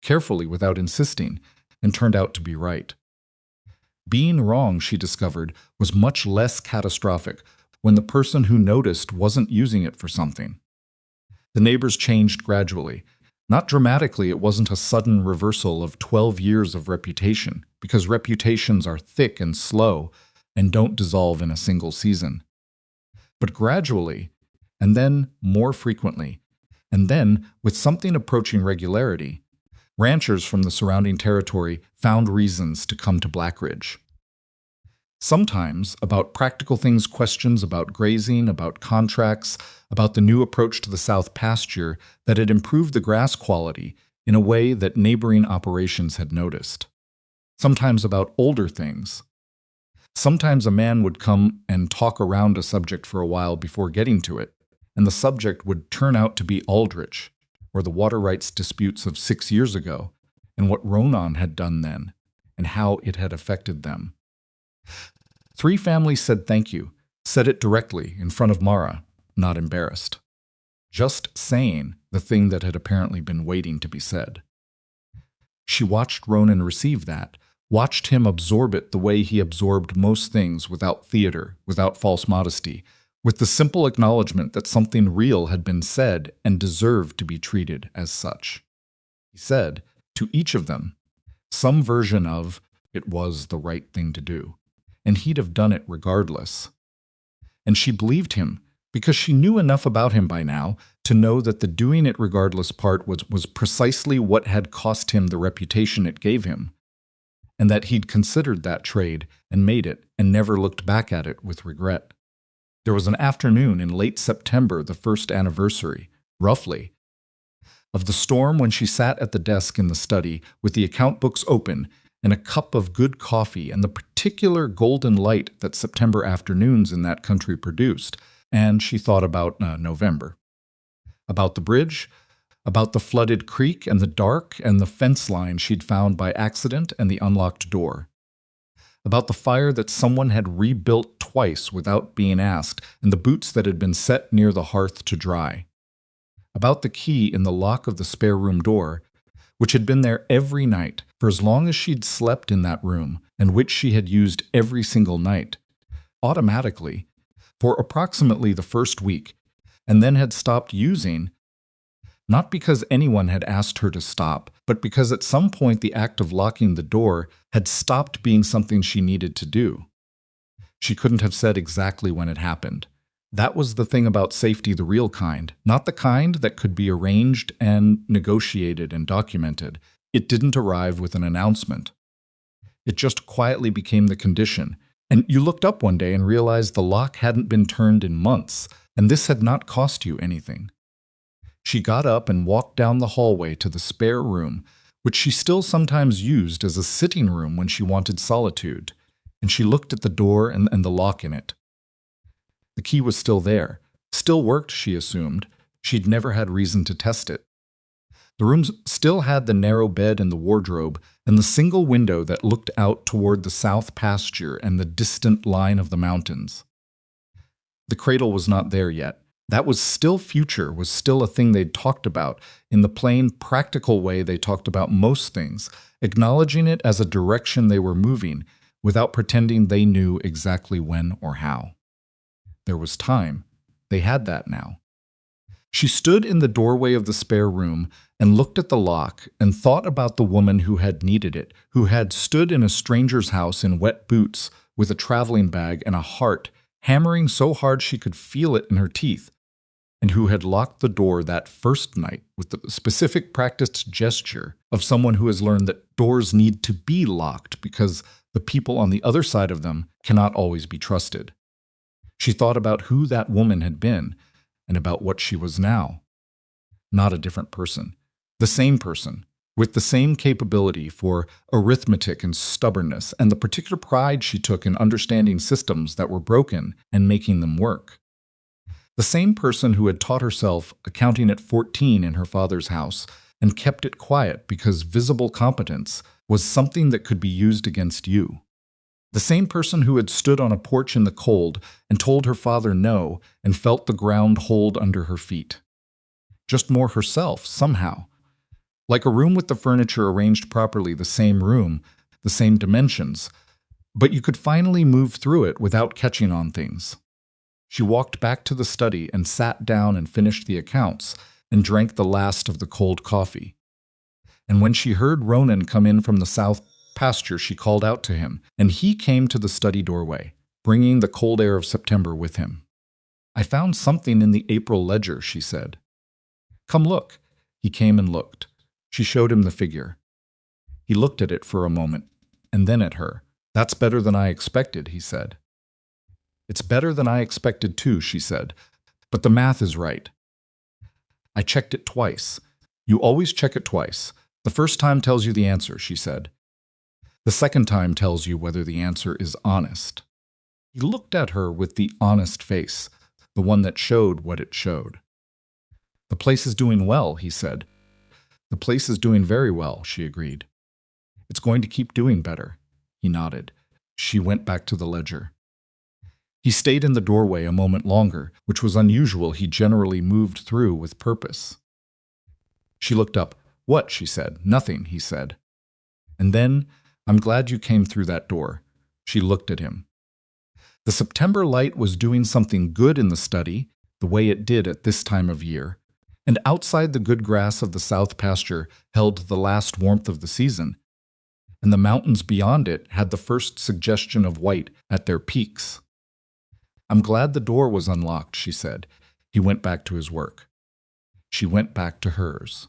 Carefully, without insisting, and turned out to be right. Being wrong, she discovered, was much less catastrophic when the person who noticed wasn't using it for something. The neighbors changed gradually. Not dramatically, it wasn't a sudden reversal of 12 years of reputation, because reputations are thick and slow and don't dissolve in a single season. But gradually, and then more frequently, and then, with something approaching regularity, ranchers from the surrounding territory found reasons to come to Blackridge. Sometimes about practical things, questions about grazing, about contracts, about the new approach to the south pasture that had improved the grass quality in a way that neighboring operations had noticed. Sometimes about older things. Sometimes a man would come and talk around a subject for a while before getting to it, and the subject would turn out to be Aldrich, or the water rights disputes of 6 years ago, and what Ronan had done then, and how it had affected them. 3 families said thank you, said it directly in front of Mara, not embarrassed. Just saying the thing that had apparently been waiting to be said. She watched Ronan receive that, watched him absorb it the way he absorbed most things, without theater, without false modesty, with the simple acknowledgement that something real had been said and deserved to be treated as such. He said, to each of them, some version of, it was the right thing to do, and he'd have done it regardless. And she believed him, because she knew enough about him by now to know that the doing it regardless part was precisely what had cost him the reputation it gave him, and that he'd considered that trade and made it and never looked back at it with regret. There was an afternoon in late September, the first anniversary, roughly, of the storm when she sat at the desk in the study with the account books open and a cup of good coffee and the particular golden light that September afternoons in that country produced, and she thought about November. About the bridge, about the flooded creek and the dark and the fence line she'd found by accident and the unlocked door. About the fire that someone had rebuilt twice without being asked, and the boots that had been set near the hearth to dry. About the key in the lock of the spare room door, which had been there every night for as long as she'd slept in that room, and which she had used every single night, automatically, for approximately the first week, and then had stopped using, not because anyone had asked her to stop, but because at some point the act of locking the door had stopped being something she needed to do. She couldn't have said exactly when it happened. That was the thing about safety, the real kind, not the kind that could be arranged and negotiated and documented. It didn't arrive with an announcement. It just quietly became the condition, and you looked up one day and realized the lock hadn't been turned in months, and this had not cost you anything. She got up and walked down the hallway to the spare room, which she still sometimes used as a sitting room when she wanted solitude, and she looked at the door and the lock in it. The key was still there, still worked, she assumed. She'd never had reason to test it. The room still had the narrow bed and the wardrobe, and the single window that looked out toward the south pasture and the distant line of the mountains. The cradle was not there yet. That was still future, was still a thing they'd talked about, in the plain, practical way they talked about most things, acknowledging it as a direction they were moving, without pretending they knew exactly when or how. There was time. They had that now. She stood in the doorway of the spare room and looked at the lock and thought about the woman who had needed it, who had stood in a stranger's house in wet boots with a traveling bag and a heart, hammering so hard she could feel it in her teeth, and who had locked the door that first night with the specific practiced gesture of someone who has learned that doors need to be locked because the people on the other side of them cannot always be trusted. She thought about who that woman had been and about what she was now. Not a different person. The same person, with the same capability for arithmetic and stubbornness and the particular pride she took in understanding systems that were broken and making them work. The same person who had taught herself accounting at 14 in her father's house and kept it quiet because visible competence was something that could be used against you. The same person who had stood on a porch in the cold and told her father no and felt the ground hold under her feet. Just more herself, somehow. Like a room with the furniture arranged properly, the same room, the same dimensions, but you could finally move through it without catching on things. She walked back to the study and sat down and finished the accounts, and drank the last of the cold coffee. And when she heard Ronan come in from the south pasture, she called out to him, and he came to the study doorway, bringing the cold air of September with him. "I found something in the April ledger," she said. "Come look." He came and looked. She showed him the figure. He looked at it for a moment, and then at her. "That's better than I expected," he said. "It's better than I expected too," she said. "But the math is right. I checked it twice. You always check it twice. The first time tells you the answer," she said. "The second time tells you whether the answer is honest." He looked at her with the honest face, the one that showed what it showed. "The place is doing well," he said. "The place is doing very well," she agreed. "It's going to keep doing better." He nodded. She went back to the ledger. He stayed in the doorway a moment longer, which was unusual. He generally moved through with purpose. She looked up. "What?" she said. "Nothing," he said. And then, "I'm glad you came through that door." She looked at him. The September light was doing something good in the study, the way it did at this time of year, and outside the good grass of the south pasture held the last warmth of the season, and the mountains beyond it had the first suggestion of white at their peaks. "I'm glad the door was unlocked," she said. He went back to his work. She went back to hers.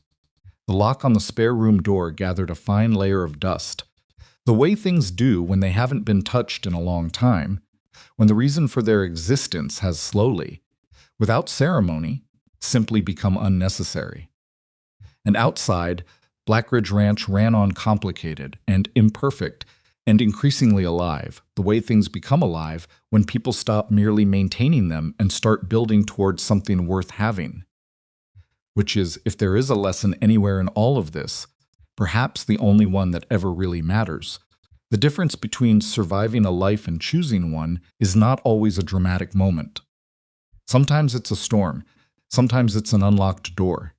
The lock on the spare room door gathered a fine layer of dust, the way things do when they haven't been touched in a long time, when the reason for their existence has slowly, without ceremony, simply become unnecessary. And outside, Blackridge Ranch ran on complicated and imperfect and increasingly alive, the way things become alive when people stop merely maintaining them and start building towards something worth having. Which is, if there is a lesson anywhere in all of this, perhaps the only one that ever really matters. The difference between surviving a life and choosing one is not always a dramatic moment. Sometimes it's a storm. Sometimes it's an unlocked door.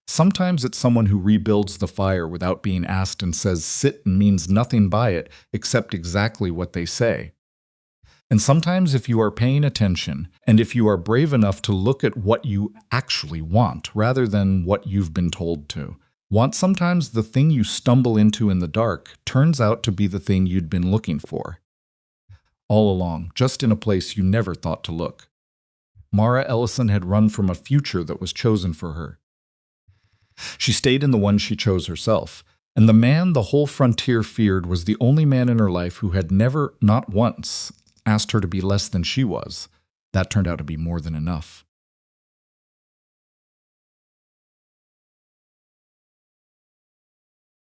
Sometimes it's someone who rebuilds the fire without being asked and says sit and means nothing by it except exactly what they say. And sometimes if you are paying attention, and if you are brave enough to look at what you actually want rather than what you've been told to want, sometimes the thing you stumble into in the dark turns out to be the thing you'd been looking for. All along, just in a place you never thought to look. Mara Ellison had run from a future that was chosen for her. She stayed in the one she chose herself, and the man the whole frontier feared was the only man in her life who had never, not once, asked her to be less than she was. That turned out to be more than enough.